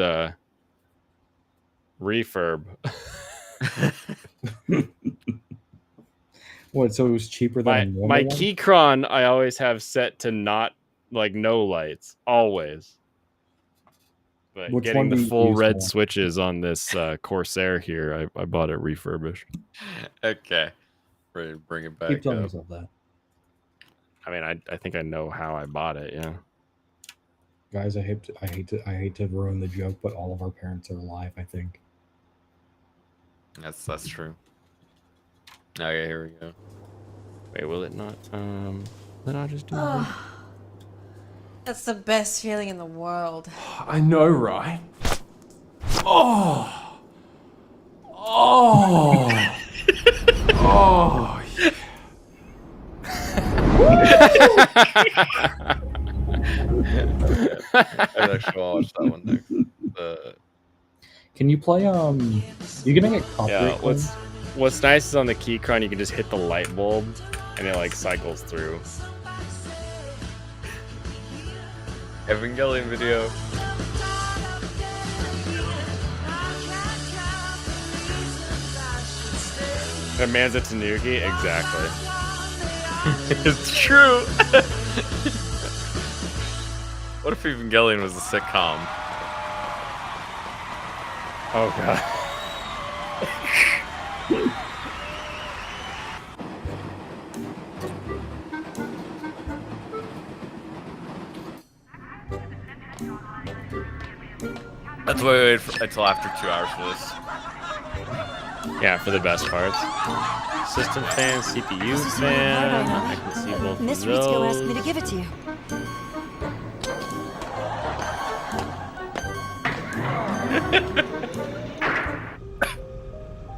refurb. What? So it was cheaper than My a normal my one? Keychron I always have set to not like no lights always. But Which getting one the do you full use red more? switches on this Corsair here, I bought it refurbished. Okay. Ready to bring it back Keep telling up. yourself that. I mean, I think I know how I bought it. Yeah. Guys, I hate to ruin the joke, but all of our parents are alive, I think. That's true. Okay, here we go. Wait, will it not? Will it not just do it? Oh, that's the best feeling in the world. I know, right? Oh. Oh. Oh. I actually want to watch that one next. Can you play you gonna get copyright Yeah. claimed? What's nice is on the Keychron you can just hit the light bulb and it like cycles through. Evangelion video. The man's a Tanuki, exactly. It's true. What if Evangelion was a sitcom? Oh god. That's why I waited until after 2 hours for this. Yeah, for the best parts. System fan, CPU fan. I can see both Miss of Ritsuko asked those. me to give it to you.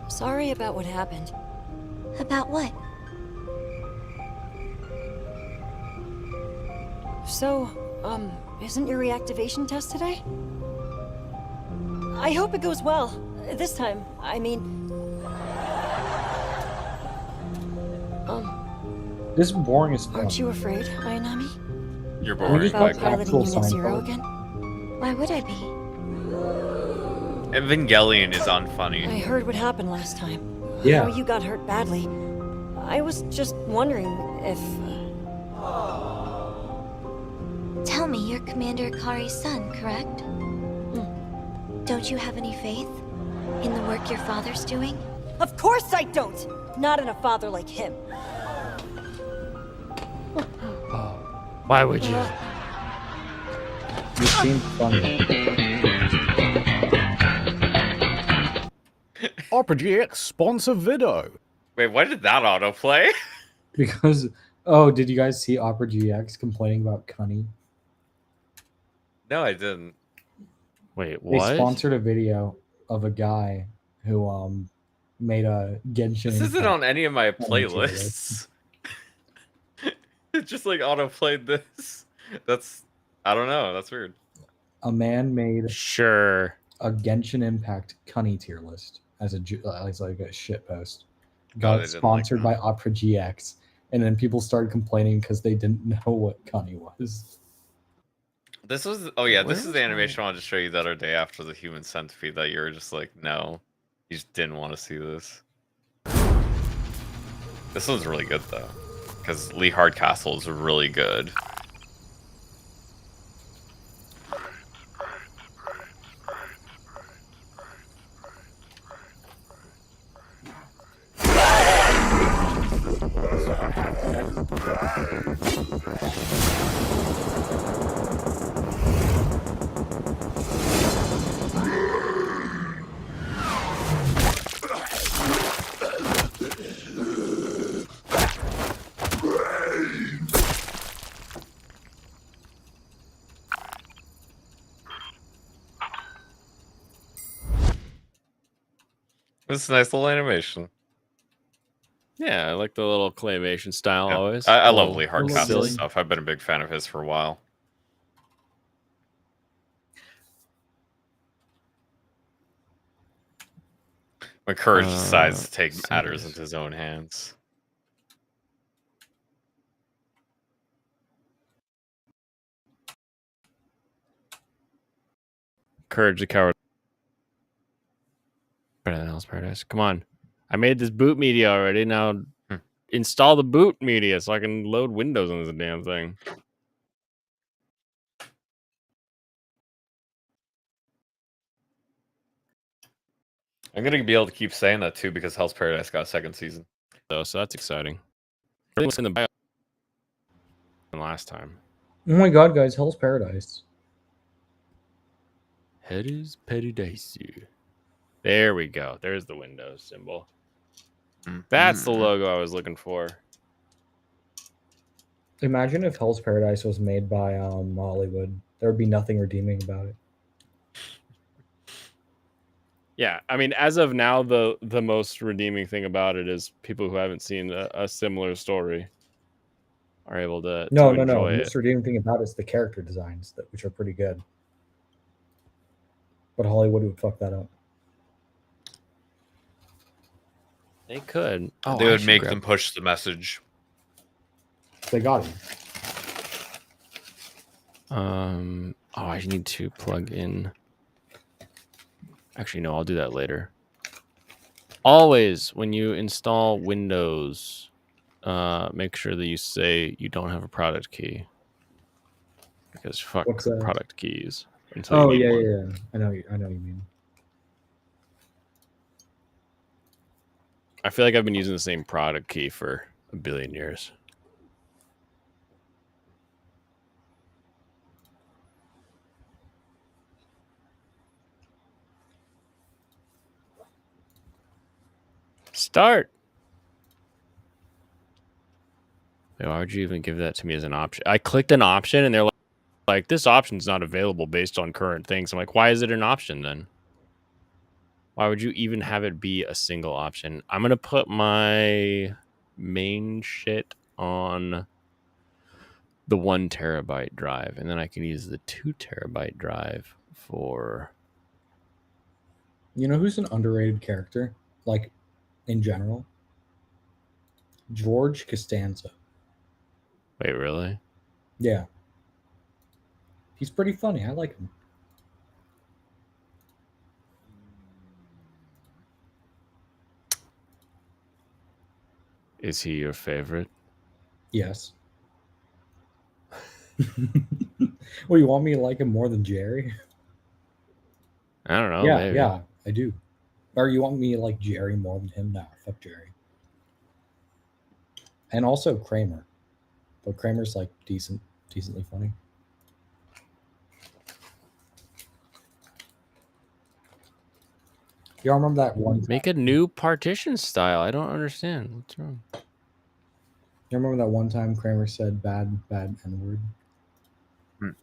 Sorry about what happened. About what? So, isn't your reactivation test today? I hope it goes well. This time, I mean... This is boring as fuck. Aren't you afraid, Ayanami? You're We boring. just About got piloting actual Unit Zero Seinfeld. again? Why would I be? Evangelion is I unfunny. heard what happened last time. Yeah. How you got hurt badly. I was just wondering if... Tell me, you're Commander Akari's son, correct? Don't you have any faith in the work your father's doing? Of course I don't! Not in a father like him. Why would you? You seem funny. RPGX sponsor video. Wait, why did that autoplay? Because did you guys see Opera GX complaining about Cunny? No, I didn't. Wait, They what? sponsored a video of a guy who made a Genshin. This isn't Impact on any of my commentary. playlists. It just like autoplayed this. That's I don't know. That's weird. A man made Sure. a Genshin Impact Cunny tier list as like a shit post. they Got didn't like sponsored that. by Opera GX, and then people started complaining because they didn't know what Cunny was. This was this Where is is the animation I wanted to show you the other day after the Human Centipede that you were just like, no, you just didn't want to see this. This one's really good though, because Lee Hardcastle is really good. It's a nice little animation. Yeah, I like the little claymation style Yeah. always. I love Little Lee Hardcastle silly. stuff. I've been a big fan of his for a while. When Courage decides to take matters into his own hands. Courage the Coward. Better than Hell's Paradise. Come on. I made this boot media already. Now install the boot media so I can load Windows on this damn thing. I'm gonna be able to keep saying that too because Hell's Paradise got a second season. So that's exciting. Everything's in the bio than last time. Oh my god, guys, Hell's Paradise. Hell's Paradise. There we go. There's the Windows symbol. That's the logo I was looking for. Imagine if Hell's Paradise was made by Hollywood. There would be nothing redeeming about it. Yeah, I mean, as of now, the most redeeming thing about it is people who haven't seen a similar story are able to No. enjoy The it. most redeeming thing about it is the character designs, which are pretty good. But Hollywood would fuck that up. They could. They would make them push the message. They got him. I need to plug in. Actually, no, I'll do that later. Always, when you install Windows, make sure that you say you don't have a product key. Because fuck product keys. Oh, yeah. I know what you mean. I feel like I've been using the same product key for a billion years. Start. Wait, why would you even give that to me as an option? I clicked an option and they're like this option's not available based on current things. I'm like, why is it an option then? Why would you even have it be a single option? I'm going to put my main shit on the 1 terabyte drive, and then I can use the 2 terabyte drive for... You know who's an underrated character? Like, in general? George Costanza. Wait, really? Yeah. He's pretty funny. I like him. Is he your favorite? Yes. Well, you want me to like him more than Jerry? I don't know. Yeah, yeah, I do. Or you want me to like Jerry more than him? Nah, fuck Jerry. And also Kramer. But Kramer's like decently funny. Y'all remember that one? Make a new partition style. I don't understand. What's wrong? You remember that one time Kramer said bad N-word? It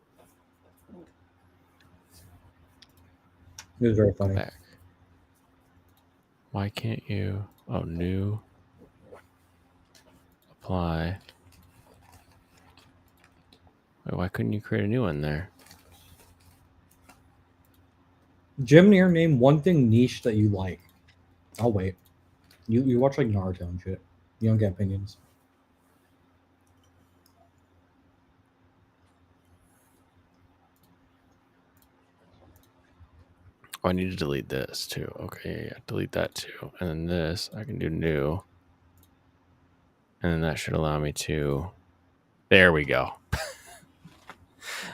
was very funny. Back. Why can't you? Oh, new. Apply. Wait, why couldn't you create a new one there? Jim Neer, name one thing niche that you like. I'll wait. You watch like Naruto and shit. You don't get opinions. Oh, I need to delete this too. Okay, yeah, delete that too. And then this, I can do new. And then that should allow me to... There we go.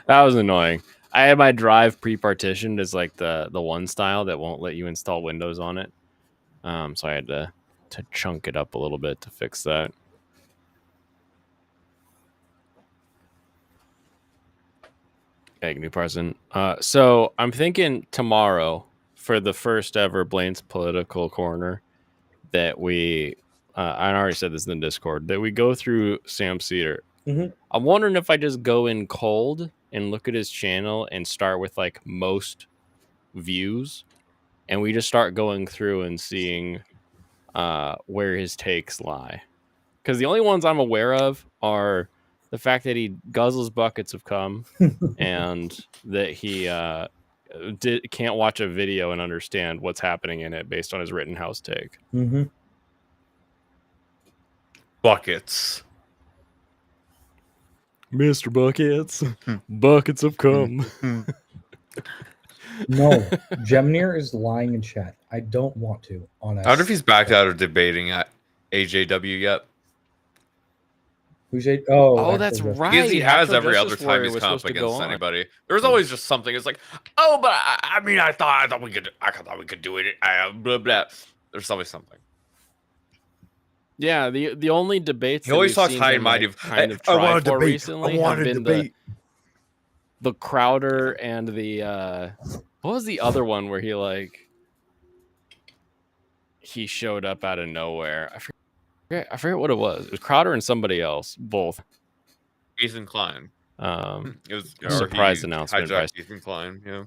That was annoying. I had my drive pre-partitioned as like the one style that won't let you install Windows on it. So I had to chunk it up a little bit to fix that. Okay, new person. So I'm thinking tomorrow for the first ever Blaine's Political Corner that we, I already said this in the Discord, that we go through Sam Cedar. Mm-hmm. I'm wondering if I just go in cold and look at his channel and start with like most views, and we just start going through and seeing where his takes lie. Because the only ones I'm aware of are the fact that he guzzles buckets of cum and that he can't watch a video and understand what's happening in it based on his Rittenhouse take. Mm-hmm. Buckets. Mr. Buckets. Buckets of cum. No, Jemnir is lying in chat. I don't want to. Honest. I wonder if he's backed out of debating at AJW yet. Who's it? Oh, Oh, that's Actual Justice. right. Because he has Actual every other Justice time Warrior he's was come up supposed to go against on. anybody. There's always just something. It's like, oh, but I mean, I thought we could. I thought we could do it. Blah blah. There's always something. Yeah, the only debates He that always we've talks seen high him, and mighty. like, kind of I try want to for debate. recently I want have to been debate. the Crowder and the what was the other one where he showed up out of nowhere? I forget what it was. It was Crowder and somebody else, both. Ethan Klein. It was Surprise announcement. Hijacked Ethan Klein. Yeah.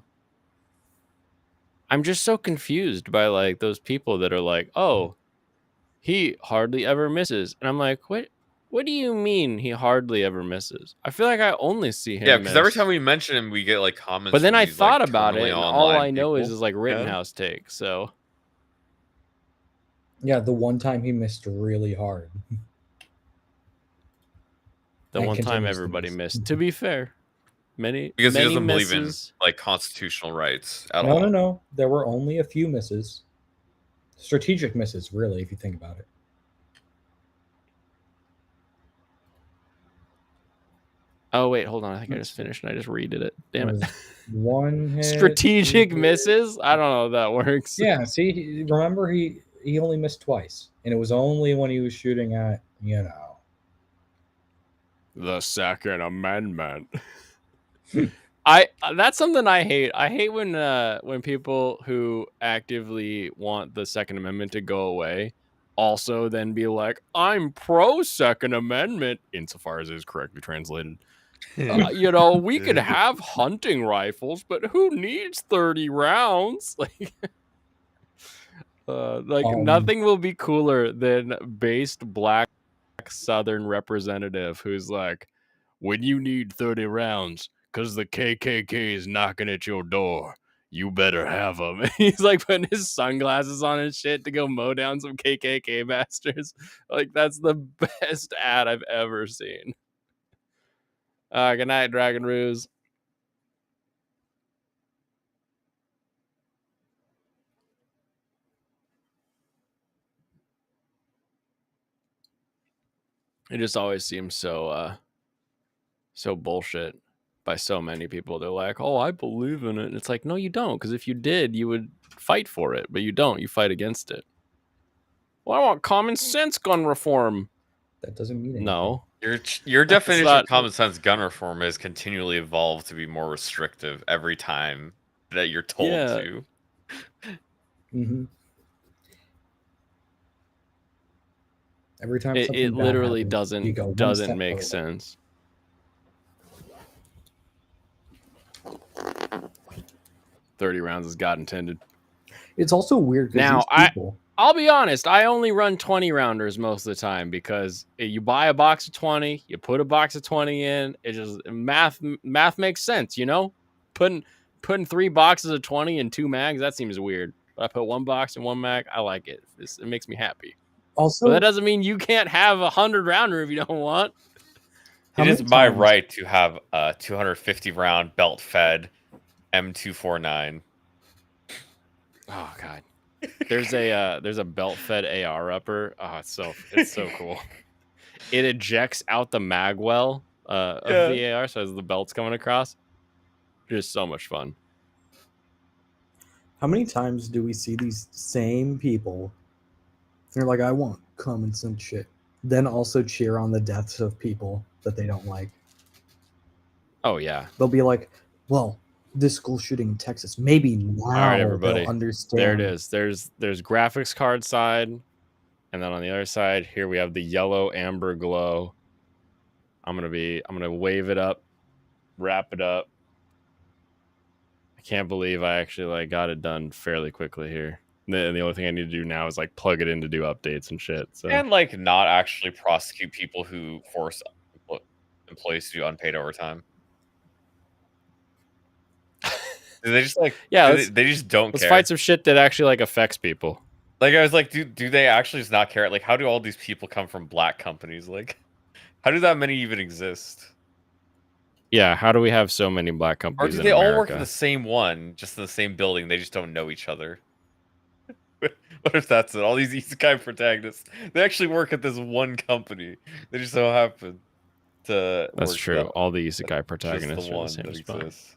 I'm just so confused by like those people that are like, oh, he hardly ever misses, and I'm like, what? What do you mean he hardly ever misses? I feel like I only see him. Yeah, because every miss. time we mention him, we get like comments. But then from I these, thought like, about it, terminally and all online I know people. is like Yeah. Rittenhouse take. So Yeah, the one time he missed really hard. the And one time continues to everybody miss. missed. To be fair, many Because he many doesn't believe in misses. like constitutional rights at No, all. no. There were only a few misses. Strategic misses, really, if you think about it. Oh wait, hold on. I think I just finished and I just redid it. Damn it. One hit, Strategic two misses? I don't know if that works. Yeah, see, remember he only missed twice, and it was only when he was shooting at The Second Amendment. That's something I hate. I hate when people who actively want the Second Amendment to go away also then be like, I'm pro Second Amendment, insofar as it is correctly translated. We could have hunting rifles, but who needs 30 rounds? Nothing will be cooler than based black Southern representative who's like, when you need 30 rounds because the KKK is knocking at your door, you better have them. He's like putting his sunglasses on and shit to go mow down some KKK bastards. Like, that's the best ad I've ever seen. Good night, Dragon Ruse. It just always seems so bullshit by so many people. They're like, oh, I believe in it. And it's like, no, you don't. Because if you did, you would fight for it. But you don't. You fight against it. Well, I want common sense gun reform. That doesn't mean anything. No. Your That's definition not- of common sense gun reform is continually evolved to be more restrictive every time that you're told Yeah. to. Mm-hmm. Every time It something bad literally happens, you go one doesn't step make further. sense. $30 rounds as God intended. It's also weird Now, because people. I'll be honest, I only run 20 rounders most of the time because you buy a box of 20, you put a box of 20 in, it just math makes sense, you know? Putting 3 boxes of 20 in 2 mags, that seems weird. But I put 1 box in 1 mag, I like it. It makes me happy. Also, But that doesn't mean you can't have a 100 rounder if you don't want. How It is many my times- right to have a 250 round belt fed M249. Oh god. There's a belt fed AR upper. Oh, it's so cool. It ejects out the mag well of the AR, so as the belt's coming across. Just so much fun. How many times do we see these same people? They're like, I want common sense shit. Then also cheer on the deaths of people that they don't like. Oh yeah. They'll be like, well, this school shooting in Texas, maybe now All right, everybody. they'll understand. There it is. There's graphics card side, and then on the other side here we have the yellow amber glow. I'm gonna wave it up, wrap it up. I can't believe I actually got it done fairly quickly here. And the only thing I need to do now is plug it in to do updates and shit. So And not actually prosecute people who force employees to do unpaid overtime. They just they just don't let's care. fight some shit that actually affects people. I was like, do they actually just not care? How do all these people come from black companies? How do that many even exist? Yeah, how do we have so many black Or companies do in they all America? work in the same one, just in the same building? They just don't know each other. What if that's it? All these isekai protagonists, they actually work at this one company. They just so happen. to That's work true. that- All the isekai just protagonists the are one the same that spot. exists.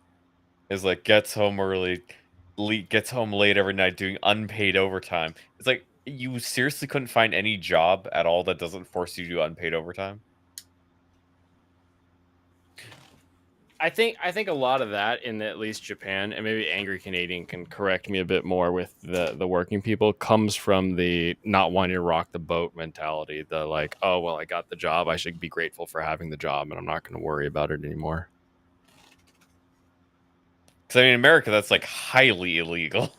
Is like gets home early, gets home late every night doing unpaid overtime. It's like you seriously couldn't find any job at all that doesn't force you to do unpaid overtime. I think a lot of that in at least Japan, and maybe Angry Canadian can correct me a bit more with the working people, comes from the not wanting to rock the boat mentality. The like, oh well, I got the job, I should be grateful for having the job, and I'm not going to worry about it anymore. Because I mean, in America, that's like highly illegal.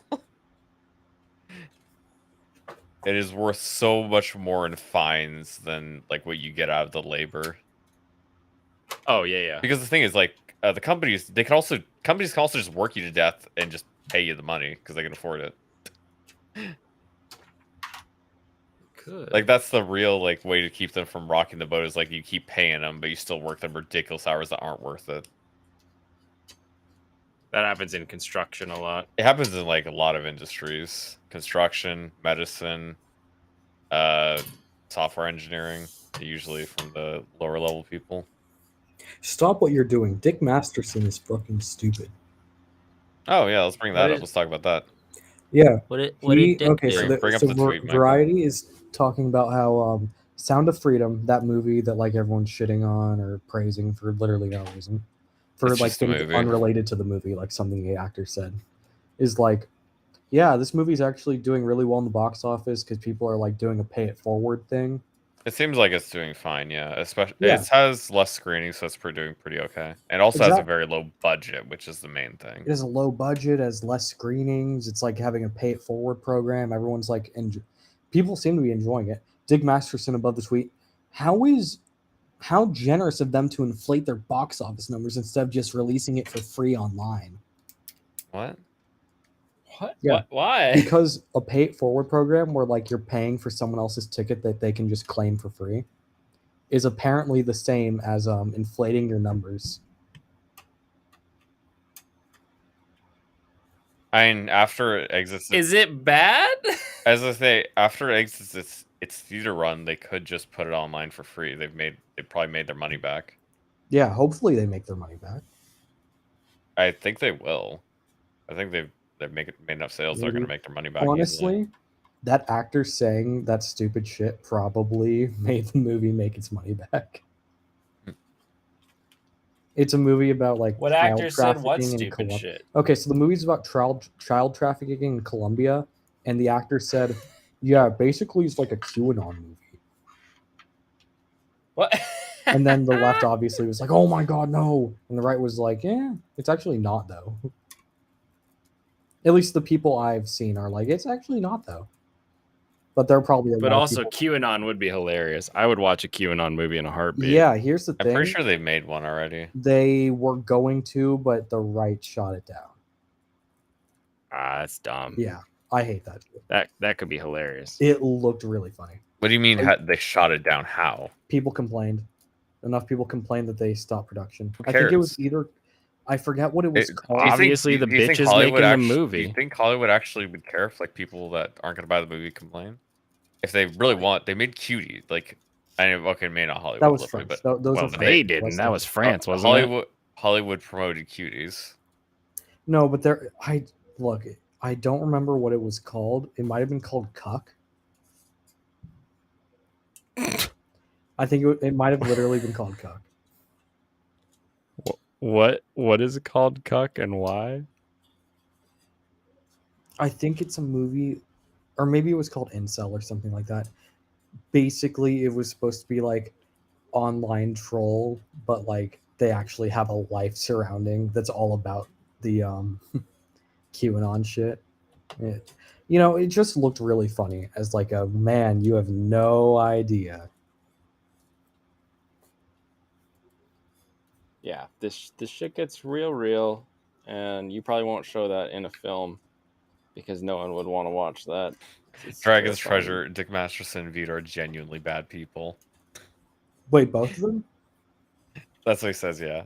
It is worth so much more in fines than like what you get out of the labor. Oh yeah. Because the thing is, like, the companies can also just work you to death and just pay you the money because they can afford it. Good. Like that's the real like way to keep them from rocking the boat is like you keep paying them, but you still work them ridiculous hours that aren't worth it. That happens in construction a lot. It happens in like a lot of industries: construction, medicine, software engineering. Usually from the lower level people. Stop what you're doing. Dick Masterson is fucking stupid. Oh yeah, let's bring that What up. is- Let's talk about that. Yeah. What did Dick okay, do? so, Bring up so the tweet, Michael. Variety is talking about how Sound of Freedom, that movie that like everyone's shitting on or praising for literally no reason, for It's like just a things movie. unrelated to the movie, like something the actor said, is like, yeah, this movie's actually doing really well in the box office because people are like doing a pay it forward thing. It seems like it's doing fine, yeah. Especially Yeah. it has less screenings, so it's doing pretty okay. And also has a Exact- very low budget, which is the main thing. It has a low budget, has less screenings. It's like having a pay it forward program. Everyone's like, people seem to be enjoying it. Dick Masterson above the tweet. How generous of them to inflate their box office numbers instead of just releasing it for free online. What? What? Yeah. What? Why? Because a pay it forward program where like you're paying for someone else's ticket that they can just claim for free is apparently the same as inflating your numbers. I mean, after it exits, Is it bad? as I say, after it exits its theater run, they could just put it online for free. They probably made their money back. Yeah, hopefully they make their money back. I think they will. I think they've made enough sales. They're going to Maybe. make their money back. easily. Honestly, that actor saying that stupid shit probably made the movie make its money back. It's a movie about like What child actor said what trafficking in stupid Colombia. shit? Okay, so the movie's about child trafficking in Colombia, and the actor said, "Yeah, basically it's like a QAnon movie." What? And then the left obviously was like, "Oh my god, no!" And the right was like, "Yeah, it's actually not though." At least the people I've seen are like, "It's actually not though." But they're probably a But lot of also, people- QAnon would be hilarious. I would watch a QAnon movie in a heartbeat. Yeah, here's the I'm thing. pretty sure they made one already. They were going to, but the right shot it down. Ah, that's dumb. Yeah, I hate that. That could be hilarious. It looked really funny. What do you mean Like- they shot it down? How? People complained. Enough people complained that they stopped production. Who I think it was cares? either. I forget what it was Do called. you think- Obviously, the do you think bitch is Hollywood making the Do movie. you think Hollywood actually would care if like people that aren't going to buy the movie complain? If they really want, they made Cutie. Like, I know, okay, maybe not Hollywood. That was literally, French. but Those Well, are they French. didn't. That was France, wasn't Hollywood promoted Cuties. No, but there. I don't remember what it was called. It might have been called Cuck. I think it might have literally been called Cuck. it? What is it called, Cuck, and why? I think it's a movie, or maybe it was called Incel or something like that. Basically, it was supposed to be like online troll, but like they actually have a life surrounding that's all about the QAnon shit. It just looked really funny as like a man. You have no idea. Yeah, this shit gets real, and you probably won't show that in a film because no one would want to watch that. It's Dragon's terrifying. Treasure, Dick Masterson and Vito are genuinely bad people. Wait, both of them? That's what he says, yeah.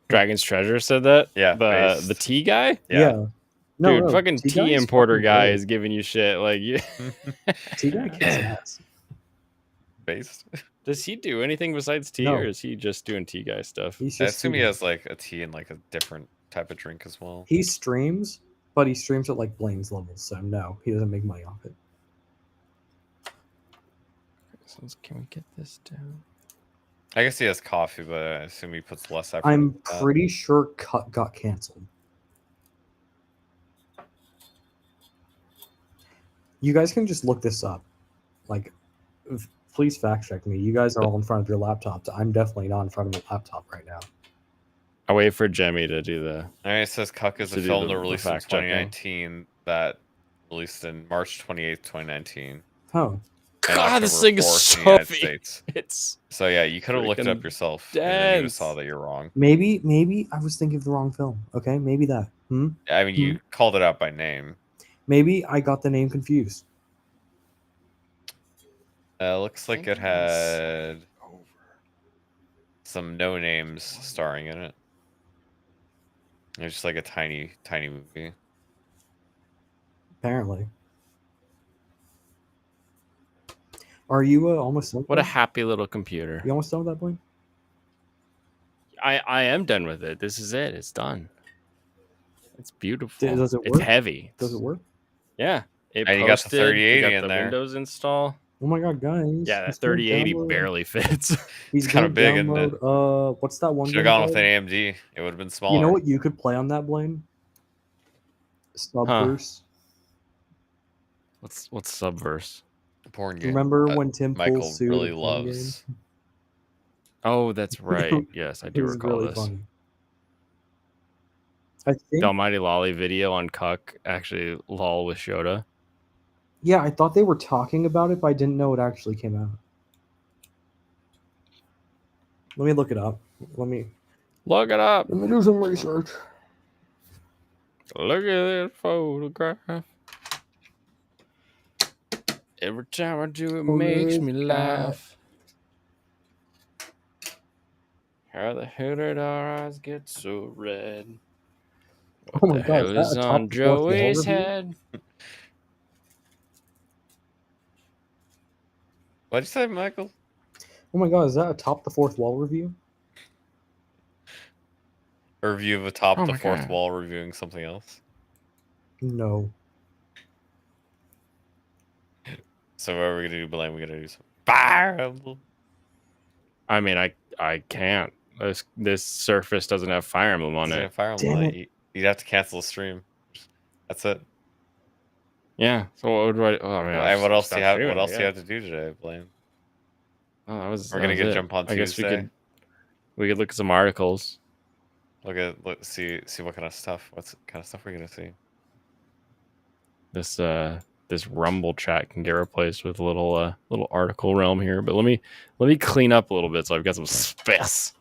Dragon's Treasure said that? Yeah, The tea guy? Yeah. No, Dude, no, fucking Tea Guy tea is importer fucking guy great. is giving you shit. Like, you... Tea Guy kicks ass. based. Does he do anything besides tea, No. or is he just doing tea guy stuff? He's I just assume he streaming. has like a tea and like a different type of drink as well. He streams, but he streams at like Blaine's levels, so no, he doesn't make money off it. So can we get this down? I guess he has coffee, but I assume he puts less effort. I'm into that. pretty sure Cut got canceled. You guys can just look this up. Like, please fact check me. You guys are all in front of your laptops. I'm definitely not in front of a laptop right now. I wait for Jemmy to do the. All right, it says Cuck is To a do film the that released in fact checking. 2019 that released in March 28th, 2019. Oh. and God, this October thing is 4th in the so United big. States. It's So yeah, you could have looked it up freaking yourself and then you dense. saw that you're wrong. Maybe I was thinking of the wrong film. Okay, maybe that. I mean, you called it out by name. Maybe I got the name confused. Looks like it had some no names starring in it. It's just like a tiny movie. Apparently. Are you almost done? What a happy little computer. You almost done with that, Blaine? I am done with it. This is it. It's done. It's beautiful. Does it It's work? heavy. Does it work? Yeah. It And you got the posted, 3080 we got in the there. Windows install. Oh my god, guys. Yeah, he's that gonna 3080 download- barely fits. He's It's kinda gonna big, isn't it? download, what's that one? Should have game gone with called? an AMD. It would have been smaller. You know what you could play on that, Blaine? Subverse. What's Subverse? Porn game. Remember when Tim Michael Pool sued really a porn loves. game? Oh, that's right. Yes, I It do was recall really this. funny. I think. The Almighty Lolly video on Cuck, actually lol with Shota. Yeah, I thought they were talking about it, but I didn't know it actually came out. Let me look it up. Let me Look it up. do some research. Look at this photograph. Every time I do it makes me laugh. How the hell did our eyes get so red? What Oh my the God, hell is is that a on top fourth wall Joey's review? head? What'd you say, Michael? Oh my god, is that a top the fourth wall review? A review of a top Oh the my fourth God. wall reviewing something else. No. So what are we gonna do, Blaine? We're gonna do some Fire Emblem. I mean, I can't. This Surface doesn't have Fire Emblem on Doesn't it. have Fire Emblem Damn on it. it. You'd have to cancel the stream. That's it. Yeah. So what do I? Oh, I mean, Hey, what else do stop you have? streaming, What else do you yeah. have to do today, Blaine? Oh, that was. We're that gonna was get it. jump on I guess Tuesday. we could look at some articles. See what kind of stuff. What kind of stuff we're gonna see? This Rumble chat can get replaced with a little article realm here. But let me clean up a little bit so I've got some space.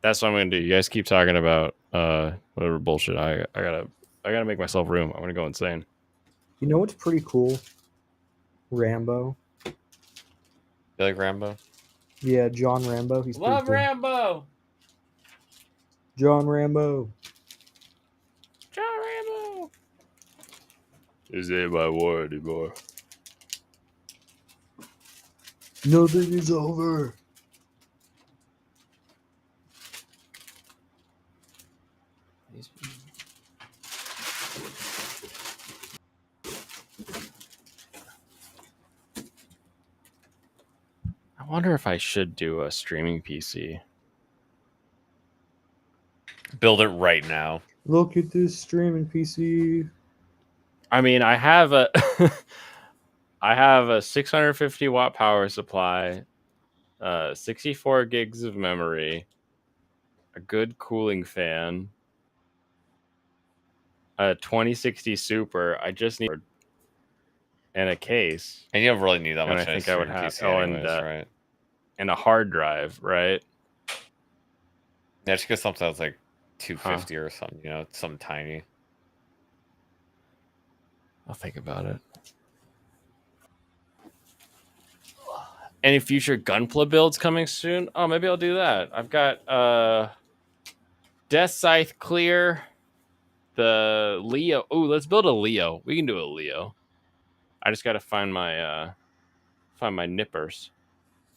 That's what I'm gonna do. You guys keep talking about whatever bullshit. I gotta make myself room. I'm gonna go insane. You know what's pretty cool? Rambo. You like Rambo? Yeah, John Rambo. He's pretty cool. Rambo. John Rambo. John Rambo. Is it my war anymore? Nothing is over. I wonder if I should do a streaming PC. Build it right now. Look at this streaming PC. I mean, I have a I have a 650 watt power supply, 64 gigs of memory, a good cooling fan, a 2060 Super. I just need and a case. And you don't really need that And much. I in a think I would streaming have PC anyways, right? and a hard drive, right? Yeah, just get something that's like 250 or something. You know, something tiny. I'll think about it. Any future Gunpla builds coming soon? Oh, maybe I'll do that. I've got Death Scythe clear. the Leo. Oh, let's build a Leo. We can do a Leo. I just gotta find my nippers.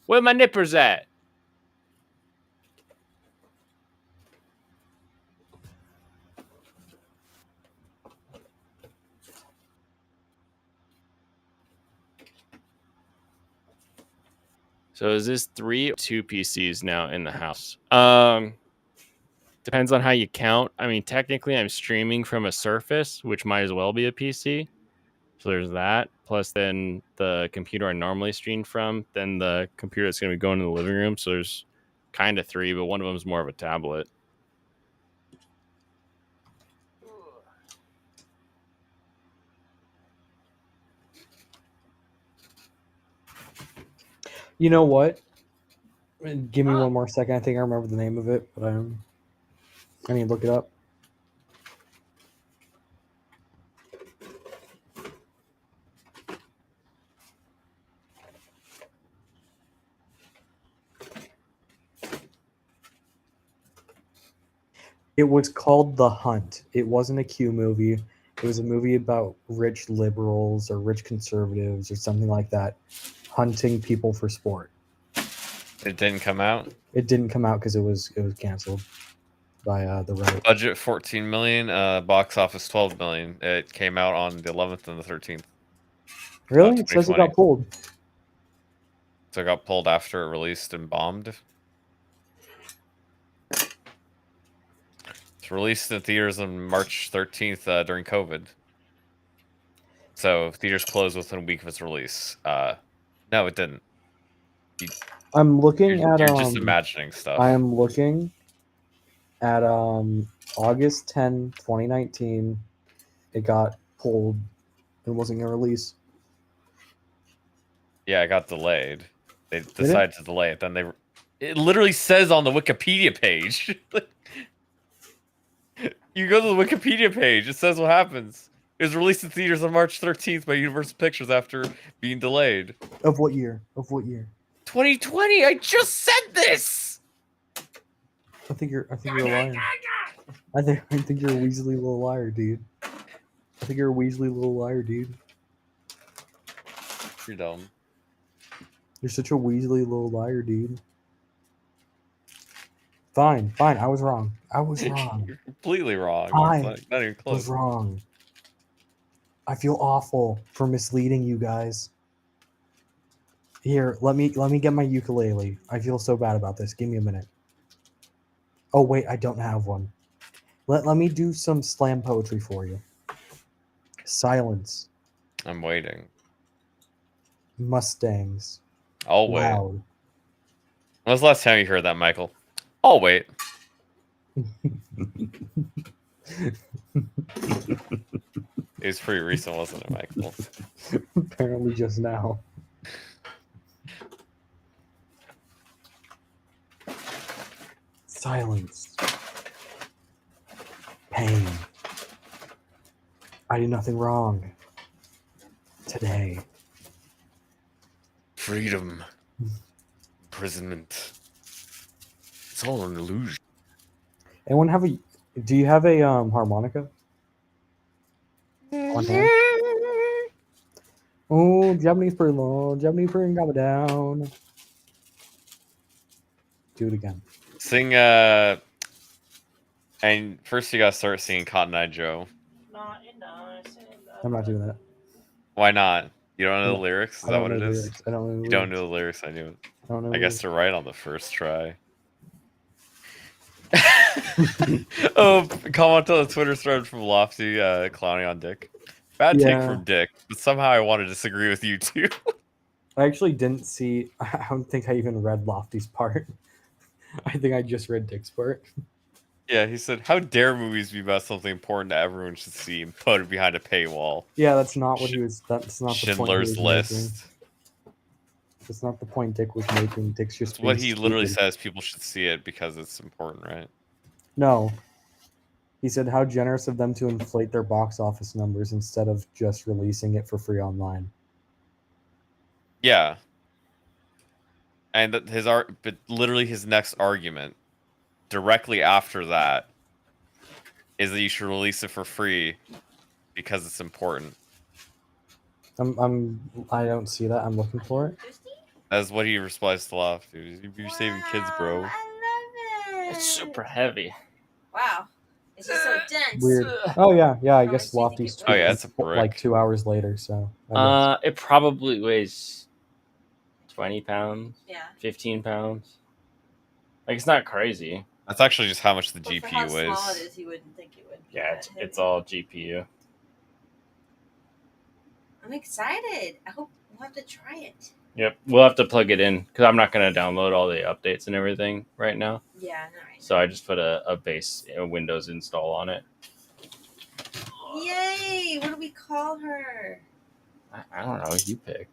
Where my nippers at? So is this 3 or 2 PCs now in the house? Depends on how you count. I mean, technically I'm streaming from a Surface, which might as well be a PC. So there's that. Plus then the computer I normally stream from, then the computer that's going to be going in the living room. So there's kind of 3, but one of them is more of a tablet. You know what? Give me one more second. I think I remember the name of it, but I need to look it up. It was called The Hunt. It wasn't a Q movie. It was a movie about rich liberals or rich conservatives or something like that, hunting people for sport. It didn't come out. It didn't come out because it was canceled by the right. Budget 14 million. Box office 12 million. It came out on the 11th and the 13th. Really? It says it got pulled. So it got pulled after it released and bombed. It's released in theaters on March 13th during COVID. So theaters closed within a week of its release. No, it didn't. I'm looking at. You're just imagining stuff. I am looking at August 10, 2019. It got pulled. It wasn't gonna release. Yeah, it got delayed. They decided to delay it. Then it literally says on the Wikipedia page. You go to the Wikipedia page. It says what happens. It was released in theaters on March 13th by Universal Pictures after being delayed. Of what year? Of what year? 2020. I just said this. I think you're a liar. I think you're a Weasley little liar, dude. I think you're a Weasley little liar, dude. You're dumb. You're such a Weasley little liar, dude. Fine. I was wrong. You're completely wrong. I Not even close. was wrong. I feel awful for misleading you guys. Here, let me get my ukulele. I feel so bad about this. Give me a minute. Oh wait, I don't have one. Let me do some slam poetry for you. Silence. I'm waiting. Mustangs. I'll wait. Loud. When was the last time you heard that, Michael? I'll wait. It was pretty recent, wasn't it, Michael? Apparently just now. Silence. Pain. I did nothing wrong. Today. Freedom. Imprisonment. It's all an illusion. Anyone have a... Do you have a harmonica? On hand? Oh, Japanese pretty low. Japanese pretty got it down. Do it again. Sing, and first you gotta start singing Cotton Eye Joe. I'm not doing that. Why not? You don't know the lyrics? Is I that don't what know it the is? lyrics. I don't know the You don't lyrics. know the lyrics, I knew it. I don't know I the guess lyrics. they're right on the first try. Oh, comment on the Twitter thread from Lofty, clowning on Dick. Bad take Yeah. from Dick, but somehow I want to disagree with you too. I actually didn't see... I don't think I even read Lofty's part. I think I just read Dick's part. Yeah, he said, "How dare movies be about something important that everyone should see and put it behind a paywall?" Yeah, that's not what he was... That's not the point he Schindler's was List. making. That's not the point Dick was making. Dick's just It's what being he literally stupid. says people should see it because it's important, right? No. He said how generous of them to inflate their box office numbers instead of just releasing it for free online. Yeah. And but literally his next argument, directly after that, is that you should release it for free because it's important. I don't see that. I'm looking for it. That's what he replies to Loft, dude. You're saving kids, bro. It's super heavy. Wow. It's just so dense. Weird. Oh yeah. I guess Lofty's tweet Oh yeah, was it's a brick. like 2 hours later. So I guess. It probably weighs 20 pounds. Yeah. 15 pounds. Like it's not crazy. That's actually just how much the But for GPU how weighs. small it is, you wouldn't think it would be Yeah, that it's heavy. all GPU. I'm excited. I hope we'll have to try it. Yep, we'll have to plug it in because I'm not going to download all the updates and everything right now. Yeah, no, right. So I just put a base Windows install on it. Yay! What do we call her? I don't know. You pick.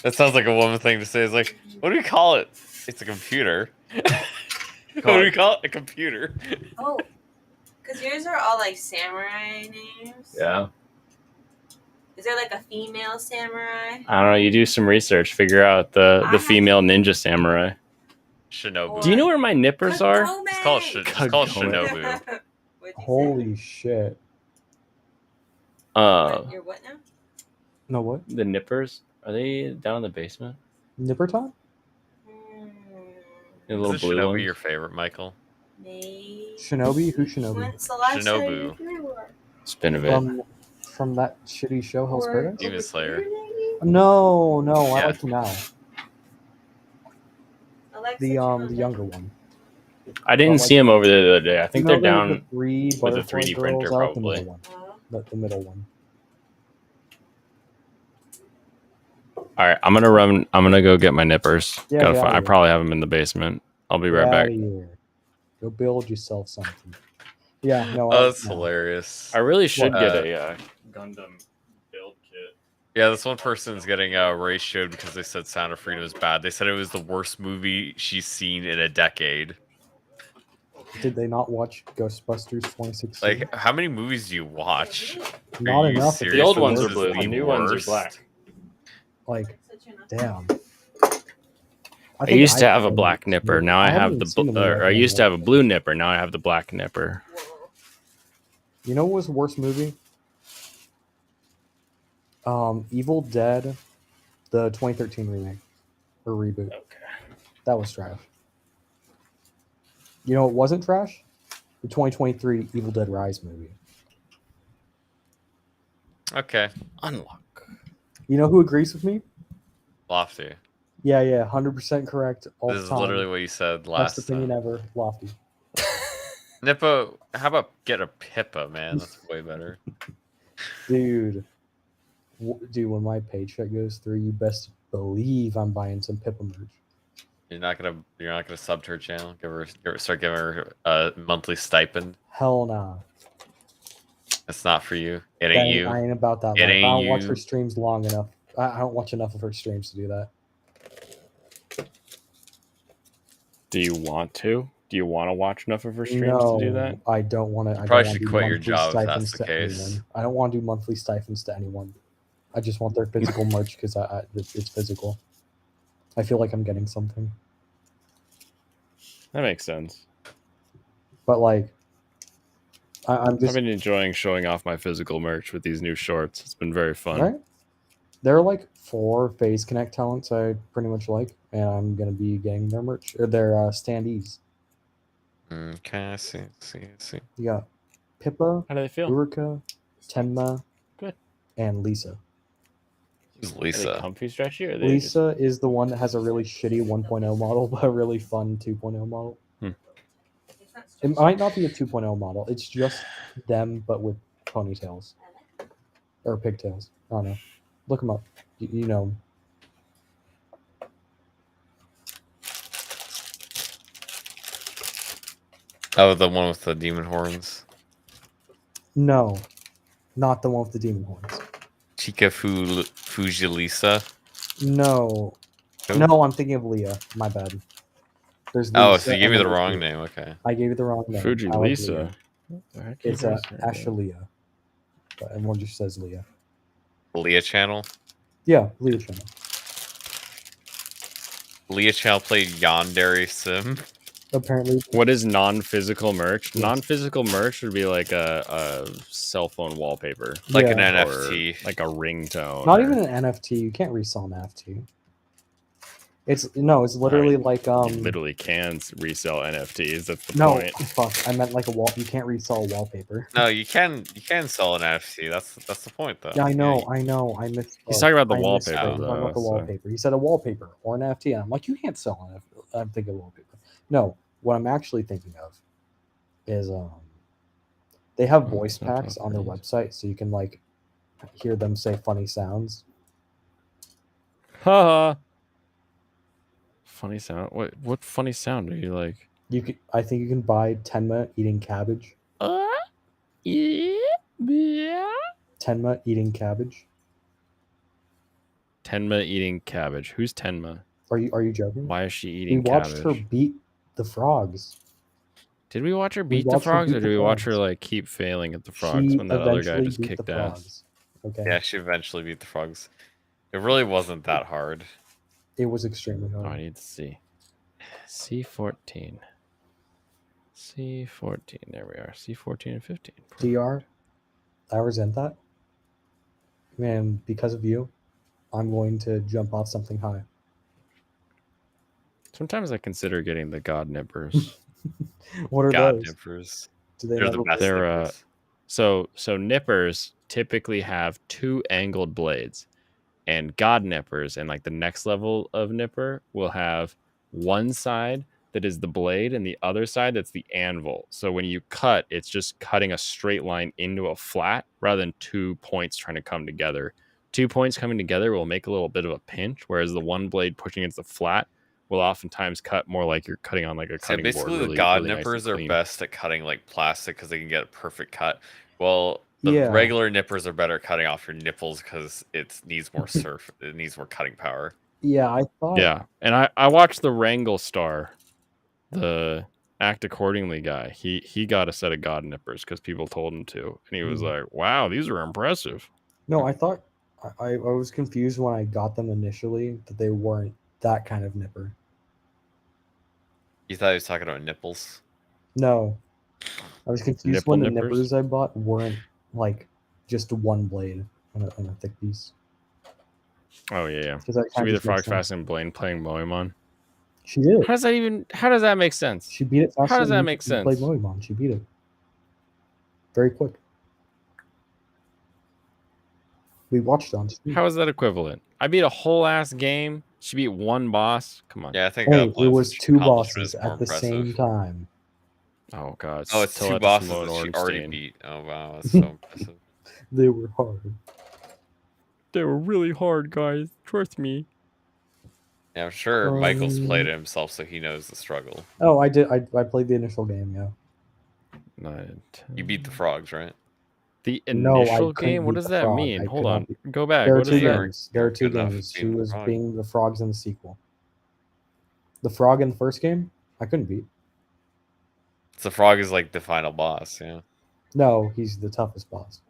That sounds like a woman thing to say. It's like, what do we call it? It's a computer. What do we call it? A computer. Oh, because yours are all like samurai names. Yeah. Is there like a female samurai? I don't know. You do some research. Figure out the female ninja samurai. Shinobu. Do you know where my nippers are? It's called Shinobu. Holy shit. You're what now? No, what? The nippers? Are they down in the basement? Nipper time? The little Is blue Shinobu ones? your favorite, Michael? Shinobi? Who's Shinobi? When's the last time you Shinobu. threw her? It's been a bit. From that shitty show, Hell's Paradise? Demon Slayer. No, I Yeah. like him now. The younger one. I didn't see them over there the other day. I think You know, they're there's down the three with a butterfly 3D girls. printer, I like the probably. middle one. The middle one. All right, I'm gonna go get my nippers. Yeah, Gotta get find, outta I here. probably have them in the basement. I'll be right Get back. outta here. Go build yourself something. Yeah, no. Oh, that's hilarious. I really should get Uh, a Gundam build kit. Yeah, this one person's getting ratioed because they said Sound of Freedom is bad. They said it was the worst movie she's seen in a decade. Did they not watch Ghostbusters 2016? Like, how many movies do you watch? Not Are you enough. serious? The old This ones are is blue. The new ones are worst? black. Like, damn. I think used to have a haven't black seen nipper. it. Now I haven't have even the. seen the movie. Or I used to have a blue nipper. Now I have the black nipper. You know what was the worst movie? Evil Dead, the 2013 remake or reboot. Okay. That was trash. You know what wasn't trash? The 2023 Evil Dead Rise movie. Okay. Unlock. You know who agrees with me? Lofty. Yeah, 100% correct all This the is time. literally what you said last Best opinion time. ever, Lofty. Nippo, how about get a Pippa, man? That's way better. Dude, when my paycheck goes through, you best believe I'm buying some Pippa merch. You're not gonna sub to her channel. Start giving her a monthly stipend. Hell nah. It's not for you. It That ain't you. I ain't about that It life. I ain't don't watch you. her streams long enough. I don't watch enough of her streams to do that. Do you want to? Do you want to watch enough of her streams No, to do that? I don't want to. probably should quit your job if that's the case. Anyone. I don't want to do monthly stipends to anyone. I just want their physical merch because it's physical. I feel like I'm getting something. That makes sense. But like, I'm I've just been enjoying showing off my physical merch with these new shorts. It's been very fun. right. There are like 4 Phase Connect talents I pretty much like, and I'm gonna be getting their merch or their standees. Okay, I see. You got Pippa, How do they feel? Urika, Tenma, Good. and Lisa. Who's Are they Lisa? comfy stretchy or are they just- Lisa is the one that has a really shitty 1.0 model, but a really fun 2.0 model. It might not be a 2.0 model. It's just them, but with ponytails or pigtails. I don't know. Look them up. You know. Oh, the one with the demon horns. No, not the one with the demon horns. Chica Fujilisa. No, Who? no, I'm thinking of Leah. My bad. There's Oh, Lisa so you gave me and the then wrong Leah. name. Okay. I gave you the wrong name. Fuji I like Lisa. Leah. What the heck It's is this? Ashalia, but everyone just says Leah. Leah Channel. Yeah, Leah channel. Leah Channel played Yandere Sim. apparently. What is non-physical merch? Non-physical merch would be like a cell phone wallpaper, Like an Yeah. NFT. like a ringtone. Not or- even an NFT. You can't resell an NFT. It's literally like You literally can resell NFTs. That's the no point. fuck. I meant like a wall. You can't resell a wallpaper. No, you can sell an NFT. That's the point though. Yeah, I know. Yeah, I missed. He's talking about the I wallpaper, misspoke. He's talking about the though, so- wallpaper. He said a wallpaper or an NFT, and I'm like, you can't sell an NFT. I'm thinking wallpaper. No, what I'm actually thinking of is they have voice it's not packs on their properties. website, so you can like hear them say funny sounds. Haha. Funny sound. What funny sound are you like? You could, I think you can buy Tenma eating cabbage. Yeah. Tenma eating cabbage. Tenma eating cabbage. Who's Tenma? Are you joking? Why is she We eating watched cabbage? her beat the frogs. Did we watch her We beat the watched her frogs, beat or the did we watch her frogs. like keep failing at the frogs She when that other guy eventually just beat the kicked ass? frogs. Okay. Yeah, she eventually beat the frogs. It really wasn't that hard. It was extremely Oh, hard. I need to see. C14. C14. There we are. C14 and 15. DR, I resent that. Man, because of you, I'm going to jump off something high. Sometimes I consider getting the God Nippers. What are God those? nippers. Do they They're have the a- best They're nippers. so nippers typically have 2 angled blades, and God Nippers and like the next level of nipper will have one side that is the blade and the other side that's the anvil. So when you cut, it's just cutting a straight line into a flat rather than 2 points trying to come together. 2 points coming together will make a little bit of a pinch, whereas the one blade pushing against the flat will oftentimes cut more like you're cutting on like a So cutting basically, board. the Really, God really nice and nippers are clean. best at cutting like plastic because they can get a perfect cut. Well, the Yeah. regular nippers are better at cutting off your nipples because it needs more surf. It needs more cutting power. Yeah, I thought. Yeah, and I watched the Wrangle Star, the Act Accordingly guy. He got a set of God Nippers because people told him to, and he was Mm. like, "Wow, these are impressive." No, I thought I was confused when I got them initially that they weren't that kind of nipper. You thought he was talking about nipples? No, I was confused Nipple when the nippers? nippers I bought weren't like just one blade on a thick piece. Oh yeah. Because that Should kind be of the just Frog makes sense. Fast and Blaine playing Moemon. She did. How does that make sense? She beat it faster. How does than that you make Played sense? Moemon. She beat it very quick. We watched on stream. How is that equivalent? I beat a whole ass game. She beat one boss. Come on. Yeah, I think Hey, it Blaine's was two accomplishment bosses is more at the same impressive. time. Oh god. Oh, it's still 2 at the bosses Simone that she already Ornstein. beat. Oh wow, that's so impressive. They were hard. They were really hard, guys. Trust me. Yeah, I'm sure Michael's played it himself, so he knows the struggle. Oh, I did. I played the initial game. Yeah. 9, 10. You beat the frogs, right? The No, I initial couldn't game? What beat does the that frog. mean? I Hold could not on. beat- Go back. There are What two is that? games. There are two good enough games. She beating the was frog. being the frogs in the sequel. The frog in the first game, I couldn't beat. So the frog is like the final boss, yeah. No, he's the toughest boss.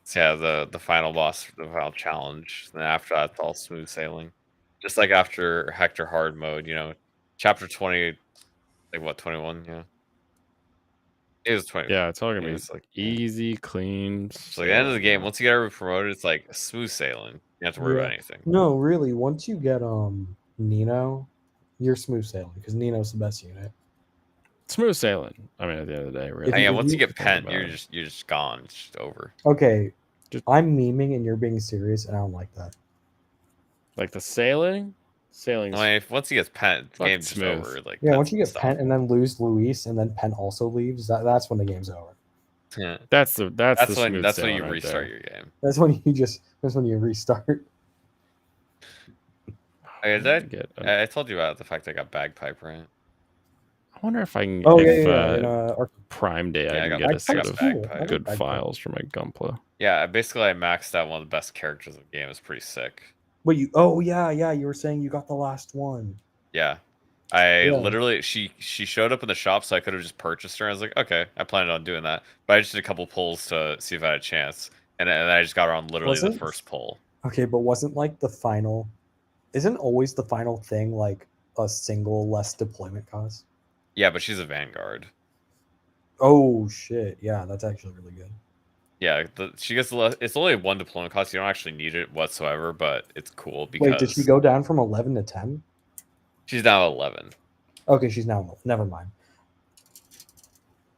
So yeah, the final boss, the final challenge. Then after that, it's all smooth sailing. Just like after Hector hard mode, you know, chapter 20, like what, 21? Yeah. It was 20. Yeah, it's all gonna be It's like easy, clean. So like the end of the game, once you get everybody promoted, it's like smooth sailing. You don't have to worry Yeah. about anything. No, really. Once you get Nino, you're smooth sailing because Nino's the best unit. Smooth sailing. I mean, at the end of the day, really. If Yeah, you- once you get Think Pent, about you're it. just gone. It's just over. Okay, Just- I'm memeing and you're being serious, and I don't like that. Like the sailing. Sailing's I mean, if once he gets Pent, the Fucking game's just smooth. over. Like Yeah, Pent once you get stuff. Pent and then lose Luis, and then Pent also leaves, that's when the game's over. Yeah. that's the That's the when smooth that's when sailing you right restart there. your game. That's when you restart. Okay, did Get I told you about the fact I got Bagpipe, right? I wonder if I can. Oh if, yeah. In, Prime Day, Yeah, I I can got get a Bagpipe. set I got of Bagpipe. good Bagpipe. files for my Gunpla. Yeah, basically I maxed out one of the best characters of the game. It's pretty sick. Wait, you? Oh yeah. You were saying you got the last one. Yeah. I Yeah. literally she showed up in the shop, so I could have just purchased her. I was like, okay, I planned on doing that, but I just did a couple pulls to see if I had a chance, and then I just got her on literally the Wasn't- first pull. Okay, but wasn't like the final? Isn't always the final thing like a single less deployment cost? Yeah, but she's a Vanguard. Oh shit! Yeah, that's actually really good. Yeah, she gets it's only 1 deployment cost. You don't actually need it whatsoever, but it's cool because Wait, did she go down from 11 to 10? she's now 11. Okay, she's now. Never mind.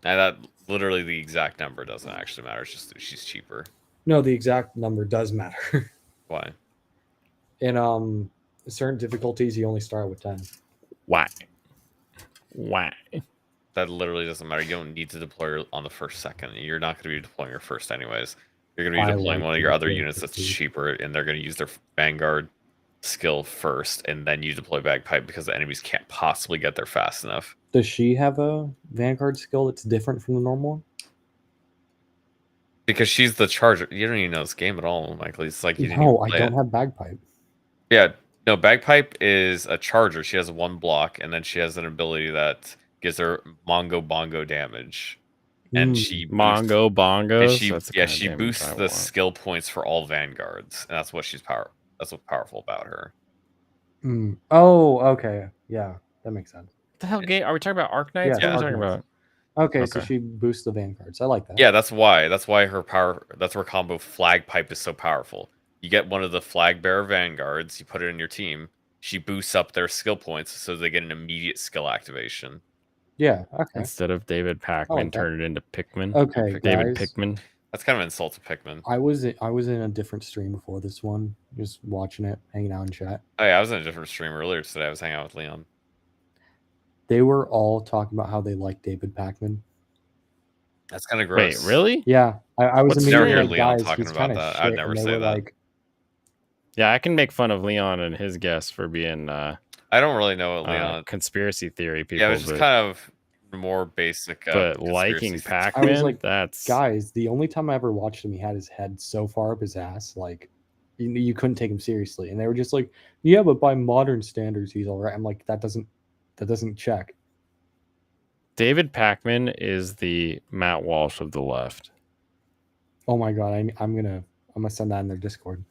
And that literally the exact number doesn't actually matter. It's just that she's cheaper. No, the exact number does matter. Why? In certain difficulties, you only start with 10. Why? Why? That literally doesn't matter. You don't need to deploy on the first second. You're not going to be deploying your first anyways. You're going to be I deploying like one of to your other deploy units that's quickly. cheaper, and they're going to use their Vanguard skill first, and then you deploy Bagpipe because the enemies can't possibly get there fast enough. Does she have a Vanguard skill that's different from the normal one? Because she's the charger. You don't even know this game at all, Michael. It's like you didn't No, even I play don't it. have Bagpipe. Yeah, no, Bagpipe is a charger. She has 1 block, and then she has an ability that gives her Mongo Bongo damage. And she Mongo Bongos. and she That's the yeah, kind of she damage boosts I the want. skill points for all Vanguards, and that's what that's what's powerful about her. Oh, okay. Yeah, that makes sense. What the hell game? Are we talking about Arc Knights? Yeah, What are we talking Arc about? Okay, Okay. so she boosts the Vanguards. I like that. Yeah, that's why her power. That's where combo Flag Pipe is so powerful. You get one of the Flag Bearer Vanguards, you put it in your team. She boosts up their skill points, so they get an immediate skill activation. Yeah, okay. Instead of David Packman, like that. turn it into Pikmin. Okay, David guys. Pikmin. That's kind of an insult to Pikmin. I was in a different stream before this one, just watching it, hanging out in chat. Oh yeah, I was in a different stream earlier today. I was hanging out with Leon. They were all talking about how they like David Packman. That's kind of gross. Wait, really? Yeah, I was What's never immediately hear like, Leon guys, talking he's about kinda that. I'd shit, never and they say were that. like, Yeah, I can make fun of Leon and his guests for being I don't really know what Leon. conspiracy theory people. Yeah, it was just but, kind of more basic. but liking conspiracy Pac-Man, I was like, that's guys, the only time I ever watched him, he had his head so far up his ass, like you couldn't take him seriously. And they were just like, yeah, but by modern standards, he's all right. I'm like, that doesn't check. David Packman is the Matt Walsh of the left. Oh my god, I'm gonna send that in their Discord.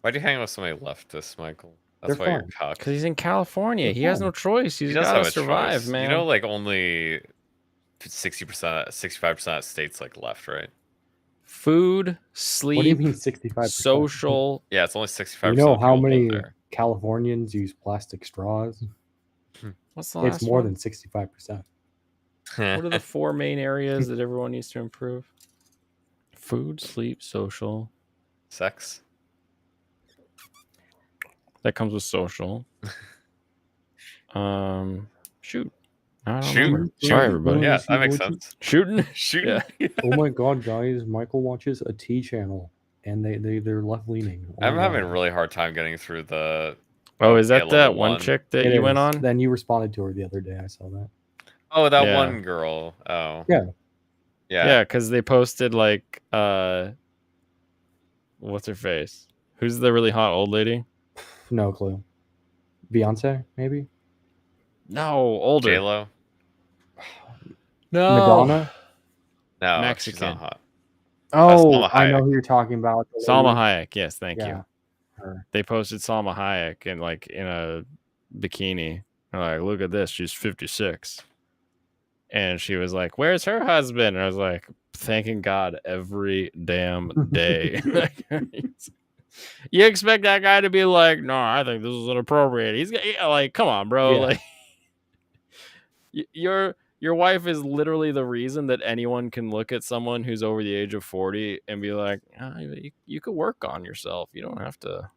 Why'd you hang out with somebody leftist, Michael? That's They're why you're fun. cocked. Because he's in California. He has no choice. He's He does got have to a survive, choice. man. You know, like only 60%, 65% of states like left, right? Food, sleep, What do you mean 65%? social. Yeah, it's only 65%. You know of how people live many there. Californians use plastic straws? What's the last It's more one? than 65%. What are the 4 main areas that everyone needs to improve? Food, sleep, social. Sex. That comes with social. Shoot. I don't Shoot. remember. Sorry, everybody. Yeah, that makes sense. Shooting. Shooting. Yeah. Oh my god, guys! Michael watches a T channel, and they're left leaning. I'm having a really hard time getting through the. Oh, is that level that one chick that you went on? Then you responded to her the other day. I saw that. Oh, that Yeah. one girl. Oh. Yeah. Yeah, because they posted like what's her face? Who's the really hot old lady? No clue. Beyonce, maybe. No, older. J Lo. No. Madonna. No, she's Mexican. not hot. Oh, Salma I know Hayek. who you're talking about. The Salma lady- Hayek. Yes, thank Yeah, you. her. They posted Salma Hayek in like in a bikini. They're like, look at this, she's 56. And she was like, where's her husband? And I was like, thanking God every damn day. You expect that guy to be like, no, I think this is inappropriate. He's like, come on, bro. Yeah. Like, your wife is literally the reason that anyone can look at someone who's over the age of 40 and be like, you could work on yourself. You don't have to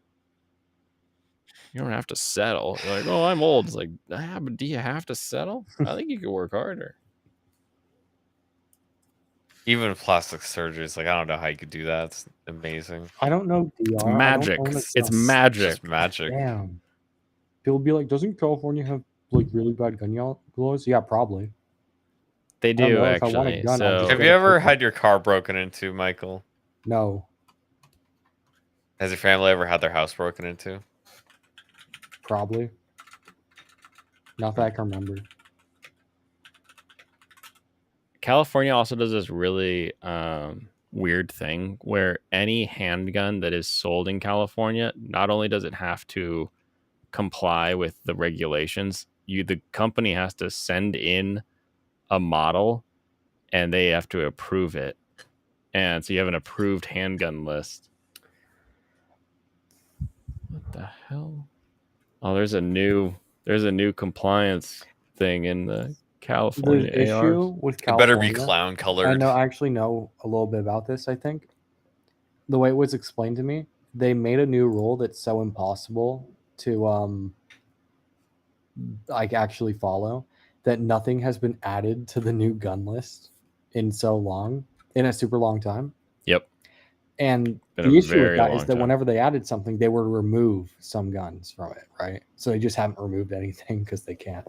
settle. You're like, oh, I'm old. It's like, yeah, but do you have to settle? I think you could work harder. Even plastic surgery is like, I don't know how you could do that. It's amazing. I don't know. DR. It's I don't magic. own a It's son. magic. Just magic. Damn. People be like, doesn't California have like really bad gun laws? Yeah, probably. They I don't do know, if I want a actually. gun, I'll So just Have get you a ever ticket. had your car broken into, Michael? No, Has your family ever had their house broken into? probably. Not that I can remember. California also does this really weird thing where any handgun that is sold in California, not only does it have to comply with the regulations, the company has to send in a model, and they have to approve it, and so you have an approved handgun list. What the hell? Oh, there's a new compliance thing in the California The AR. issue with It better California, be clown I colored. actually know a little bit about this. I think the way it was explained to me, they made a new rule that's so impossible to like actually follow that nothing has been added to the new gun list in a super long time. Yep. And Been the a issue with very that long is that time. whenever they added something, they would remove some guns from it, right? So they just haven't removed anything because they can't.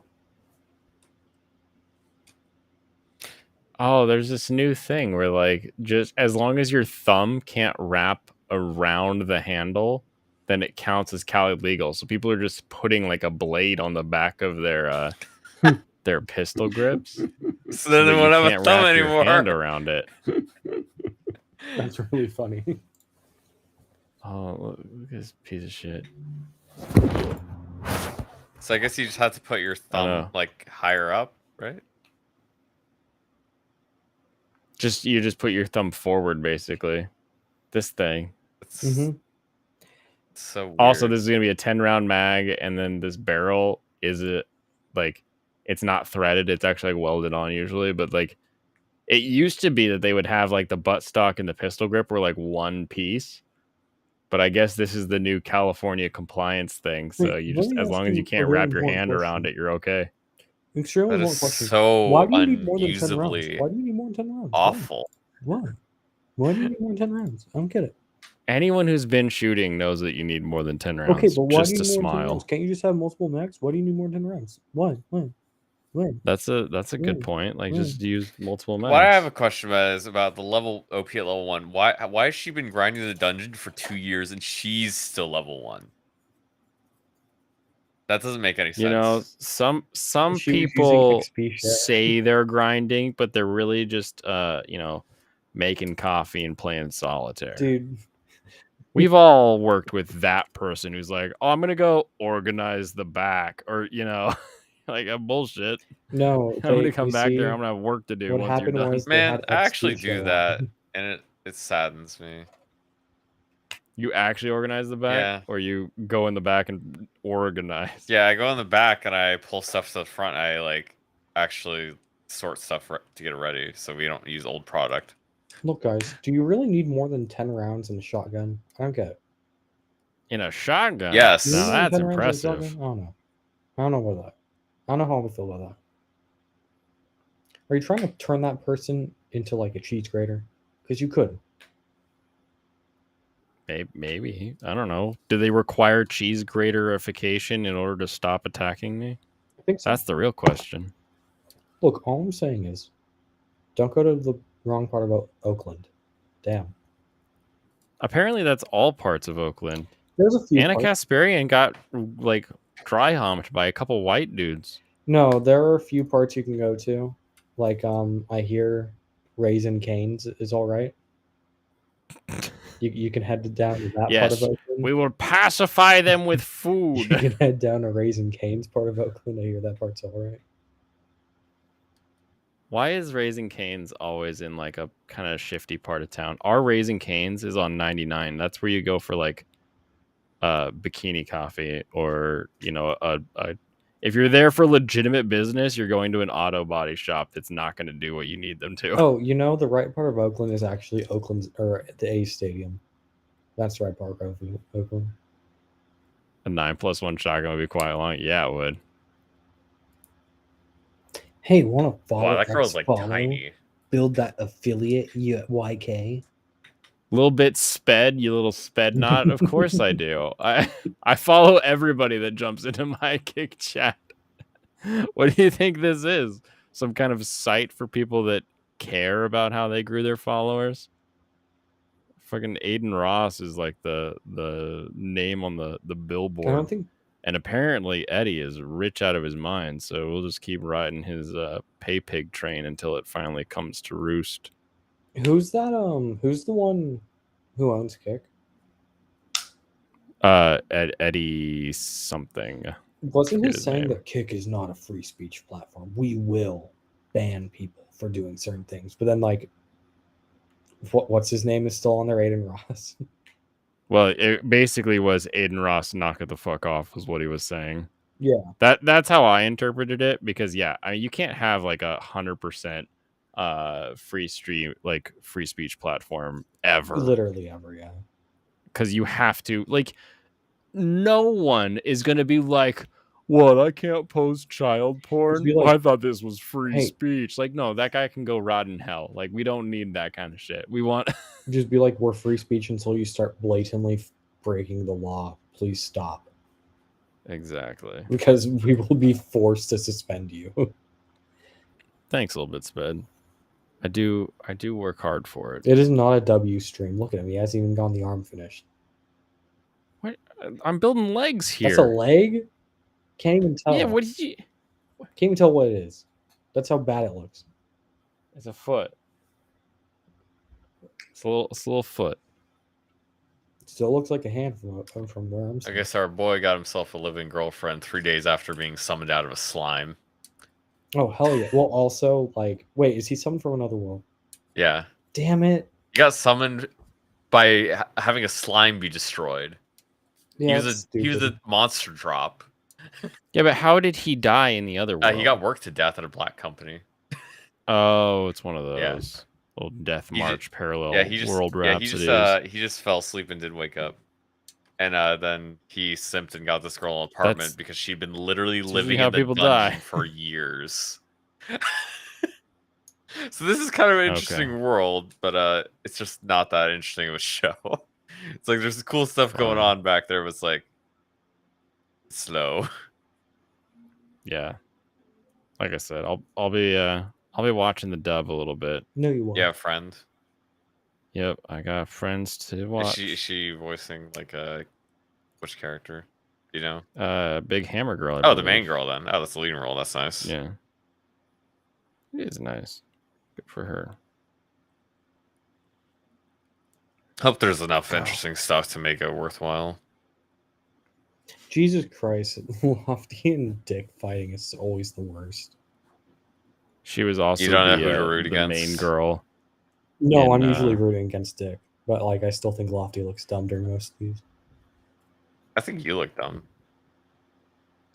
Oh, there's this new thing where like just as long as your thumb can't wrap around the handle, then it counts as Cali legal. So people are just putting like a blade on the back of their their pistol grips. So then they that won't you have a can't thumb wrap your anymore. hand around it. That's really funny. Oh, look at this piece of shit. So I guess you just have to put your thumb like higher up, right? You just put your thumb forward, basically. This thing. It's so weird. Also, this is gonna be a 10-round mag, and then this barrel is it's not threaded, it's actually like welded on usually, but like it used to be that they would have like the buttstock and the pistol grip were like one piece. But I guess this is the new California compliance thing. So you just, as long as you can't wrap your hand around it, you're okay. Extremely That important is question. so Why do you need more than 10 rounds? unusably Why do you need more than 10 rounds? awful. Why? Why do you need more than 10 rounds? I don't get it. Anyone who's been shooting knows that you need more than 10 rounds. Okay, but why just do you to need more than 10 smile. rounds? Can't you just have multiple mags? Why do you need more than 10 rounds? Why? That's a good point. Like just use multiple mags. What I have a question about is about the level OP at level 1. Why has she been grinding the dungeon for 2 years and she's still level 1? That doesn't make any sense. You know, some She was using people XP share. say they're grinding, but they're really just making coffee and playing solitaire. Dude. We've all worked with that person who's like, "Oh, I'm gonna go organize the back," or like a bullshit. No, I'm gonna they- come you back see, there. I'm gonna have work to do. what Once you're happened done. was they Man, had I actually XP do share. that, and it saddens me. You actually organize the back, Yeah. or you go in the back and organize? Yeah, I go in the back and I pull stuff to the front. I like actually sort stuff to get it ready, so we don't use old product. Look, guys, do you really need more than 10 rounds in a shotgun? I don't get it. In a shotgun? Yes. Do you Now need more than that's 10 rounds in a impressive. shotgun? I don't know. I don't know about that. I don't know how I feel about that. Are you trying to turn that person into like a cheese grater? Because you could. Maybe. I don't know. Do they require cheese graterification in order to stop attacking me? I think so. That's the real question. Look, all I'm saying is, don't go to the wrong part of Oakland. Damn. Apparently, that's all parts of Oakland. There's a few. Anna parts. Kasparian got like dry humped by a couple white dudes. No, there are a few parts you can go to. Like, I hear Raisin Canes is all right. You can head down to that part Yes, of Oakland. we will pacify them with food. You can head down to Raisin Canes part of Oakland. I hear that part's all right. Why is Raising Cane's always in like a kind of shifty part of town? Our Raising Cane's is on 99. That's where you go for like bikini coffee, or if you're there for legitimate business, you're going to an auto body shop that's not going to do what you need them to. Oh, the right part of Oakland is actually Oakland's or the A's Stadium. That's the right part of Oakland. A 9+1 shotgun would be quite long. Yeah, it would. Hey, want to follow? Wow, that girl's like follow, tiny. Build that affiliate YK. Little bit sped, you little sped knot. Of course I do. I follow everybody that jumps into my kick chat. What do you think this is? Some kind of site for people that care about how they grew their followers? Fucking Aiden Ross is like the name on the billboard. I don't think. And apparently Eddie is rich out of his mind, so we'll just keep riding his pay pig train until it finally comes to roost. Who's that? Who's the one who owns Kick? Eddie something. Wasn't he Forget his saying name. that Kick is not a free speech platform? We will ban people for doing certain things. But then, like, what's his name is still on there, Aiden Ross. Well, it basically was Aiden Ross, knock it the fuck off, was what he was saying. Yeah. That's how I interpreted it, because I mean, you can't have like 100% free speech platform ever. Literally ever, yeah. Because you have to, like, no one is going to be like, what, I can't post child porn? be like, I thought this was free hey. speech. Like, no, that guy can go rot in hell. Like, we don't need that kind of shit. We want... Just be like, we're free speech until you start blatantly breaking the law. Please stop. Exactly. Because we will be forced to suspend you. Thanks a little bit, Sped. I do work hard for it. It is not a W stream. Look at him. He hasn't even gotten the arm finished. What? I'm building legs here. That's a leg? Can't even tell. Yeah, what did you... Can't even tell what it is. That's how bad it looks. It's a foot. It's a little foot. It still looks like a hand from where I'm I sitting. guess our boy got himself a living girlfriend 3 days after being summoned out of a slime. Oh, hell yeah. Well, also, like, wait, is he summoned from another world? Yeah. Damn it. He got summoned by having a slime be destroyed. Yeah, he was a monster drop. Yeah, but how did he die in the other world? He got worked to death at a black company. Oh, it's one of those. Yeah. Little Death March parallel world rhapsodies. he just fell asleep and didn't wake up. And then he simped and got this girl an apartment because she'd been literally living how in the people dungeon die. for years. So this is kind of an interesting world, but it's just not that interesting of a show. It's like there's cool stuff going on back there, but it's like slow. Yeah. Like I said, I'll be watching the dub a little bit. No, you won't. Yeah, friend. Yep, I got friends to watch. Is she voicing like which character? You know? Big Hammer Girl. The main girl then. Oh, that's the leading role. That's nice. Yeah. It is nice. Good for her. Hope there's enough interesting stuff to make it worthwhile. Jesus Christ. Lofty and Dick fighting is always the worst. She was also You don't know who to root the against. main girl. No, in, I'm usually rooting against Dick. But, like, I still think Lofty looks dumb during most of these. I think you look dumb.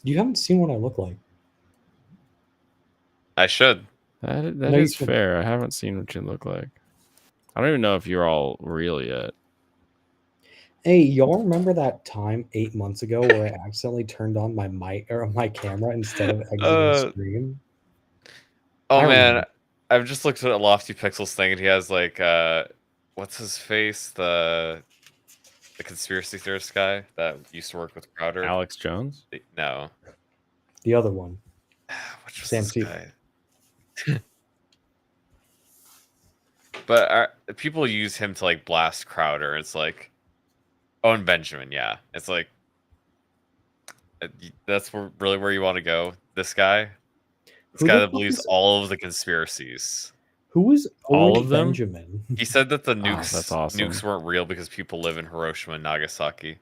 You haven't seen what I look like. I should. That No, is you shouldn't. fair. I haven't seen what you look like. I don't even know if you're all real yet. Hey, y'all remember that time 8 months ago where I accidentally turned on my mic or my camera instead of exiting the stream? Oh I man, remember. I've just looked at Lofty Pixels thing, and he has like what's his face? The conspiracy theorist guy that used to work with Crowder. Alex Jones? No. The other one. Which was Sam this T. guy? But people use him to like blast Crowder. It's like Owen Benjamin, yeah. It's like that's really where you want to go. This guy, Who guy the that fuck believes is- all of the conspiracies. Who is All Owen of them? Benjamin? He said that the Oh, nukes that's awesome. nukes weren't real because people live in Hiroshima and Nagasaki.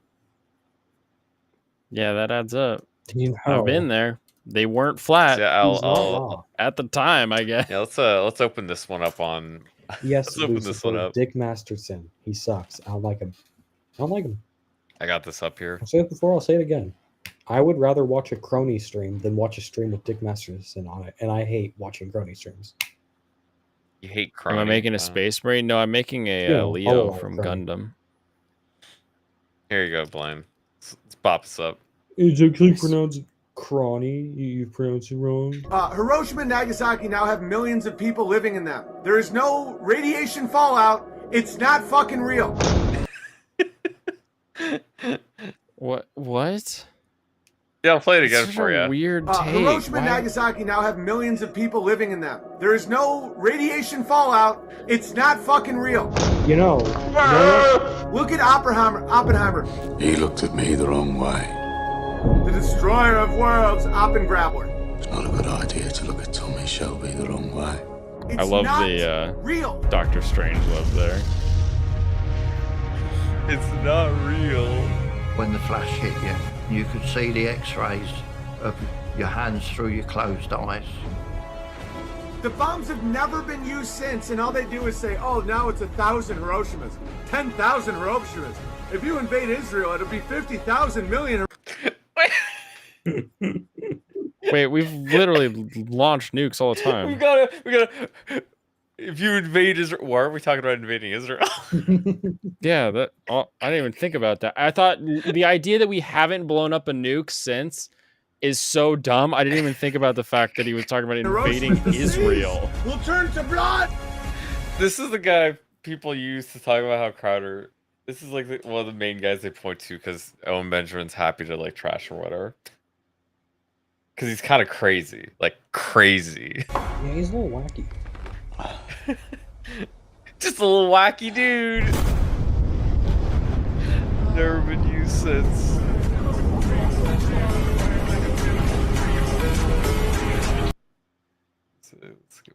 Yeah, that adds up. You know. I've been there. They weren't flat Yeah, He's not wrong. at the time, I guess. Yeah, let's open this one up on. Yes, Let's open this one Lucifer, up. Dick Masterson. He sucks. I don't like him. I don't like him. I got this up here. I'll say it before, I'll say it again. I would rather watch a crony stream than watch a stream with Dick Masterson on it, and I hate watching crony streams. You hate Am I crony. making a Space Marine? No, I'm making a Yeah, Leo Hololive from Crony. Gundam. Here you go, Blaine. Let's pop this up. Is it actually pronounced crony? You pronounce it wrong. Hiroshima and Nagasaki now have millions of people living in them. There is no radiation fallout. It's not fucking real. What? Yeah, I'll play it again Such for a you. weird take. Hiroshima and Why- Nagasaki now have millions of people living in them. There is no radiation fallout. It's not fucking real. You know what? Look at Oppenheimer. He looked at me the wrong way. The destroyer of worlds, Oppengrabbler. It's not a good idea to look at Tommy Shelby the wrong way. It's I love not the real. Doctor Strange love there. It's not real. When the flash hit you, you could see the X-rays of your hands through your closed eyes. The bombs have never been used since, and all they do is say, oh, now it's 1,000 Hiroshimas, 10,000 Hiroshimas. If you invade Israel, it'll be 50,000 million. Wait, we've literally launched nukes all the time. We gotta. If you invade Israel, why are we talking about invading Israel? Yeah, I didn't even think about that. I thought the idea that we haven't blown up a nuke since is so dumb. I didn't even think about the fact that he was talking about invading Israel. Will turn to blood. This is the guy people use to talk about how Crowder. This is like one of the main guys they point to because Owen Benjamin's happy to like trash or whatever. Because he's kind of crazy, like crazy. Yeah, he's a little wacky. Just a little wacky dude. Never been used since. Let's go.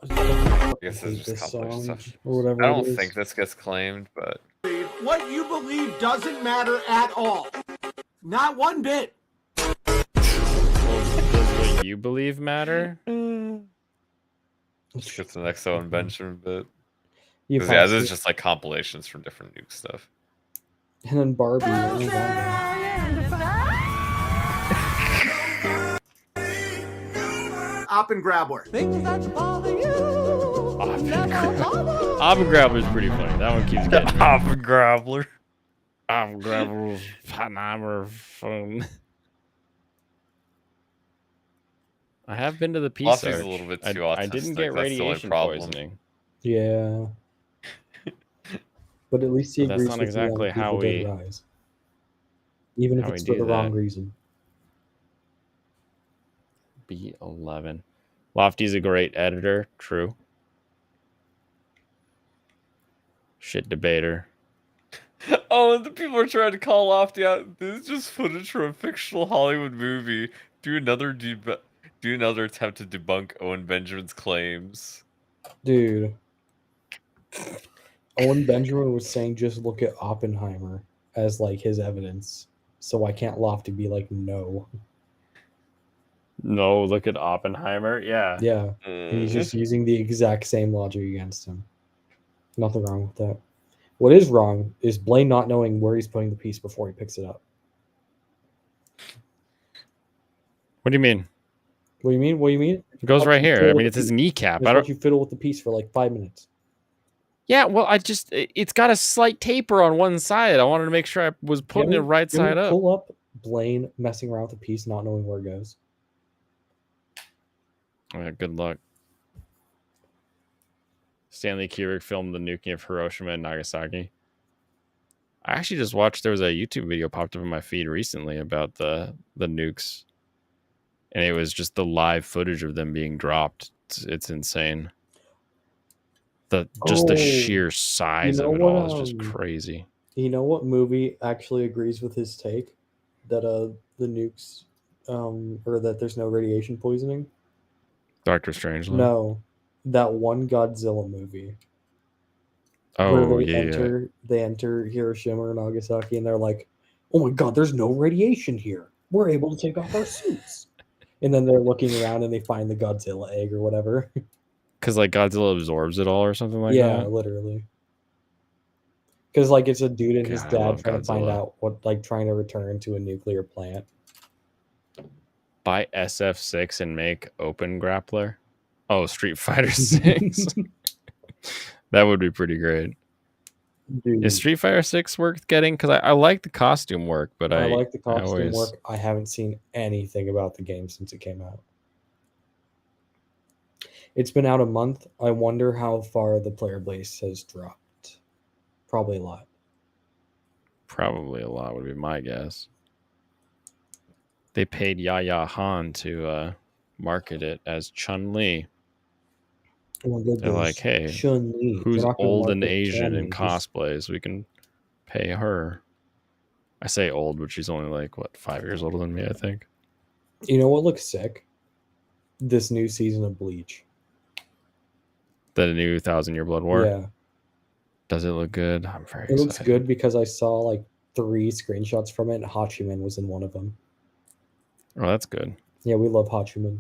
I guess it's just compilation stuff. Or whatever I it don't is. think this gets claimed, but What you believe doesn't matter at all. Not one bit. Does what you believe matter? let's get to the next Owen Benjamin bit. You 'Cause, yeah, found this is it. just like compilations from different nuke stuff. And then Barbie. what was that? Op and Grabbler. Ob and Grabbler is pretty funny. That one keeps getting me. Ob and Grabbler. Ob and Grabbler. Oppenheimer. Fun. I have been to the Peace Lofty's Arch. a little bit I too didn't autistic, get that's the only radiation problem. poisoning. Yeah. But at least he But that's agrees not with exactly you on how Evil Dead we- Rise. Even if how it's we for do the wrong that. reason. B11. Lofty's a great editor. True. Shit debater. Oh, and the people are trying to call Lofty out. This is just footage from a fictional Hollywood movie. Do another attempt to debunk Owen Benjamin's claims. Dude. Owen Benjamin was saying just look at Oppenheimer as like his evidence. So why can't Lofty be like, no? No, look at Oppenheimer. Yeah. Yeah. And he's just using the exact same logic against him. Nothing wrong with that. What is wrong is Blaine not knowing where he's putting the piece before he picks it up. What do you mean? What do you mean? What do you mean? It goes right You here. fiddle I with mean, the it's his piece. kneecap. Just I let don't. you fiddle with the piece for like 5 minutes. Yeah, well, it's got a slight taper on one side. I wanted to make sure I was putting it right You ever side up. Pull up Blaine messing around with the piece, not knowing where it goes. Yeah, good luck. Stanley Kubrick filmed the nuking of Hiroshima and Nagasaki. I actually just watched, there was a YouTube video popped up in my feed recently about the nukes. And it was just the live footage of them being dropped. It's insane. The Oh, sheer size you know of it what, all is just crazy. You know what movie actually agrees with his take that the nukes or that there's no radiation poisoning? Doctor Strangelove. No, that one Godzilla movie. Oh, where yeah. They enter Hiroshima or Nagasaki and they're like, "Oh my god, there's no radiation here. We're able to take off our suits." And then they're looking around and they find the Godzilla egg or whatever. Because like Godzilla absorbs it all or something like Yeah, that. literally. Because like it's a dude and his God, I dad love trying to find Godzilla. out what, like trying to return to a nuclear plant. Buy SF6 and make Open Grappler. Oh, Street Fighter 6. That would be pretty great. Dude, Is Street Fighter 6 worth getting? Because I like the costume work, but I like the costume always, work. I haven't seen anything about the game since it came out. It's been out a month. I wonder how far the player base has dropped. Probably a lot. Probably a lot would be my guess. They paid Yaya Han to market it as Chun-Li. Oh my goodness. They're like, hey, Chun-Li. who's They're not gonna old and market Asian in Chun-Li, just- cosplays? We can pay her. I say old, but she's only like, what, 5 years older than me, I think. You know what looks sick? This new season of Bleach. The new 1,000 Year Blood War. Yeah. Does it look good? I'm very It excited. looks good because I saw like 3 screenshots from it, and Hachiman was in one of them. Oh, that's good. Yeah, we love Hachiman.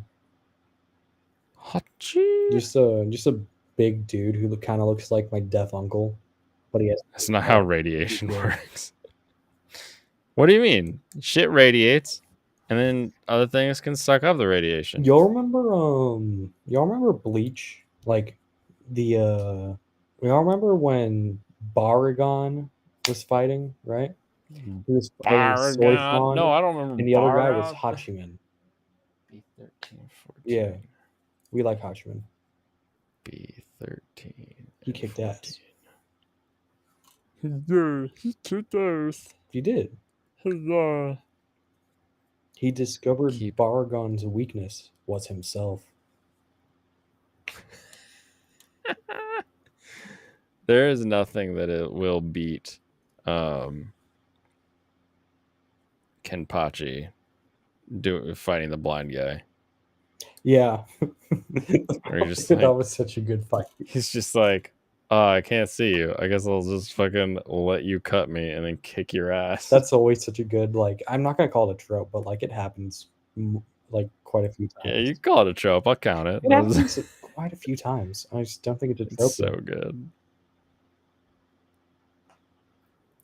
Hachi. Just a big dude who kind of looks like my deaf uncle, but he has. That's not how radiation works. What do you mean? Shit radiates, and then other things can suck up the radiation. Y'all remember Bleach? Like y'all remember when Baragon was fighting, right? He was fighting Baragon? Soifon, No, I don't remember and the other guy was Baragon. Hachiman. B13, 14. Yeah, we like Hachiman. B13. He kicked ass. He kicked ass. He did. He discovered Baragon's weakness was himself. There is nothing that it will beat Kenpachi fighting the blind guy. Yeah. Or you're just that like- was such a good fight. He's just like, oh, I can't see you. I guess I'll just fucking let you cut me and then kick your ass. That's always such a good, like, I'm not going to call it a trope, but like it happens like quite a few times. Yeah, you call it a trope. I'll count it. It happens quite a few times. I just don't think it's a trope. It's so good.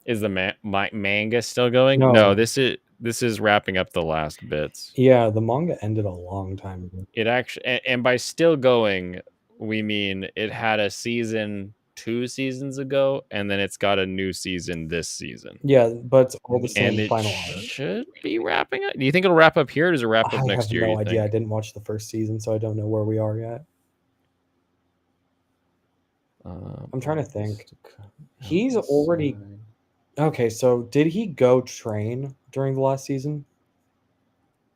Is the manga still going? No, this is wrapping up the last bits. Yeah, the manga ended a long time ago. It actually, and by still going, we mean it had a season 2 seasons ago, and then it's got a new season this season. Yeah, but it's all the same And it final arc. should be wrapping up. Do you think it'll wrap up here, or does it wrap up I next have year? no you idea. I think? didn't watch the first season, so I don't know where we are yet. I'm trying to think. He's already okay. So did he go train during the last season?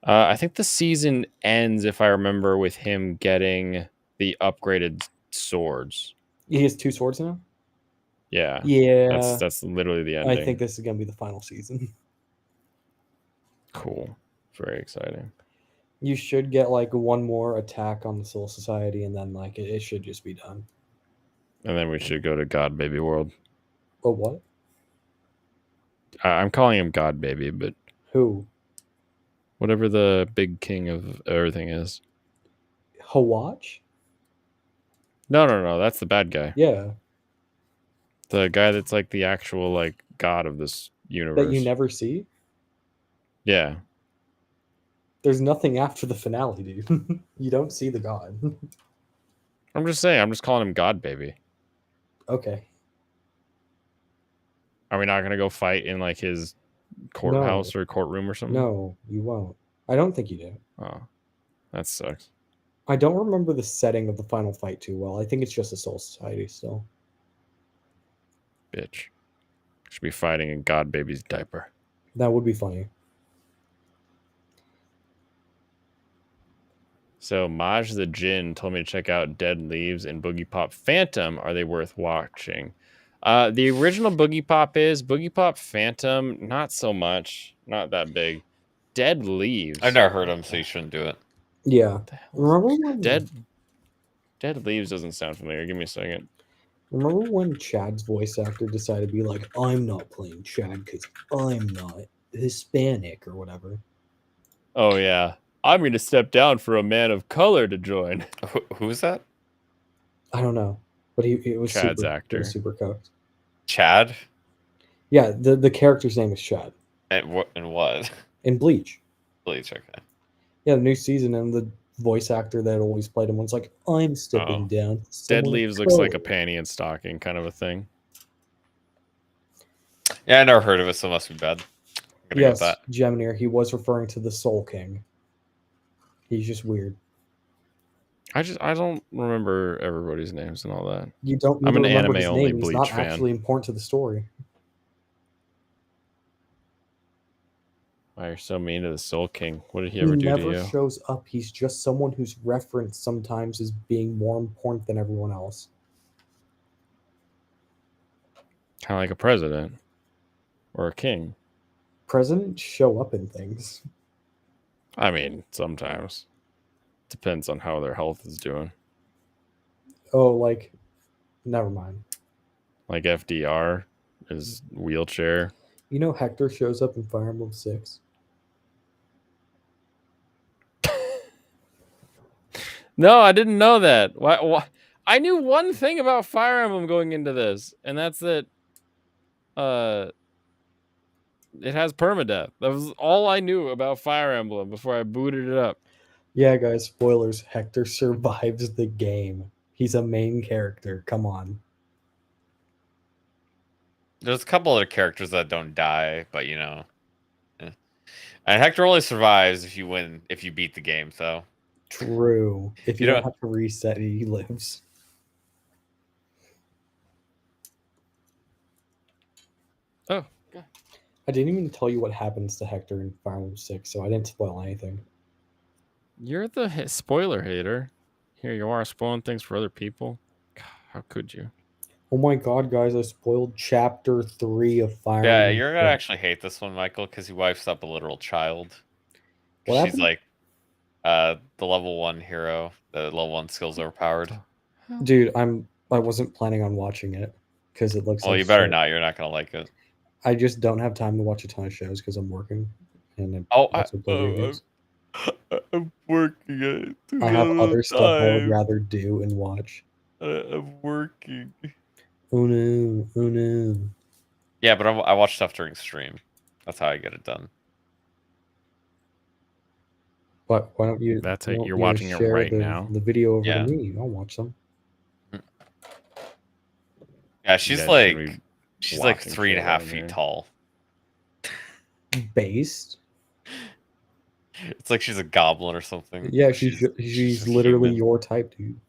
I think the season ends, if I remember, with him getting the upgraded swords. He has 2 swords now. Yeah. Yeah. That's literally the ending. I think this is gonna be the final season. Cool. Very exciting. You should get like one more attack on the Soul Society, and then like it should just be done. And then we should go to God Baby World. Oh, what? I'm calling him God Baby, but Who? whatever the big king of everything is. Hawatch? No. That's the bad guy. Yeah. The guy that's like the actual like god of this universe. That you never see? Yeah. There's nothing after the finale, dude. You don't see the god. I'm just saying. I'm just calling him God Baby. Okay. Are we not gonna go fight in like his courthouse or courtroom or something? No, you won't. I don't think you do. Oh, that sucks. I don't remember the setting of the final fight too well. I think it's just a Soul Society still. Bitch. Should be fighting in God Baby's diaper. That would be funny. So Maj the Jinn told me to check out Dead Leaves and Boogie Pop Phantom. Are they worth watching? The original Boogie Pop is. Boogie Pop Phantom, not so much. Not that big. Dead Leaves. I've never heard him, so you shouldn't do it. Yeah. Remember when Dead Leaves doesn't sound familiar. Give me a second. Remember when Chad's voice actor decided to be like, I'm not playing Chad because I'm not Hispanic or whatever. Oh, yeah. I'm going to step down for a man of color to join. Who's that? I don't know. But it was Chad's super, actor. It was super cooked. Chad? Yeah, the character's name is Chad. And what? In Bleach. Bleach, okay. Yeah, the new season, and the voice actor that always played him was like, I'm stepping down. Dead Someone Leaves looks like a color." panty and stocking kind of a thing. Yeah, I never heard of it, so it must be bad. I'm gonna Yes, get that. Geminier, he was referring to the Soul King. He's just weird. I don't remember everybody's names and all that. You don't need I'm to an remember anime his only name. He's Bleach not fan. actually important to the story. Why you're so mean to the Soul King? What did he He ever do to never you? shows up. He's just someone who's referenced sometimes as being more important than everyone else. Kind of like a president or a king. Presidents show up in things. I mean, sometimes. Depends on how their health is doing. Oh, like, never mind. like FDR, his wheelchair. You know Hector shows up in Fire Emblem 6. No, I didn't know that. Why? I knew one thing about Fire Emblem going into this, and that's that it has permadeath. That was all I knew about Fire Emblem before I booted it up. Yeah, guys, spoilers. Hector survives the game. He's a main character. Come on. There's a couple other characters that don't die, but you know. And Hector only survives if you beat the game, so. True. If you don't have to reset, he lives. Oh. I didn't even tell you what happens to Hector in Fire Emblem 6, so I didn't spoil anything. You're the spoiler hater. Here you are spoiling things for other people. God, how could you? Oh my god, guys, I spoiled Chapter 3 of Fire Yeah, Emblem you're gonna 6. actually hate this one, Michael, because he wipes up a literal child. What She's happened? like the level 1 hero. The level 1 skill's overpowered. Dude, I wasn't planning on watching it because it looks Well, like you better shit. not. You're not gonna like it. I just don't have time to watch a ton of shows because I'm working. And Oh, also play video games. I'm working. I have other stuff I would rather do and watch. I'm working. Oh no, oh no. Yeah, but I watch stuff during stream. That's how I get it done. But why don't you? That's why it. don't You're you watching it share right the, now. The video over Yeah. to me. I'll watch them. Yeah, she's guys like should be she's like watching 3.5 shit feet over tall. Based? It's like she's a goblin or something. Yeah, she's literally human. your type, dude.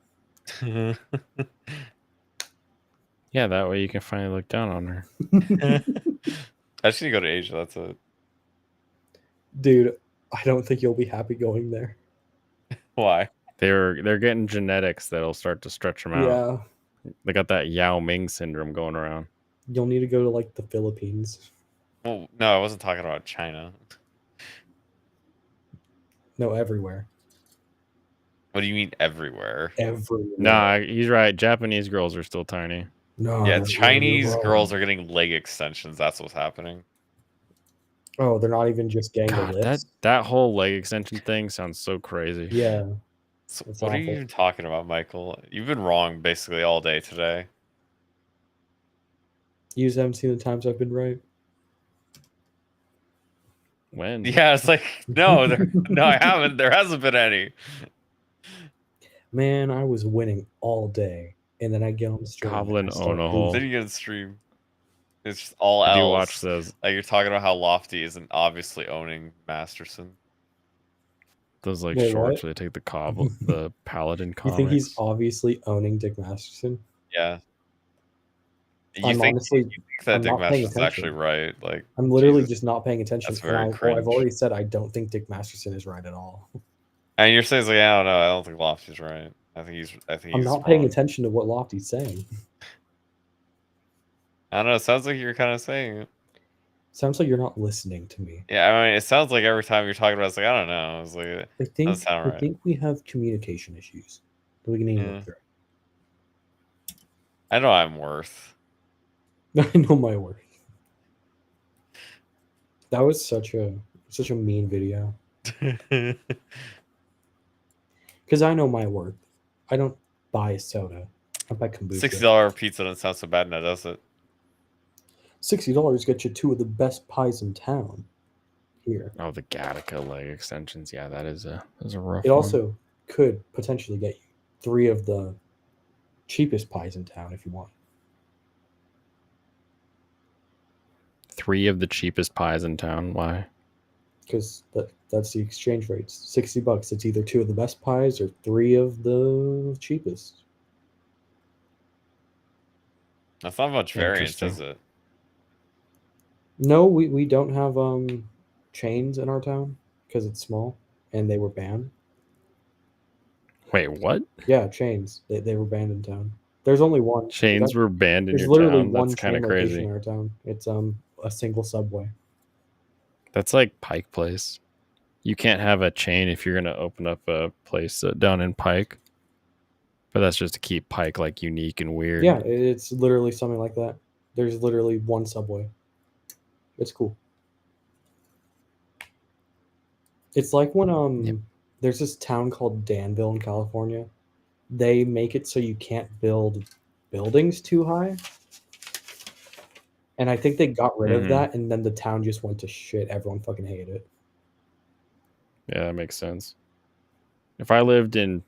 Yeah, that way you can finally look down on her. I just need to go to Asia. That's it. Dude, I don't think you'll be happy going there. Why? They're getting genetics that'll start to stretch them out. Yeah, They got that Yao Ming syndrome going around. you'll need to go to like the Philippines. Well, no, I wasn't talking about China. No, everywhere. What do you mean everywhere? Everywhere. Nah, he's right. Japanese girls are still tiny. No. Yeah, you're Chinese wrong. girls are getting leg extensions. That's what's happening. Oh, they're not even just getting God, the lips. that whole leg extension thing sounds so crazy. Yeah. So That's what are you awful. even talking about, Michael? You've been wrong basically all day today. You just haven't seen the times I've been right. When? Yeah, it's like no, no, I haven't. There hasn't been any. Man, I was winning all day, and then I get on the stream. Goblin and I start own a hole. Then you get a stream. It's just all I do else. watch those. Like you're talking about how Lofty isn't obviously owning Masterson. Those like Wait, shorts what? where they take the Paladin You comics. think he's obviously owning Dick Masterson? Yeah. You I'm think honestly, that I'm Dick not paying Masterson's actually attention. right? Like I'm literally Jesus. just not paying attention. That's very and I've cringe. already said I don't think Dick Masterson is right at all. And you're saying like, I don't know. I don't think Lofty's right. I think he's. I'm not paying attention to what Lofty's saying. I don't know. It sounds like you're kind of saying it. Sounds like you're not listening to me. Yeah, I mean, it sounds like every time you're talking about, it, it's like I don't know. It's like it I think doesn't sound I right. think we have communication issues. The beginning Yeah. of I know I'm worth. I know my worth. That was such a mean video. Because I know my worth. I don't buy a soda. I buy kombucha. $60 pizza doesn't sound so bad now, does it? $60 gets you two of the best pies in town. Here. Oh, the Gattaca leg extensions. Yeah, that is a rough It one. also could potentially get you 3 of the cheapest pies in town if you want. 3 of the cheapest pies in town. Why? Because that's the exchange rates. $60. It's either 2 of the best pies or 3 of the cheapest. That's not much variance, is Interesting. it? No, we don't have chains in our town because it's small and they were banned. Wait, what? Yeah, chains. They were banned in town. There's only one. Chains were banned in There's your literally town? one That's kind of chain location crazy. in our town. It's a single Subway. That's like Pike Place. You can't have a chain if you're going to open up a place down in Pike But that's just to keep Pike like unique and weird. Yeah, it's literally something like that. There's literally one subway. It's cool. It's like when there's this town called Danville in California. They make it so you can't build buildings too high. And I think they got rid of that, and then the town just went to shit. Everyone fucking hated it. Yeah, that makes sense. If I lived in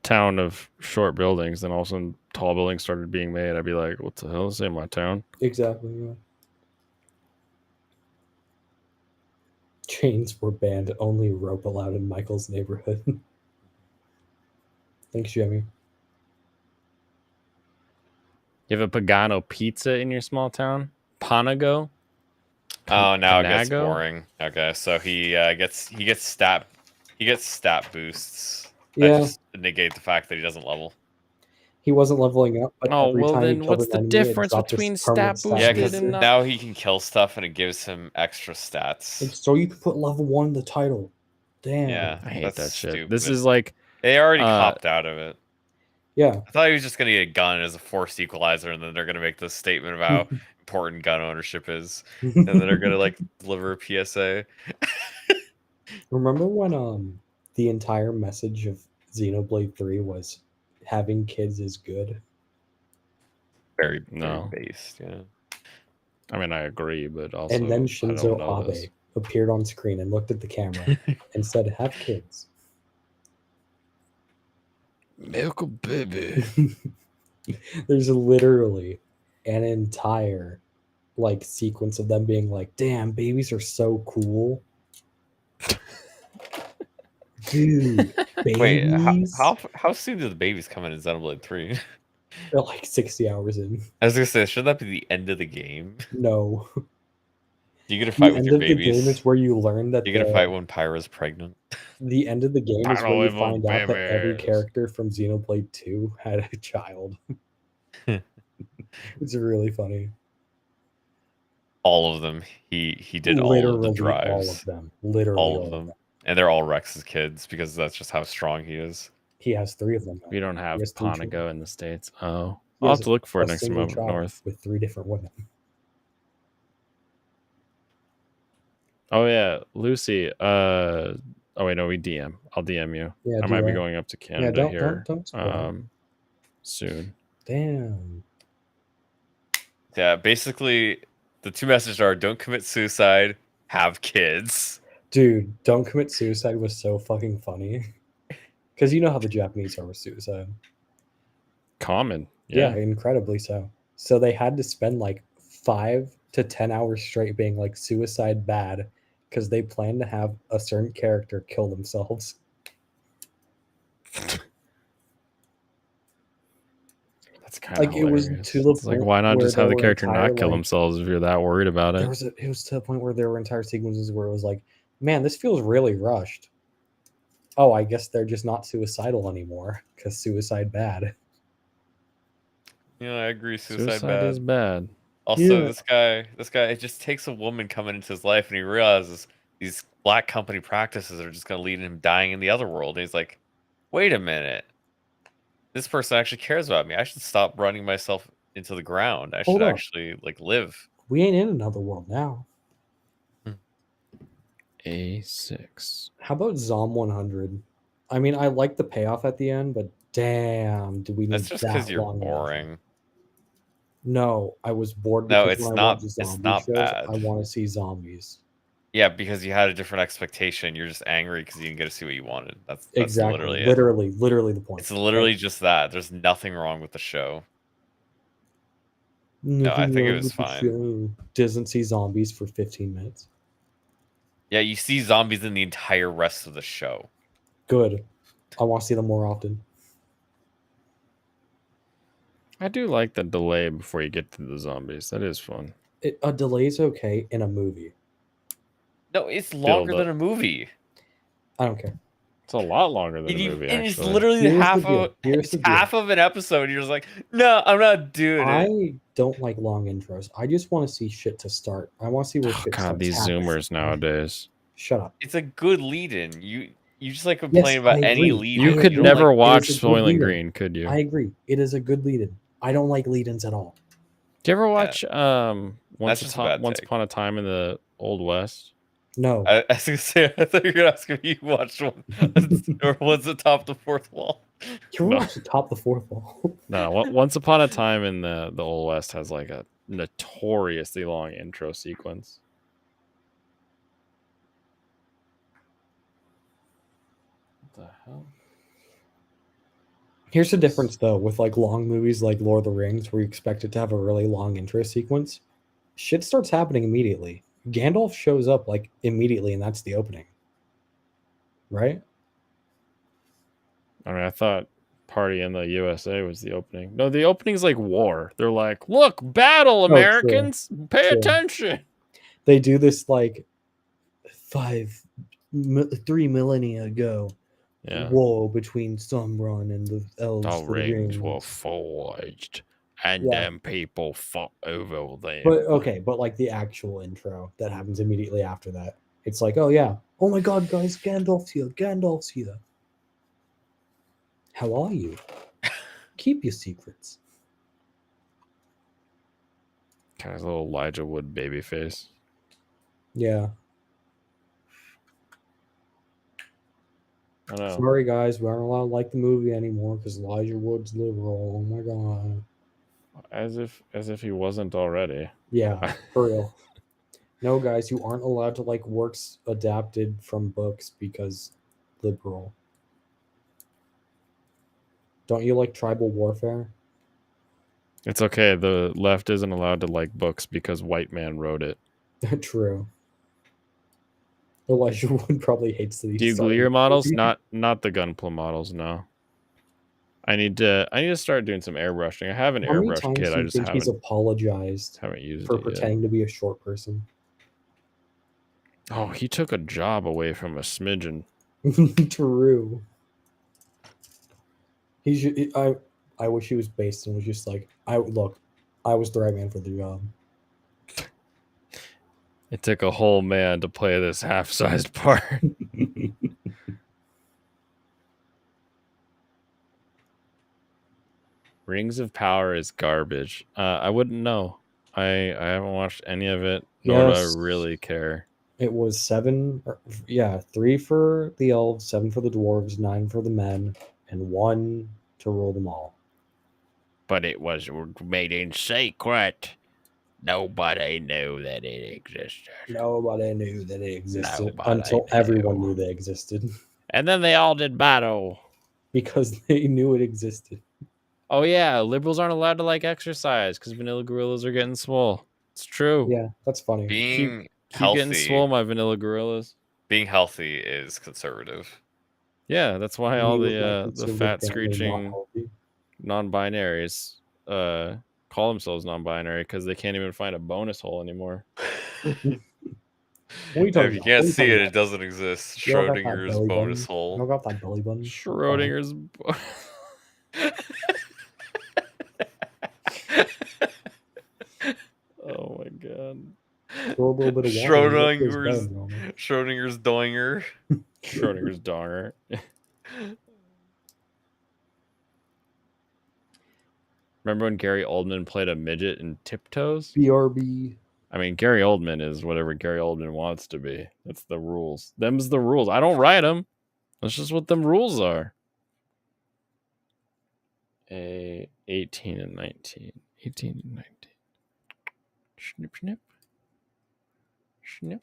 town of short buildings, then all of a sudden tall buildings started being made, I'd be like, what the hell is in my town? Exactly, yeah. Chains were banned, only rope allowed in Michael's neighborhood. Thanks, Jimmy. You have a Pagano pizza in your small town? Panago? Oh, now it gets Panago? boring. Okay, so he gets stat boosts. That Yeah. just negate the fact that he doesn't level. He wasn't leveling up, but Oh, every well time he then killed what's an the enemy, it difference dropped his between permanent stat Yeah, boosted because and not? now he can kill stuff and it gives him extra stats. So you could put level 1 in the title. Damn. Yeah, I hate that's that shit. stupid. This is like They already copped out of it. Yeah. I thought he was just gonna get a gun as a forced equalizer, and then they're gonna make this statement about how important gun ownership is, and then they're gonna like deliver a PSA. Remember when the entire message of Xenoblade 3 was having kids is good? Very No. based, yeah. I mean, I agree, but also And then I Shinzo don't know Abe this. appeared on screen and looked at the camera and said, "Have kids." Milk a baby. There's literally an entire like sequence of them being like, "Damn, babies are so cool." Dude, babies. Wait, how soon do the babies come in Xenoblade 3? They're like 60 hours in. I was gonna say, should that be the end of the game? No. You get to The fight with end your of the babies. game is where you learn that You get to the- fight when Pyra's pregnant. The end of the game is Battle where you of find out that every babies. character from Xenoblade 2 had a child. It's really funny. All of them. He did all of Literally the drives. all of them. Literally all of them. And they're all Rex's kids because that's just how strong he is. He has 3 of them. We don't have He has 3 Panago children. in the States. Oh. He I'll has have to look for a it next time single I'm up child north. with 3 different women. Oh yeah, Lucy. Oh wait, no, we DM. I'll DM you. Yeah, I do might be that. going up to Yeah, Canada don't- here don't spoil it. soon. Damn. Yeah, basically the two messages are don't commit suicide, have kids. Dude, Don't Commit Suicide was so fucking funny. Because you know how the Japanese are with suicide. Common. Yeah, incredibly so. So they had to spend like 5 to 10 hours straight being like suicide bad because they planned to have a certain character kill themselves. That's kind of Like it was to the It's like point why not where just have there the were character entire, not kill like- themselves if you're that worried about it? It was to the point where there were entire sequences where it was like, man, this feels really rushed. Oh, I guess they're just not suicidal anymore because suicide bad. Yeah, I agree. Suicide, Suicide bad. is bad. Also, Yeah. this guy, it just takes a woman coming into his life and he realizes these black company practices are just going to lead him dying in the other world. And he's like, wait a minute. This person actually cares about me. I should stop running myself into the ground. I Hold should up. actually like live. We ain't in another world now. A6. How about Zom 100? I mean, I like the payoff at the end, but damn, do we need That's just that because you're long? boring. No, I was bored. No, because it's when I not- watch it's zombie not shows, bad. I want to see zombies. Yeah, because you had a different expectation. You're just angry because you didn't get to see what you wanted. That's Exactly. literally it. Literally the point. It's literally just that. There's nothing wrong with the show. No, I Nothing think it wrong was with the fine. show. Doesn't see zombies for 15 minutes. Yeah, you see zombies in the entire rest of the show. Good. I want to see them more often. I do like the delay before you get to the zombies. That is fun. A delay's okay in a movie. No, it's longer up. than a movie. I don't care. It's a lot longer than And, a you- movie. and it's actually. literally Here's the half deal. of Here's it's the deal. half of an episode. And you're just like, no, I'm not doing it. I don't like long intros. I just want to see shit to start. I want to see where Oh, shit God, starts these happening. Zoomers nowadays. Shut up. It's a good lead-in. You just like complain about any lead. You could don't never like- watch It's a good Soylent lead-in. Green, could you? I agree. It is a good lead-in. I don't like lead-ins at all. Do you ever watch That's just a bad Once take. Upon a Time in the Old West? No. I was gonna say, I thought you were gonna ask if you watched one, or was it Top the Fourth Wall? You No. watch the Top the Fourth Wall. No, Once Upon a Time in the Old West has like a notoriously long intro sequence. What the hell? Here's the difference though with like long movies like Lord of the Rings where you expect it to have a really long intro sequence. Shit starts happening immediately. Gandalf shows up like immediately and that's the opening. Right? I mean, I thought Party in the USA was the opening. No, the opening's like war. They're like, look, battle, true. Americans, pay True. attention. They do this like 3 millennia ago. Yeah. War between Sauron and the elves. The for the rings rings. were forged, and Yeah. them people fought over them. But okay, but like the actual intro that happens immediately after that, it's like, oh yeah, oh my god, guys, Gandalf's here, Gandalf's here. How are you? Keep your secrets. Kind of little Elijah Wood baby face. Yeah. I know. Sorry, guys, we aren't allowed to like the movie anymore because Elijah Wood's liberal. Oh my god. As if he wasn't already. Yeah, for real. No, guys, you aren't allowed to like works adapted from books because liberal. Don't you like tribal warfare? It's okay. The left isn't allowed to like books because white man wrote it. True. Elijah Wood probably hates these. Do you glue your models? Not the Gunpla models, no. I need to start doing some airbrushing. I have an How many airbrush times kit. do I you just think he's haven't apologized used for it yet. pretending to be a short person? Oh, he took a job away from a smidgen. True. I wish he was based and was just like, I was the right man for the job. It took a whole man to play this half-sized part. Rings of Power is garbage. I wouldn't know. I haven't watched any of it, nor Yes. do I really care. It was 3 for the elves, 7 for the dwarves, 9 for the men, and 1 to rule them all. But it was made in secret. Nobody knew that it existed. Nobody knew that it existed Nobody until everyone knew they existed And then they all did battle. because they knew it existed. Oh yeah, liberals aren't allowed to like exercise because vanilla gorillas are getting swole. It's true. Yeah, that's funny. Being Keep healthy, getting swole, my vanilla gorillas. being healthy is conservative. Yeah, that's why all You the look like the conservative fat family, not screeching healthy. non-binaries call themselves non-binary because they can't even find a bonus hole anymore. What are you If talking you about? can't What are you see talking it, about? it doesn't exist. You don't got that Schrodinger's belly bonus button? hole. You don't got that belly button? Schrodinger's. Oh my god. Throw a little bit of water in it, it feels better, bro. Schrodinger's doinger. Schrodinger's donger. Remember when Gary Oldman played a midget in Tiptoes? BRB. I mean, Gary Oldman is whatever Gary Oldman wants to be. That's the rules. Them's the rules. I don't write them. That's just what them rules are. 18 and 19. 18 and 19. Snip, snip. Snip.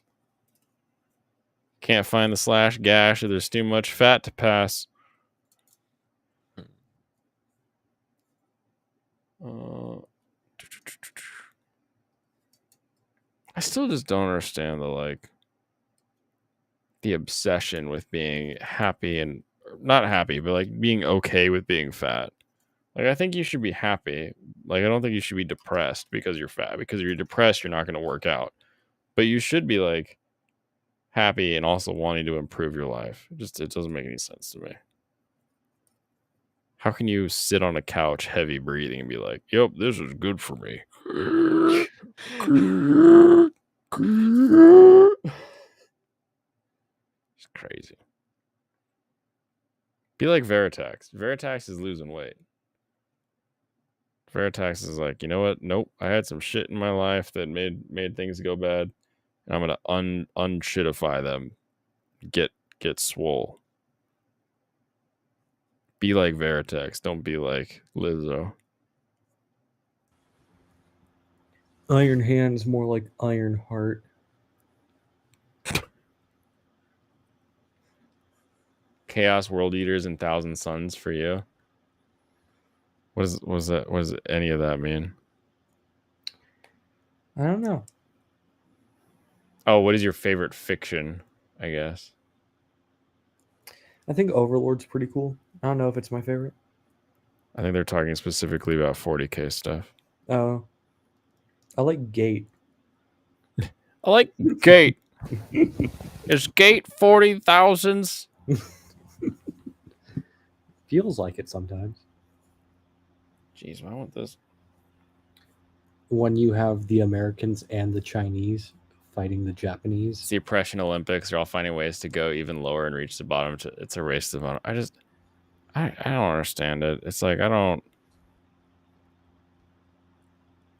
Can't find the slash gash or there's too much fat to pass. I still just don't understand the obsession with being happy and not happy, but like being okay with being fat. Like, I think you should be happy. Like, I don't think you should be depressed because you're fat. Because if you're depressed, you're not going to work out. But you should be like happy and also wanting to improve your life. It doesn't make any sense to me. How can you sit on a couch, heavy breathing, and be like, "Yep, this is good for me." It's crazy. Be like Veritax. Veritax is losing weight. Veritax is like, you know what? Nope. I had some shit in my life that made things go bad. And I'm gonna unshitify them. Get swole. Be like Veritex. Don't be like Lizzo. Iron Hand's more like Iron Heart. Chaos World Eaters and Thousand Suns for you. What does any of that mean? I don't know. Oh, what is your favorite fiction, I guess? I think Overlord's pretty cool. I don't know if it's my favorite. I think they're talking specifically about 40K stuff. Oh. I like Gate. I like Gate. Is Gate 40,000s? Feels like it sometimes. Jeez, why want this? When you have the Americans and the Chinese fighting the Japanese. It's the oppression Olympics. They're all finding ways to go even lower and reach the bottom. It's a race to the bottom. I don't understand it. It's like,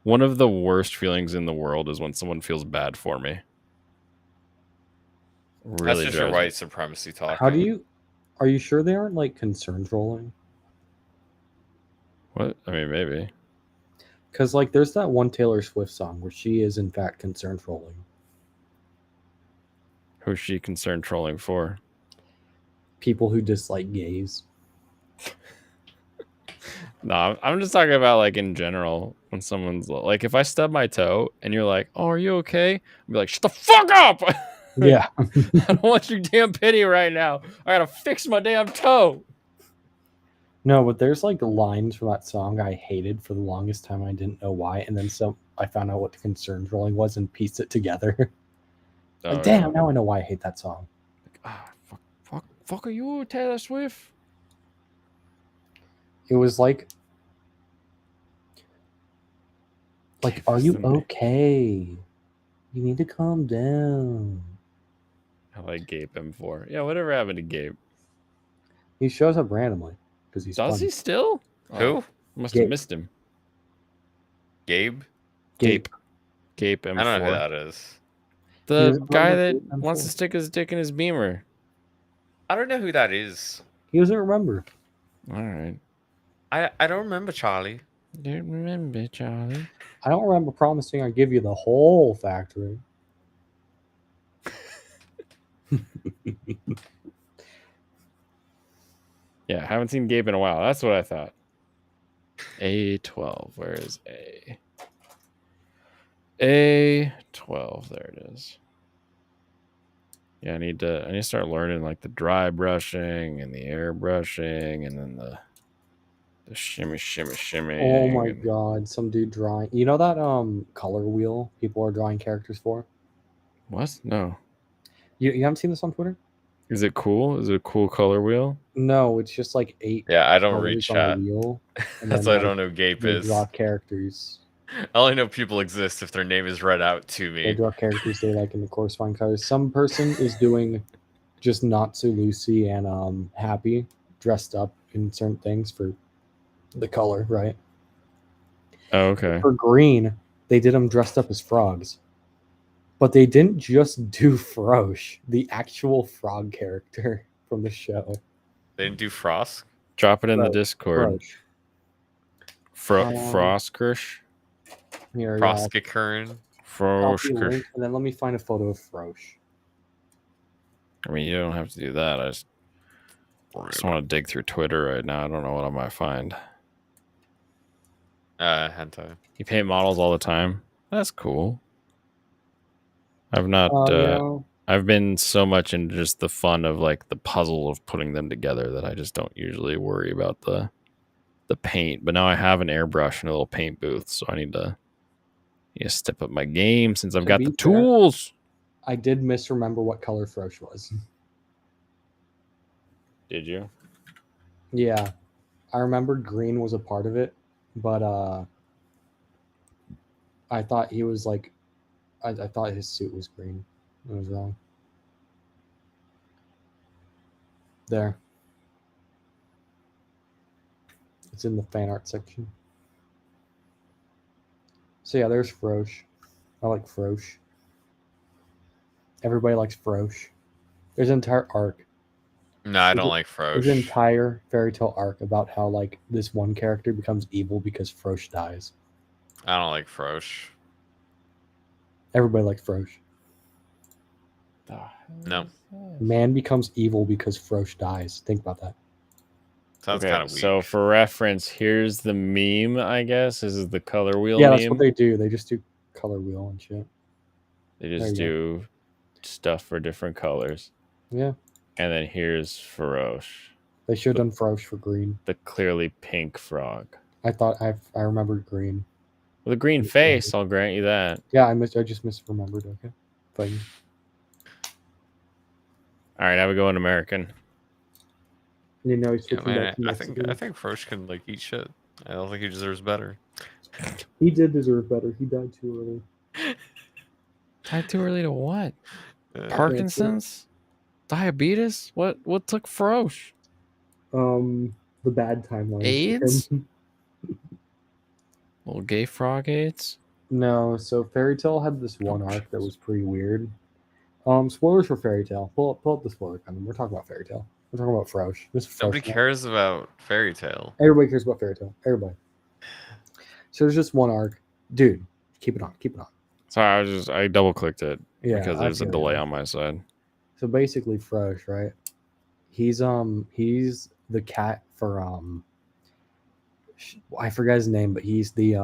one of the worst feelings in the world is when someone feels bad for me. Really That's just your white supremacy talk. Are you sure they aren't like concern trolling? What? I mean, maybe. Because like there's that one Taylor Swift song where she is in fact concern trolling. Who's she concerned trolling for? People who dislike gays. No, I'm just talking about like in general when someone's like, if I stub my toe and you're like, "Oh, are you okay?" I'll be like, "Shut the fuck up!" Yeah. I don't want your damn pity right now. I gotta fix my damn toe. No, but there's like lines from that song I hated for the longest time. I didn't know why, and then I found out what the concern trolling was and pieced it together. Like, damn, now I know why I hate that song. Fuck are you, Taylor Swift? It was like, are you okay? You need to calm down. I like Gabe M4. Yeah, whatever happened to Gabe? He shows up randomly because he's Does funny. he still? Who? Must Gabe. have missed him. Gabe? Gabe M4. I don't know who that is. The guy that wants to stick his dick in his Beamer. I don't know who that is. He doesn't remember. All right. I don't remember Charlie. Don't remember Charlie. I don't remember promising I'd give you the whole factory. Yeah, haven't seen Gabe in a while. That's what I thought. A12. Where is A? A12. There it is. Yeah, I need to start learning like the dry brushing and the air brushing and then the shimmy. Oh my god, some dude drawing. You know that color wheel people are drawing characters for? What? No. You haven't seen this on Twitter? Is it cool? Is it a cool color wheel? No, it's just like 8. Yeah, I don't read colors on chat. the wheel, and That's then, why I don't know who Gabe they is. draw characters. I only know people exist if their name is read out to They me. draw characters they like in the corresponding colors. Some person is doing just Natsu, Lucy, and Happy dressed up in certain things for the color, right? Oh, okay. For green, they did them dressed up as frogs. But they didn't just do Frosh, the actual frog character from the show. They didn't do Frost? Drop it in the Frosh. Discord. Frostkirsch? Here, Froskikern? copy Froskirsch. link, and then let me find a photo of Frosh. I mean, you don't have to do that. I just want to dig through Twitter right now. I don't know what I might find. Hentai. You paint models all the time? That's cool. I've not. Yeah. I've been so much into just the fun of like the puzzle of putting them together that I just don't usually worry about the paint. But now I have an airbrush and a little paint booth, so I need to step up my game since I've To got be the fair, tools. I did misremember what color Frosh was. Did you? Yeah. I remembered green was a part of it, but I thought he was like I thought his suit was green. I was wrong. There. It's in the fan art section. So yeah, there's Frosh. I like Frosh. Everybody likes Frosh. There's an entire arc. No, I don't like There's an Frosh. entire fairy tale arc about how like this one character becomes evil because Frosh dies. I don't like Frosh. Everybody likes Frosh. No. Man becomes evil because Frosh dies. Think about that. Sounds Okay, kind of weak. so for reference, here's the meme, I guess. This is the color wheel Yeah, meme. that's what they do. They just do color wheel and shit. They There just you do stuff for different colors. Yeah. And then here's Faroche, They should have done Frosh for green. the clearly pink frog. I thought I remembered green. With a green face, I'll grant you that. Yeah, I just misremembered. Okay, fine. All right, now we go in American. You know, he's Yeah, switching man, back to I Mexican. think Frosh can like eat shit. I don't think he deserves better. He did deserve better. He died too early. Died too early to what? Uh, Parkinson's? Diabetes? What took Faroche? The bad timeline. AIDS? Little gay frog AIDS? No, so Fairy Tail had this one arc that was pretty weird. Spoilers for Fairy Tail. Pull up the spoiler comment. We're talking about Fairy Tail. We're talking about Frosh. This is Nobody Frosh. cares about Fairy Tail. Everybody cares about Fairy Tail. Everybody. So there's just one arc. Dude, keep it on. Keep it on. Sorry, I double clicked it Yeah, because I there's a feel delay you. on my side. So basically Frosh, right? He's the cat for I forgot his name, but he's the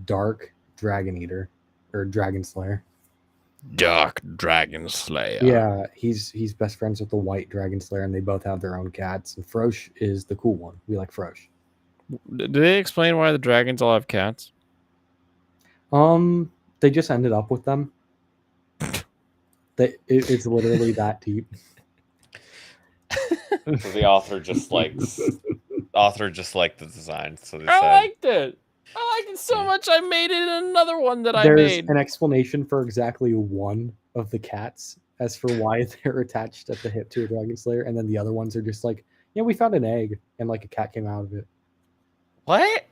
dark dragon eater or dragon slayer. Dark Dragon Slayer. Yeah, he's best friends with the white dragon slayer, and they both have their own cats. And Frosh is the cool one. We like Frosh. Do they explain why the dragons all have cats? They just ended up with them. It's literally that deep. So the author just likes the design. So they I said, liked it. I liked it so much I made it in another one that I There's made. an explanation for exactly one of the cats as for why they're attached at the hip to a dragon slayer, and then the other ones are just like, yeah, we found an egg and like a cat came out of it. "What?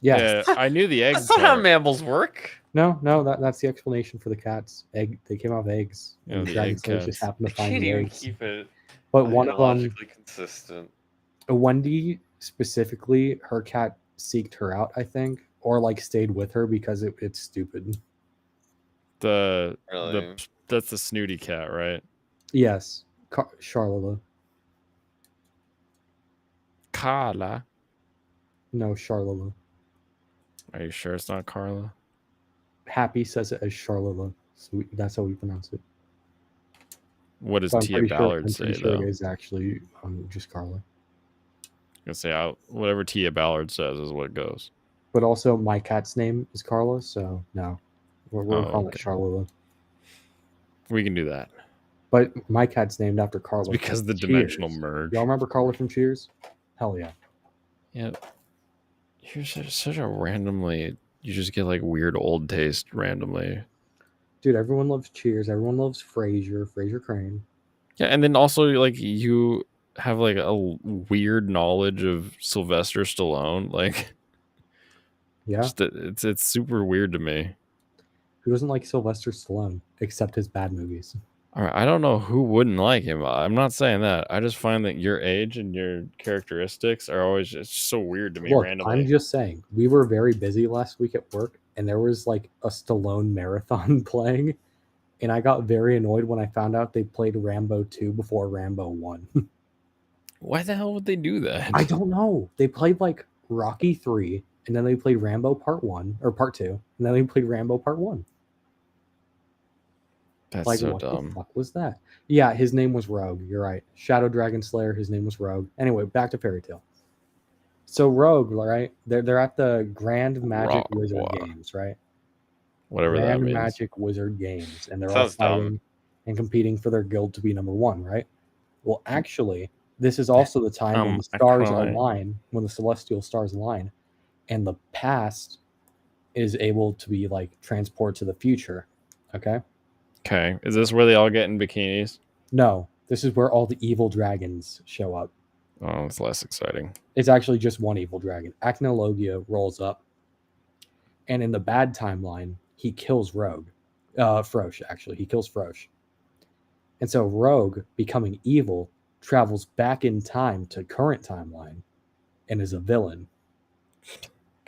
Yeah. I knew the eggs. That's not how mammals work." No, that's the explanation for the cats. They came out of eggs. Yeah, And the dragon egg slayers just cats. happened to I find can't the even eggs. keep it But one of them, ideologically consistent. Wendy specifically, her cat seeked her out, I think, or like stayed with her because it's stupid. Really? That's the snooty cat, right? Yes, Charlotte. Carla. No, Charlotte. Are you sure it's not Carla? Happy says it as Charlotte, so that's how we pronounce it. What does But I'm Tia pretty sure- Ballard I'm say pretty sure though? it is actually just Carla. I say whatever Tia Ballard says is what goes. But also, my cat's name is Carla, so no, we're calling it okay. Charlotte. We can do that. But my cat's named after Carla. It's because from the dimensional Cheers. merge. Y'all remember Carla from Cheers? Hell yeah. Yeah. You're such a randomly. You just get like weird old taste randomly. Dude, everyone loves Cheers. Everyone loves Frasier Crane. Yeah, and then also like you have like a weird knowledge of Sylvester Stallone. Like, Yeah. it's super weird to me. Who doesn't like Sylvester Stallone except his bad movies? All right, I don't know who wouldn't like him. I'm not saying that. I just find that your age and your characteristics are always just so weird to me Look, randomly. I'm just saying, we were very busy last week at work, and there was like a Stallone marathon playing, and I got very annoyed when I found out they played Rambo 2 before Rambo 1. Why the hell would they do that? I don't know. They played like Rocky 3, and then they played Rambo Part 1 or Part 2, and then they played Rambo Part 1. That's Like, so what dumb. the fuck was that? Yeah, his name was Rogue. You're right. Shadow Dragon Slayer. His name was Rogue. Anyway, back to Fairy Tail. So Rogue, right? They're at the Grand Magic Wizard Games, right? Whatever that Grand means. Magic Wizard Games, and they're Sounds all dumb. fighting and competing for their guild to be number one, right? Well, actually, this is also the time when the stars actually- align, when the celestial stars align, and the past is able to be like transported to the future. Okay. Okay, is this where they all get in bikinis? No, this is where all the evil dragons show up. Oh, it's less exciting. It's actually just one evil dragon. Acnologia rolls up, and in the bad timeline, he kills Rogue. Frosh, actually. He kills Frosh. And so Rogue, becoming evil, travels back in time to current timeline and is a villain.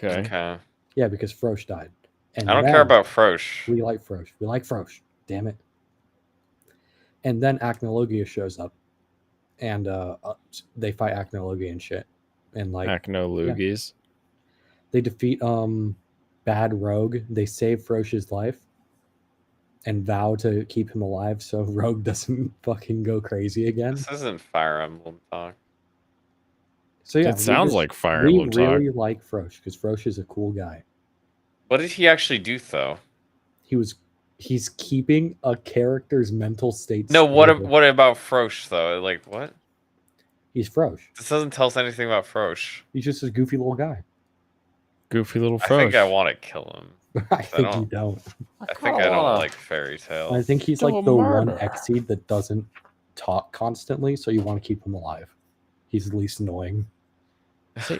Okay. Yeah, because Frosh died. And I don't then- care about Frosh. We like Frosh. We like Frosh. Damn it. And then Acnologia shows up, and they fight Acnologia and shit. And like Acnologies. they defeat bad Rogue. They save Frosh's life and vow to keep him alive so Rogue doesn't fucking go crazy again. This isn't Fire Emblem talk. So yeah, It sounds like Fire we Emblem talk. really like Frosh because Frosh is a cool guy. What did he actually do though? He's keeping a character's mental state. No, what stable. about Frosh though? Like what? He's Frosh. This doesn't tell us anything about Frosh. He's just a goofy little guy. Goofy little I think I Frosh. want to kill him. I think you don't. I think I don't like Fairy Tail. I think he's like the one Exceed that doesn't talk constantly, so you want to keep him alive. He's the least annoying.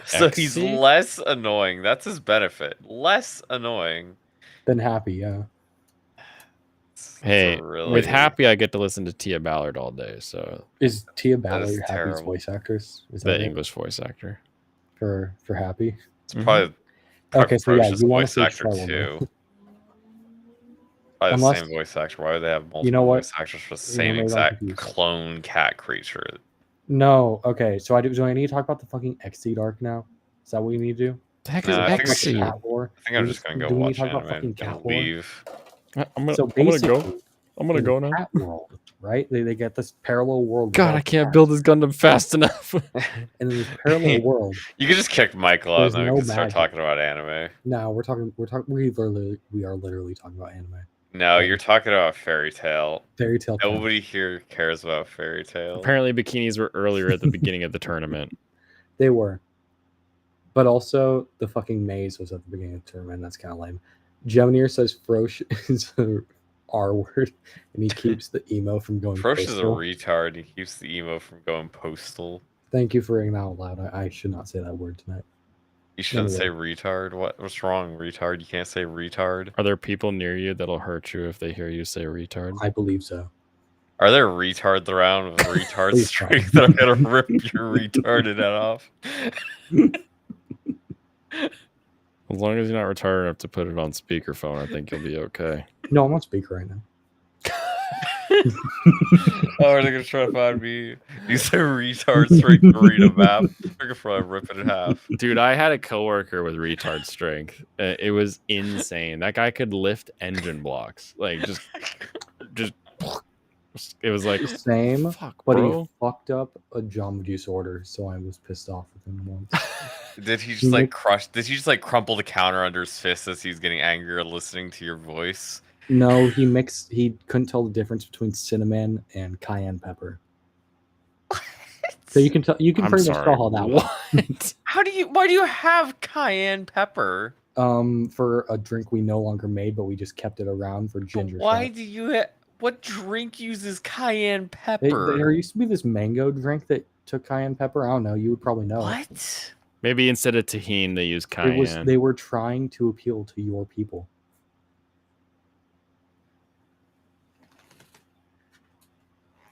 So he's less annoying. That's his benefit. Less annoying. Than Happy, yeah. Hey, really- with Happy, I get to listen to Tia Ballard all day. So Is Tia Ballard is Happy's terrible. voice actress? Is the that it? English voice actor. for Happy? It's probably Okay, so yeah, Frosh's you want to voice see actor Charlotte. too. Probably Unless- the same voice actor. Why would they have multiple know what? voice actors for the You know, same maybe I'm exact confused. clone cat creature? No, okay. So do I need to talk about the fucking Exceed arc now? Is that what we need to do? The heck No, is I think we Exceed? should- Cat Lore? I think I'm Do just gonna we- go do we need watch to talk about anime fucking and Cat Lore? leave. I'm gonna So go. basically, I'm gonna in go now. Cat World, right? They get this parallel world. God, with I all can't cats. build this Gundam fast enough. And in this parallel world, You could just kick Michael out There's and then no we can start magic. talking about anime. no, we are literally talking about anime. No, you're talking about Fairy Tail. Fairy Tail. Nobody here cares about Fairy Tail. Apparently, bikinis were earlier at the beginning of the tournament. They were. But also, the fucking maze was at the beginning of the tournament. That's kind of lame. Geminier says Frosh is a R word, and he keeps the emo from going Frosh is a postal. retard. He keeps the emo from going postal. Thank you for reading that out loud. I should not say that word tonight. You shouldn't say Anyway. retard. What's wrong, retard? You can't say retard. Are there people near you that'll hurt you if they hear you say retard? I believe so. Are there retards around with retard Please strength that are gonna rip your retarded head off? As long as you're not retarded enough to put it on speakerphone, I think you'll be okay. No, I'm on speaker right now. Oh, are they gonna try to find me? You say retard strength to read a map. They're gonna probably rip it in half. Dude, I had a coworker with retard strength. It was insane. That guy could lift engine blocks. Like just it was like Same, fuck, but bro. he fucked up a Jamba Juice order, so I was pissed off with him once. Did he just like crush? Did he just like crumple the counter under his fist as he's getting angrier listening to your voice? No, he couldn't tell the difference between cinnamon and cayenne pepper. So you can pretty much tell how that was. Why do you have cayenne pepper? For a drink we no longer made, but we just kept it around for ginger. Why shots. do you? What drink uses cayenne There pepper? used to be this mango drink that took cayenne pepper. I don't know. You would probably know. What? Maybe instead of tahini, they use cayenne. They were trying to appeal to your people.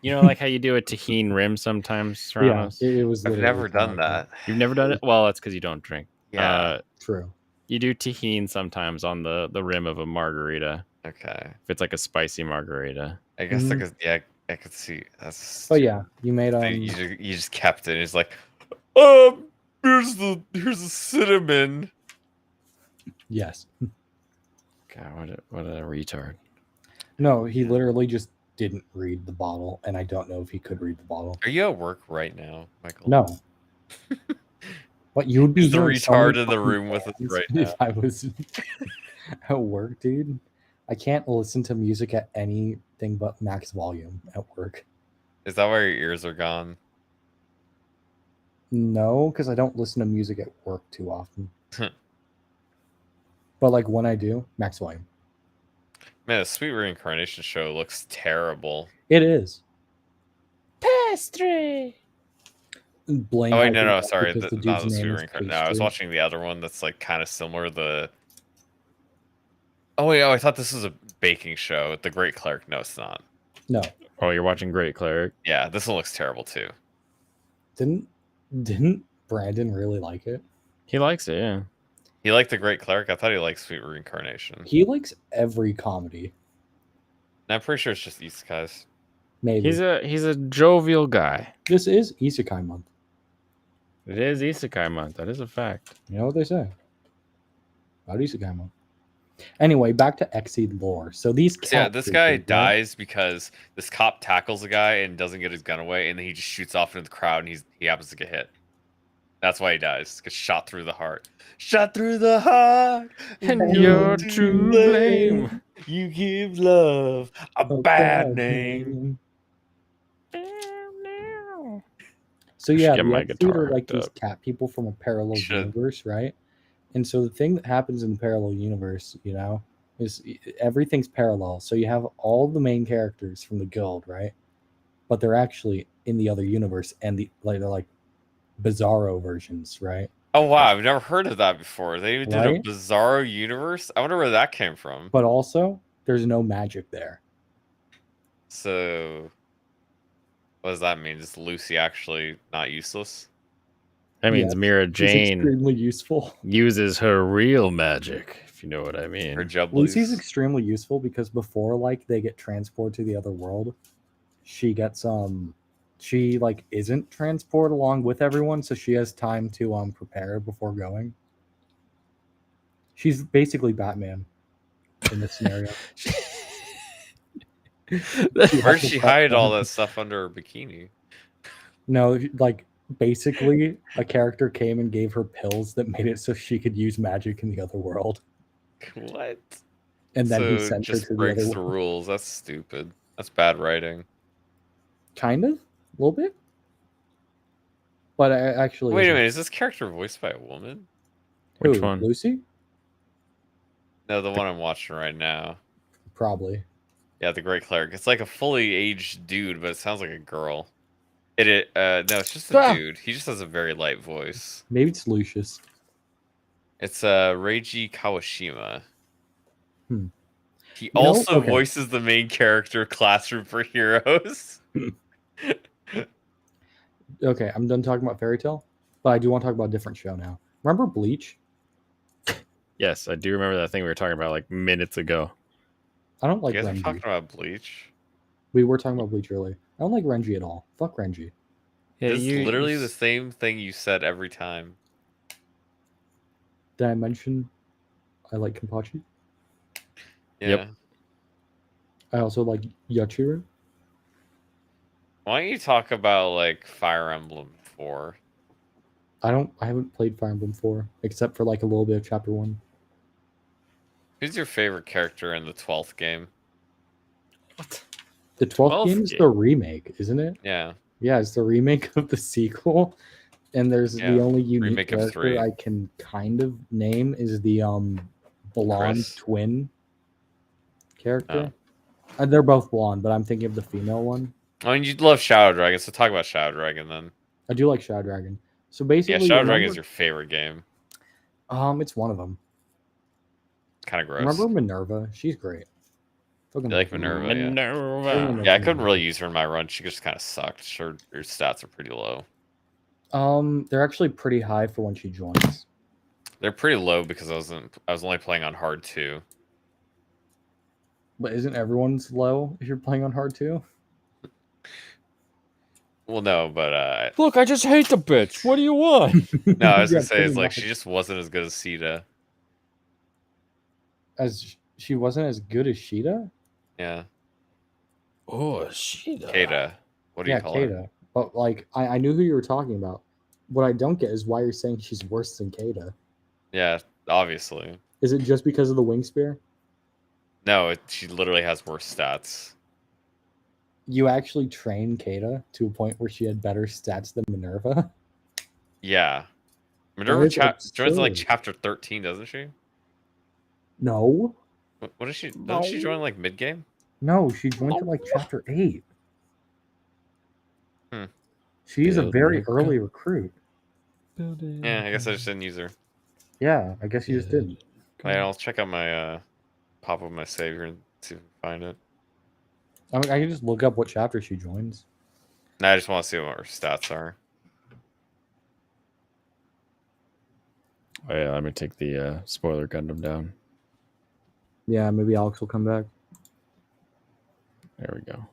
You know, like how you do a tahini rim sometimes. Yeah, Serranos? it was. I've literally never kinda done like that. You've never done it? Well, that's because you don't drink. Yeah. True. You do tahini sometimes on the rim of a margarita. Okay. If it's like a spicy margarita. I guess Mhm. I could. Yeah, I could see. That's. But yeah, you made You just kept it. It's like, here's the cinnamon. Yes. God, what a retard. No, he literally just didn't read the bottle, and I don't know if he could read the bottle. Are you at work right now, Michael? No. But you would be He's the hearing so retard many in the fucking room with us bands right if now. I was at work, dude. I can't listen to music at anything but max volume at work. Is that why your ears are gone? No, because I don't listen to music at work too often. But like when I do, max volume. Man, the Sweet Reincarnation show looks terrible. It is. Pastry. Blame Oh wait, hyping no, up sorry, because the not dude's the name Sweet is Reincarnation. No, I was Pastry. watching the other one that's like kind of similar. Oh wait, I thought this was a baking show. The Great Cleric. No, it's not. No, Oh, you're watching Great Cleric. Yeah, this one looks terrible too. Didn't Brandon really like it? He likes it, yeah. He liked the Great Cleric. I thought he liked Sweet Reincarnation. He likes every comedy. And I'm pretty sure it's just isekais. Maybe He's a jovial guy. this is Isekai month. It is Isekai month. That is a fact. You know what they say about Isekai month. Anyway, back to Exceed lore. So these So yeah, cat this guy creatures, right? dies because this cop tackles a guy and doesn't get his gun away, and then he just shoots off into the crowd, and he happens to get hit. That's why he dies. Gets shot through the heart. Shot through the heart, And you're to blame. You give love a bad name. So yeah, get the my Exceed guitar are like hooked these up. cat people from a parallel Should. universe, right? And so the thing that happens in the parallel universe, you know, is everything's parallel. So you have all the main characters from the guild, right? But they're actually in the other universe, and they're like bizarro versions, right? Oh wow, I've never heard of that before. They even did a Right? Bizarro universe. I wonder where that came from. But also, there's no magic there. So, what does that mean? Is Lucy actually not useless? That means Yes, Mira She's Jane extremely useful. uses her real magic, if you know what I mean. Or Jubblies? Lucy's extremely useful because before like they get transported to the other world, she gets she like isn't transported along with everyone, so she has time to prepare before going. She's basically Batman in this scenario. Where does she hide all that stuff under her bikini? No, like basically a character came and gave her pills that made it so she could use magic in the other world. What? And then he So sent her just to the breaks other the world. rules. That's stupid. That's bad writing. Kind of, a little bit. But I actually Wait a isn't. minute, is this character voiced by a woman? Which Who, one? Lucy? No, the one I'm watching right now. Probably. Yeah, the Great Cleric. It's like a fully aged dude, but it sounds like a girl. No, it's just a dude. He just has a very light voice. Maybe it's Lucius. It's Reiji Kawashima. Hmm. He You know, also okay. voices the main character, Classroom for Heroes. Okay, I'm done talking about Fairy Tale, but I do want to talk about a different show now. Remember Bleach? Yes, I do remember that thing we were talking about like minutes ago. I don't like You guys are Renji. talking about Bleach? We were talking about Bleach earlier. I don't like Renji at all. Fuck Renji. Yeah, It's you- literally you the s- same thing you said every time. Did I mention I like Kenpachi? Yeah. Yep. I also like Yachiro. Why don't you talk about like Fire Emblem 4? I haven't played Fire Emblem 4 except for like a little bit of chapter 1. Who's your favorite character in the 12th game? The 12th 12th game is game. the remake, isn't it? Yeah. Yeah, it's the remake of the sequel. And there's Yeah, the only unique remake of character 3. I can kind of name is the blonde Chris. twin character. Oh. They're both blonde, but I'm thinking of the female one. I mean, you'd love Shadow Dragon, so talk about Shadow Dragon then. I do like Shadow Dragon. So Yeah, basically, Shadow Dragon is remember- your favorite game. it's one of them. Kind of gross. Remember Minerva? She's great. Fucking You like Minerva? Yeah. Minerva. Yeah, I couldn't really use her in my run. She just kind of sucked. Her stats are pretty low. They're actually pretty high for when she joins. They're pretty low because I was only playing on hard 2. But isn't everyone's low if you're playing on hard too? Well, no, but Look, I just hate the bitch. What do you want? no, I was Yeah, gonna say it's pretty like much. she just wasn't as good as Sita. As she wasn't as good as Sheeta? Yeah, Oh, shit. Kata. What do Yeah, you call her? Kata. But like I knew who you were talking about. What I don't get is why you're saying she's worse than Kata. Yeah, obviously. Is it just because of the wing spear? No, she literally has worse stats. You actually trained Kata to a point where she had better stats than Minerva? Yeah, Minerva is joins in like absurd. chapter 13, doesn't she? No. What is she? Doesn't she join like mid game? No, she joined at like chapter 8. Hmm. She's a very Building early recruit. Yeah, I guess I just didn't use her. Yeah, I guess you just did. Wait, I'll check out my pop up my save here and see if I can find it. I mean, I can just look up what chapter she joins. No, I just want to see what her stats are. Oh yeah, let me take the spoiler Gundam down. Yeah, maybe Alex will come back. There we go.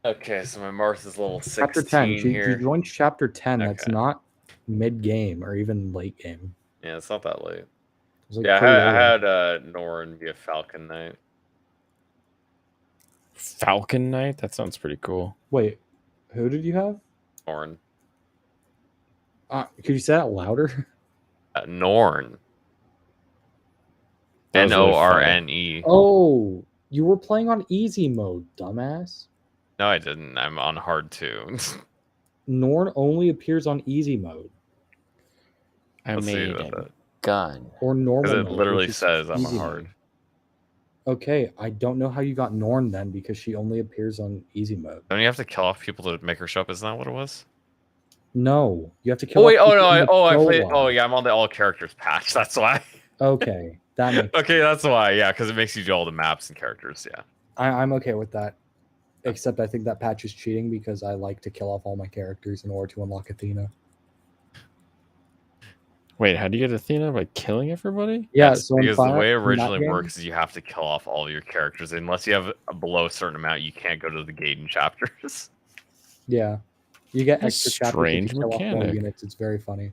Okay, so my Martha's level 16 Chapter 10. She here. joins chapter 10. That's Okay. not mid game or even late game. Yeah, it's not that late. It's like Yeah, pretty I early. had Norn via Falcon Knight. Falcon Knight? That sounds pretty cool. Wait, who did you have? Norn. Could you say that louder? Norn. That was really funny. Norne. Oh, you were playing on easy mode, dumbass. No, I didn't. I'm on hard too. Norn only appears on easy mode I Let's see made about a that. gun. or normal Because it mode, literally which is says I'm easy on hard. mode. Okay, I don't know how you got Norn then because she only appears on easy mode. Don't you have to kill off people to make her show up? Isn't that what it was? No, you have to kill. Oh wait, off oh people no, in the I played. prologue. Oh yeah, I'm on the all characters patch. That's why. Okay, that makes. Okay, that's why. Yeah, because it makes you do all the maps and characters. Yeah. I'm okay with that. Except I think that patch is cheating because I like to kill off all my characters in order to unlock Athena. Wait, how do you get Athena? By killing everybody? Yeah, That's so in because the Final- way it in that originally game- works is you have to kill off all your characters. Unless you have a below a certain amount, you can't go to the Gaiden chapters. Yeah, you get That's extra chapters if strange you kill off more mechanic. units. It's very funny.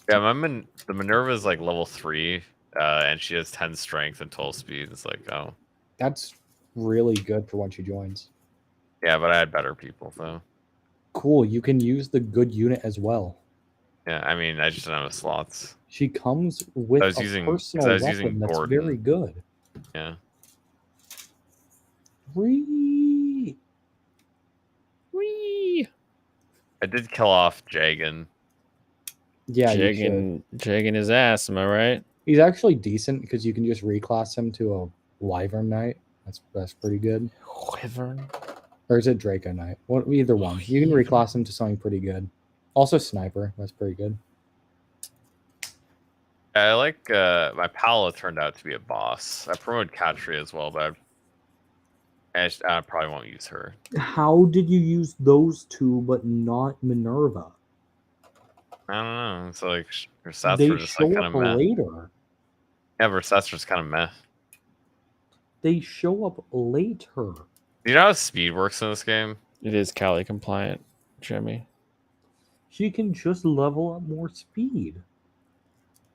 Yeah, the Minerva is like level 3, and she has 10 strength and 12 speed. It's like, oh. That's really good for when she joins. Yeah, but I had better people, though. Cool. You can use the good unit as well. Yeah, I mean, I just don't have slots. She comes with I was a using- personal I was weapon using that's Gordon. very good. Yeah. Whee! Whee! I did kill off Jagan. Yeah, you should. Jagging his ass, am I right? He's actually decent because you can just reclass him to a Wyvern Knight. That's pretty good. Wyvern? Or is it Draco Knight? Well, either one. You can reclass him to something pretty good. Also Sniper. That's pretty good. I like my Paola turned out to be a boss. I promoted Katria as well, but I probably won't use her. How did you use those two but not Minerva? I don't know. It's like her stats They were just show like kind up of meh. later. Yeah, her stats were just kind of meh. They show up later. Do you know how speed works in this game? It is Cali compliant, Jimmy. She can just level up more speed.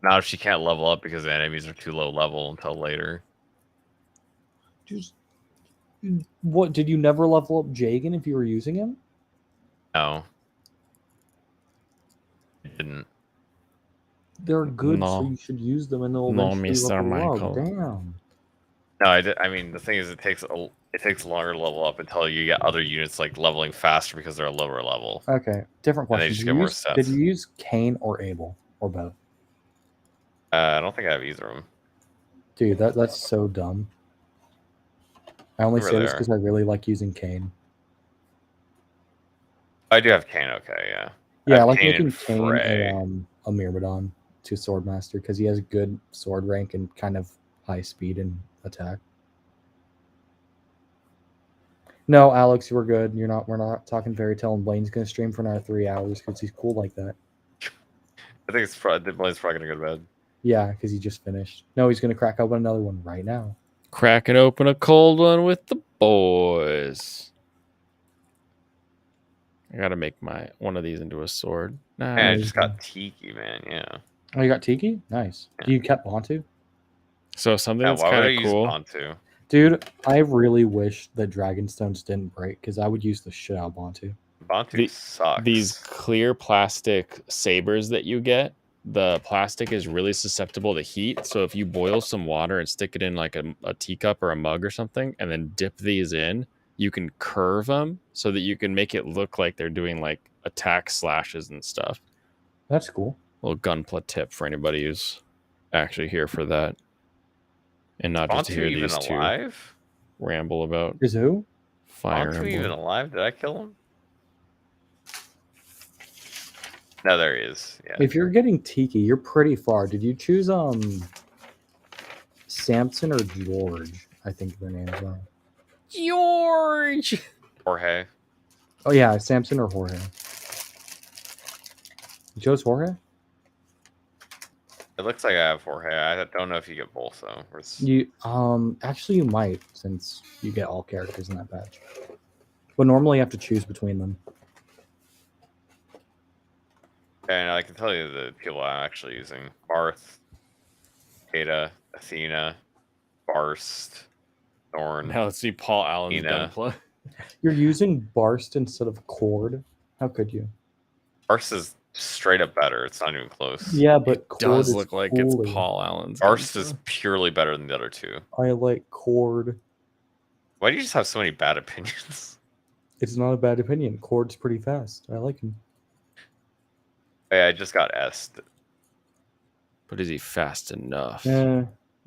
Now she can't level up because the enemies are too low level until later. Just what? Did you never level up Jagan if you were using him? No. I didn't. They're good, so No. you should use them, and they'll No, eventually Mr. level Michael. up. Damn. No, I mean, the thing is, it takes longer to level up until you get other units like leveling faster because they're a lower level. Okay, different And they question. just Did get you, more use, stats. did you use Cain or Abel or both? I don't think I have either of them. Dude, that's so dumb. I only Over say this there. because I really like using Cain. I do have Kane. Okay, yeah. Yeah, I have like Kain making and Cain Frey. a Myrmidon to Swordmaster because he has good sword rank and kind of high speed and attack. No, Alex, we're good. We're not talking Fairy Tale, and Blaine's gonna stream for another 3 hours because he's cool like that. I think Blaine's probably gonna go to bed. Yeah, because he just finished. No, he's gonna crack open another one right now. Cracking open a cold one with the boys. I gotta make one of these into a sword. Nah, Man, I just got Tiki, man. Yeah. Oh, you got Tiki? Nice. Do you kept Bantu? So something Yeah, that's why would I kind of use cool. Bantu? Dude, I really wish that Dragonstones didn't break because I would use the shit out of Bantu. Bantu sucks. These clear plastic sabers that you get, the plastic is really susceptible to heat. So if you boil some water and stick it in like a teacup or a mug or something, and then dip these in, you can curve them so that you can make it look like they're doing like attack slashes and stuff. That's cool. Little gunpla tip for anybody who's actually here for that, and not just to Bantu hear even these two. alive? ramble about Is who? Fire Aren't we even Emblem. alive? Did I kill him? No, there he is. Yeah. If you're getting Tiki, you're pretty far. Did you choose Samson or George? I think their names are. George. Jorge. Oh yeah, Samson or Jorge. You chose Jorge? It looks like I have Jorge. I don't know if you get both though. You actually you might, since you get all characters in that patch. But normally you have to choose between them. And I can tell you the people I'm actually using: Barth, Ada, Athena, Barst, Thorn. Now let's see Paul Allen's Nina. gunplay. You're using Barst instead of Cord. How could you? Barst is straight up better. It's not even close. Yeah, but It Cord does is look like cooler. it's Paul Allen's. Barst gunplay. is purely better than the other two. I like Cord. Why do you just have so many bad opinions? It's not a bad opinion. Cord's pretty fast. I like him. Yeah, I just got Est. But is he fast enough? Yeah.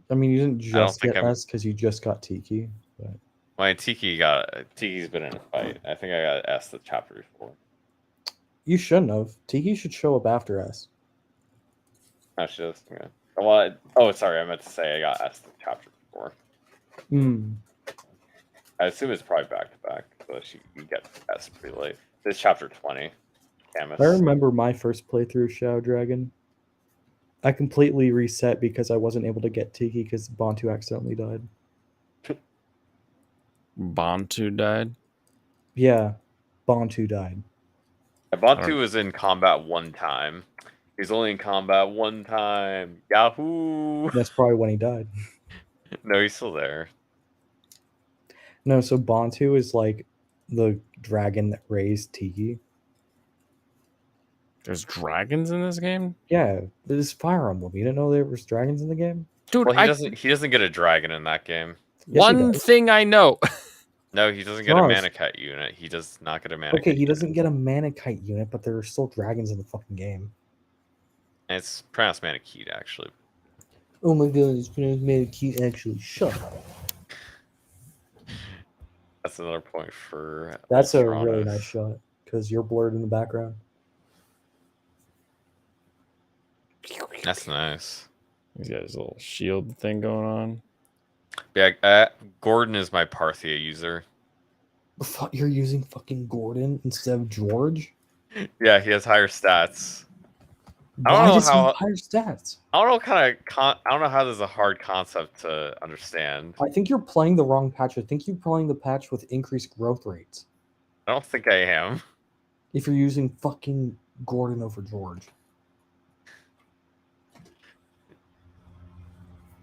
I mean, you didn't I don't just think get I'm- S because you just got Tiki. But My Tiki's been in a fight. I think I got Est the chapter before. you shouldn't have. Tiki should show up after S. Oh, she does. Okay. Well, oh, sorry. I meant to say I got Est the chapter before. Hmm. I assume it's probably back to back, so you get Est pretty late. This is chapter 20. Camus. I remember my first playthrough of Shadow Dragon. I completely reset because I wasn't able to get Tiki because Bantu accidentally died. Bantu died. Yeah, Bantu died. Bantu was in combat one time. He's only in combat one time. Yahoo! That's probably when he died. No, he's still there. No, so Bantu is like the dragon that raised Tiki. There's dragons in this game, Yeah, this is Fire Emblem. You didn't know there was dragons in the game? dude. Well, he doesn't get a dragon in that game. Yes, he One does. thing I know. No, he doesn't get a Ross. Manakite unit. He does not get a Manakite. Okay, he doesn't get a Manakite unit, but there are still dragons in the fucking game. And it's pronounced Manakite, actually. Oh my god, it's pronounced Manakite actually. Shut up. That's another point for. That's a really Ultranos. nice shot because you're blurred in the background. That's nice. He's got his little shield thing going on. Yeah, Gordon is my Parthia user. You're using fucking Gordon instead of George? Yeah, he has higher stats. I Why don't know does he how. have higher stats? I don't know I don't know how this is a hard concept to understand. I think you're playing the wrong patch. I think you're playing the patch with increased growth rates. I don't think I am. If you're using fucking Gordon over George.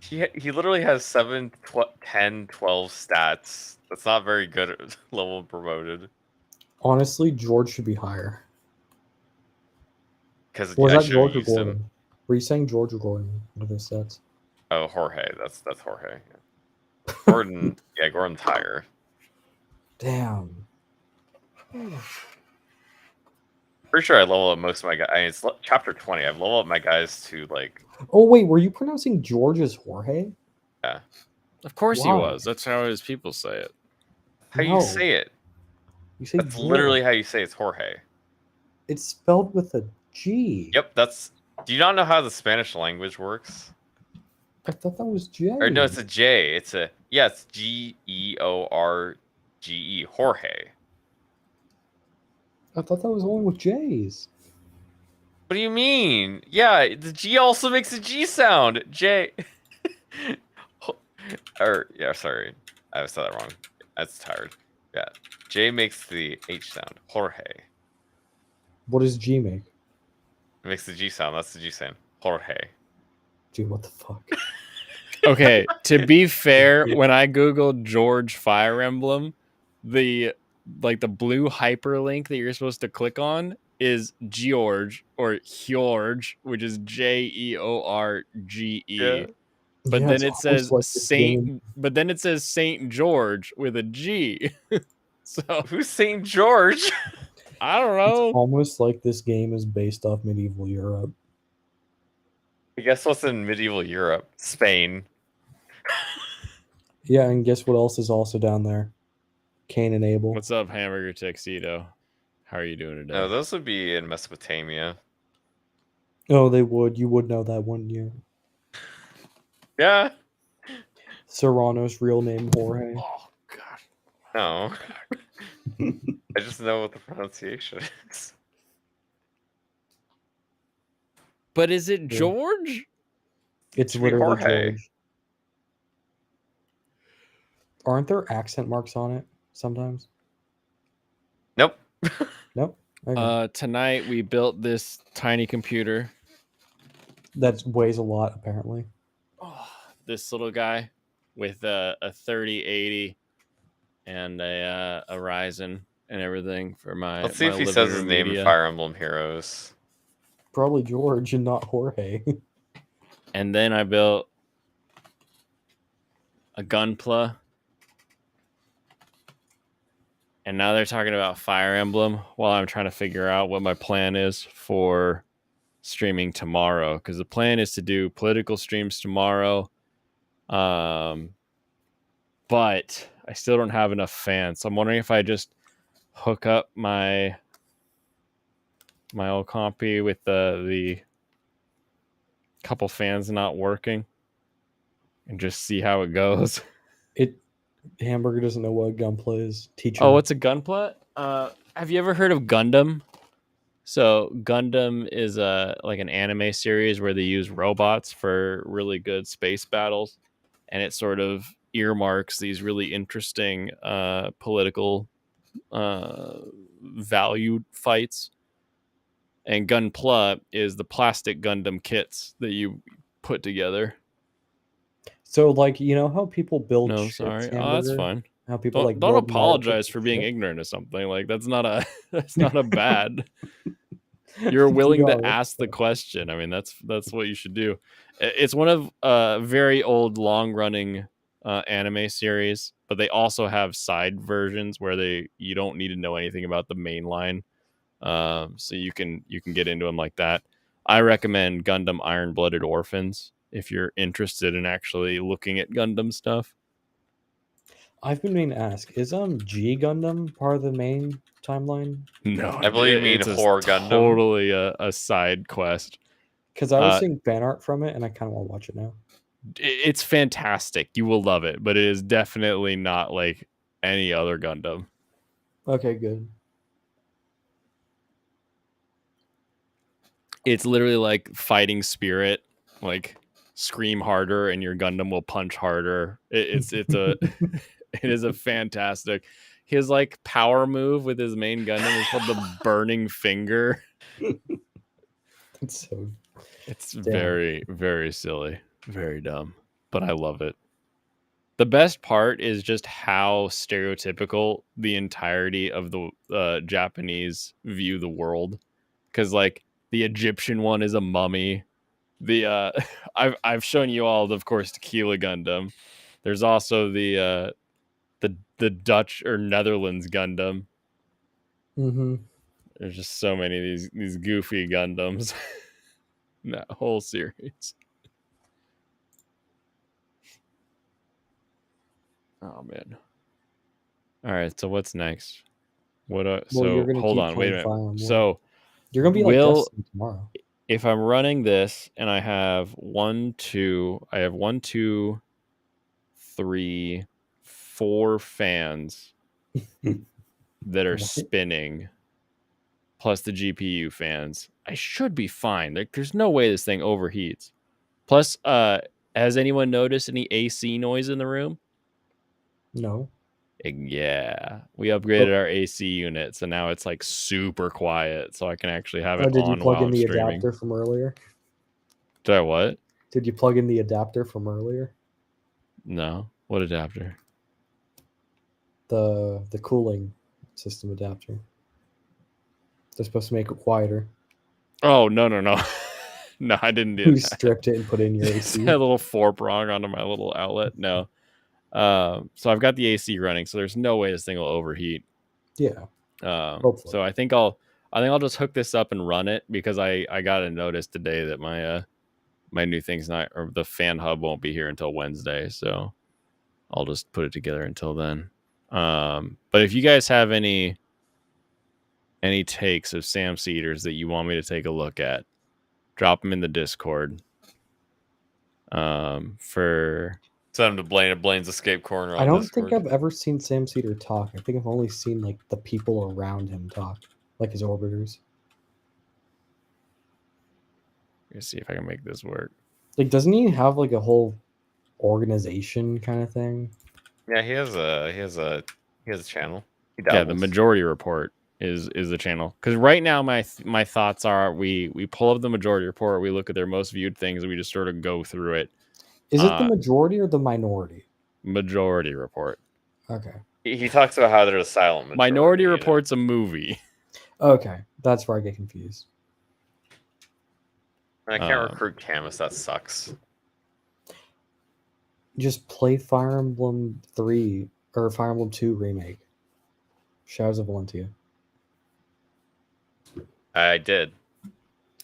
He literally has 7, 10, 12 stats. That's not very good at level promoted. Honestly, George should be higher. Because Was I that should George or use him. Gordon? Were you saying George or Gordon? What are the stats? Oh, Jorge. That's Jorge. Yeah. Gordon. Yeah, Gordon's higher. Damn. Pretty sure I level up most of my guys. I mean, it's chapter 20. I've leveled up my guys to like. Oh wait, were you pronouncing George as Jorge? Yeah. Of course he Why? was. That's how his people say it. How No. you say it? You say That's George. literally how you say it's Jorge. It's spelled with a G. Yep. That's. Do you not know how the Spanish language works? I thought that was J. Or no, it's a J. It's a it's George. Jorge. I thought that was only with J's. What do you mean? Yeah, the G also makes a G sound. J. Or yeah, sorry, I said that wrong. That's tired. Yeah, J makes the H sound. Jorge. What does G make? It makes the G sound. That's the G sound. Jorge. Dude, what the fuck? Okay, to be fair, when I googled George Fire Emblem, the blue hyperlink that you're supposed to click on is George or Hjorge, which is Jeorge. Yeah. But Yeah, then it's it almost says like this game. Saint. But then it says Saint George with a G. So Who's Saint George? I don't It's know. almost like this game is based off medieval Europe. I guess what's in medieval Europe? Spain. Yeah, and guess what else is also down there? Cain and Abel. What's up, Hamburger Tuxedo? How are you doing today? No, those would be in Mesopotamia. Oh, they would. You would know that, wouldn't you? Yeah. Serrano's real name, Jorge. Oh, God. No. I just know what the pronunciation is. But is it George? It's Should be literally Jorge. George. Aren't there accent marks on it sometimes? Nope. Nope. Okay. Tonight we built this tiny computer. That weighs a lot, apparently. This little guy with a 3080 and a Ryzen and everything for my. Let's see my if he living says his room name in media. Fire Emblem Heroes. Probably George and not Jorge. And then I built a Gunpla. And now they're talking about Fire Emblem while I'm trying to figure out what my plan is for streaming tomorrow. Because the plan is to do political streams tomorrow. But I still don't have enough fans. So I'm wondering if I just hook up my old compy with the couple fans not working and just see how it goes. Hamburger doesn't know what Gunpla is. Teacher. Oh, what's a Gunpla? Have you ever heard of Gundam? So Gundam is like an anime series where they use robots for really good space battles, and it sort of earmarks these really interesting political valued fights. And Gunpla is the plastic Gundam kits that you put together. So, like, you know how people build No, ships, sorry. Oh, Hamburger? that's fine. How people Don't build apologize models for of being ships? ignorant of something. Like that's not a bad. You're willing You to are. ask the question. I mean, that's what you should do. It's one of very old, long-running anime series, but they also have side versions where you don't need to know anything about the main line, so you can get into them like that. I recommend Gundam Iron-Blooded Orphans if you're interested in actually looking at Gundam stuff. I've been meaning to ask, is G Gundam part of the main timeline? No, I believe you mean it's Horror Gundam. Totally a side quest. Because I was seeing fan art from it, and I kind of want to watch it now. It's fantastic. You will love it, but it is definitely not like any other Gundam. Okay, good. It's literally like fighting Spirit, like scream harder and your Gundam will punch harder. It's a it is a fantastic. His like power move with his main Gundam is called the Burning Finger. It's so. It's Damn. very, very silly, very dumb, but I love it. The best part is just how stereotypical the entirety of the Japanese view the world, because like the Egyptian one is a mummy. The I've shown you all, of course, Tequila Gundam. There's also the Dutch or Netherlands Gundam. Mm-hmm. There's just so many of these goofy Gundams in that whole series. Oh man. All right, so what's next? So hold on, wait a minute. So you're gonna be like Destiny tomorrow. If I'm running this and I have 1, 2, 3, 4 fans that are spinning, plus the GPU fans, I should be fine. There's no way this thing overheats. Plus, has anyone noticed any AC noise in the room? No. Yeah, we upgraded our AC unit, so now it's like super quiet, so I can actually have it Did on you plug while in the streaming. adapter from earlier? Did I what? Did you plug in the adapter from earlier? No. What adapter? The cooling system adapter. They're supposed to make it quieter. Oh no. No, I didn't do You that. stripped it and put in your AC. A little 4-prong onto my little outlet. No. So I've got the AC running, so there's no way this thing will overheat. Yeah. So I think I'll just hook this up and run it, because I got a notice today that my my new thing's not, or the fan hub won't be here until Wednesday. So I'll just put it together until then. But if you guys have any takes of Sam Cedars that you want me to take a look at, drop them in the Discord. For send them to Blaine at Blaine's Escape Corner. On I don't Discord. think I've ever seen Sam Cedar talk. I think I've only seen like the people around him talk, like his orbiters. Let's see if I can make this work. Like, doesn't he have like a whole organization kind of thing? Yeah, he has a channel. He Yeah, the dabbles. Majority Report is the channel. Because right now my thoughts are we pull up the Majority Report, we look at their most viewed things, and we just sort of go through it. Is it the majority or the minority? Majority Report. Okay. He talks about how there's a silent Minority Report's a movie. Okay, that's where I get confused. I can't recruit Camus. That sucks. Just play Fire Emblem 3 or Fire Emblem 2 remake. Shadows of Valentia. I did.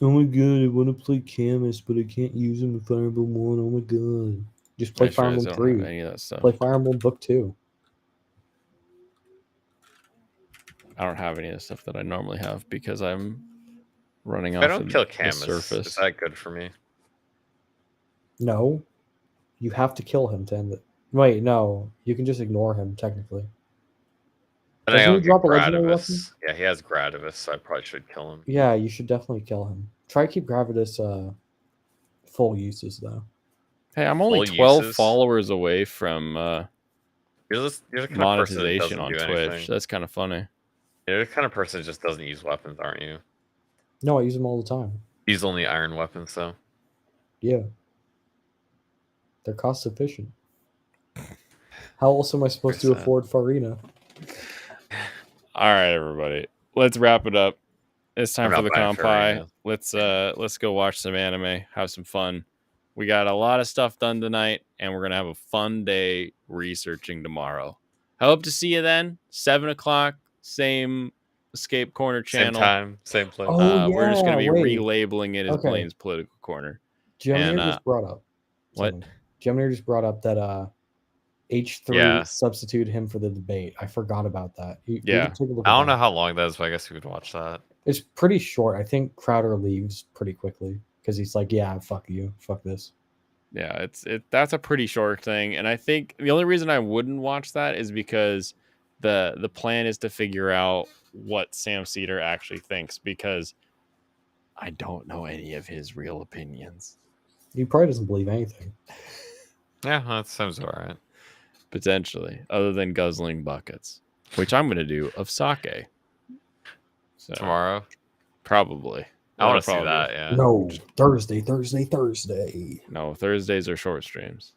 Oh my god, I want to play Camus, but I can't use him in Fire Emblem 1. Oh my god. Just play Fire Emblem 3. Any of that stuff. Play Fire Emblem Book 2. I don't have any of the stuff that I normally have because I'm running If off I don't of kill the Camus, surface. is that good for me? No. You have to kill him to end it. Wait, no. You can just ignore him, technically. And I Doesn't he don't get drop a legendary weapon? Gradivus. Yeah, he has Gradivus, so I probably should kill him. Yeah, you should definitely kill him. Try to keep Gravitas full uses, though. Hey, I'm only Full 12 uses? followers away from You're the kind of person that monetization doesn't on do Twitch. anything. That's kind of funny. You're the kind of person that just doesn't use weapons, aren't you? No, I use them all the time. Use only iron weapons, though. Yeah. They're cost efficient. How else am I supposed to afford Farina? All right, everybody. Let's wrap it up. It's time I'm for not the buying compie. Farina. Let's go watch some anime, have some fun. We got a lot of stuff done tonight, and we're gonna have a fun day researching tomorrow. I hope to see you then. 7 o'clock, same Escape Corner channel. Same time, same place. We're just gonna be wait. relabeling it as Okay. Blaine's Political Corner. Gemini just brought up. What? something. Gemini just brought up that H3 Yeah. substituted him for the debate. I forgot about that. We Yeah. can take a look I at don't know that. how long that is, but I guess we could watch that. It's pretty short. I think Crowder leaves pretty quickly because he's like, "Yeah, fuck you, fuck this." Yeah, that's a pretty short thing, and I think the only reason I wouldn't watch that is because the plan is to figure out what Sam Cedar actually thinks, because I don't know any of his real opinions. He probably doesn't believe anything. Yeah, that sounds all right. Potentially, other than guzzling buckets, which I'm going to do of sake. So, Tomorrow? Probably. I want That'll to see probably- that, yeah. No, Thursday. No, Thursdays are short streams.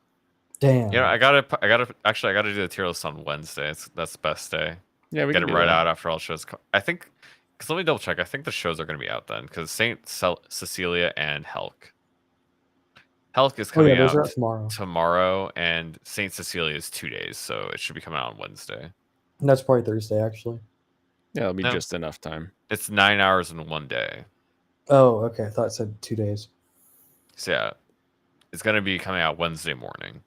Damn. You know, I gotta do the tier list on Wednesday. That's the best day. Yeah, we get can it do right that. out after all shows. I think, because let me double check. I think the shows are going to be out then, because Cecilia and Helk. Helk is Oh, yeah, coming those are out out tomorrow. tomorrow, and Saint Cecilia is 2 days, so it should be coming out on Wednesday. And that's probably Thursday, actually. Yeah, it'll be No. just enough time. It's 9 hours in one day. Oh, okay. I thought it said 2 days. So yeah, it's going to be coming out Wednesday morning.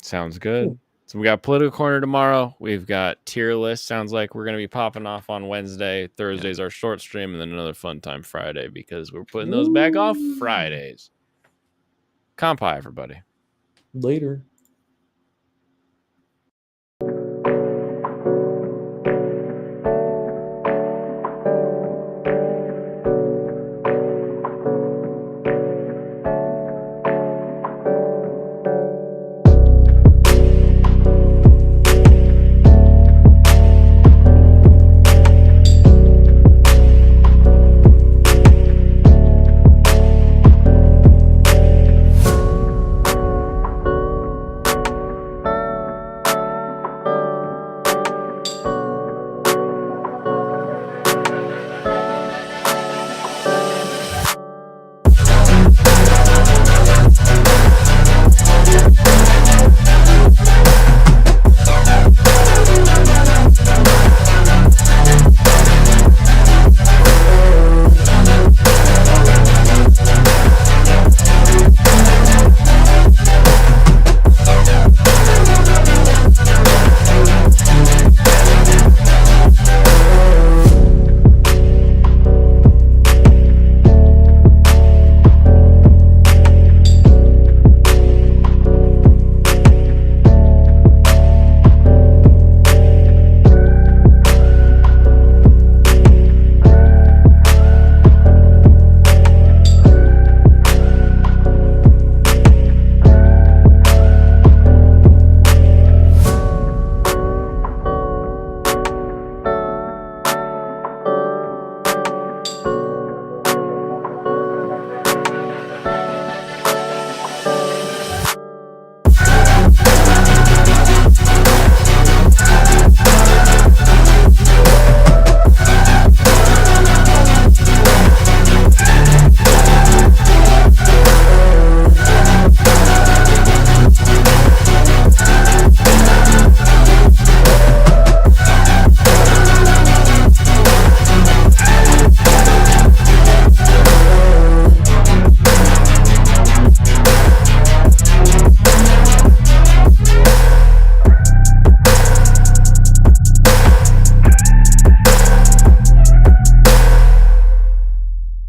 Sounds good. So we got Political Corner tomorrow. We've got tier list. Sounds like we're going to be popping off on Wednesday. Thursday's our short stream, and then another fun time Friday, because we're putting those back off Fridays. Compie, everybody. Later.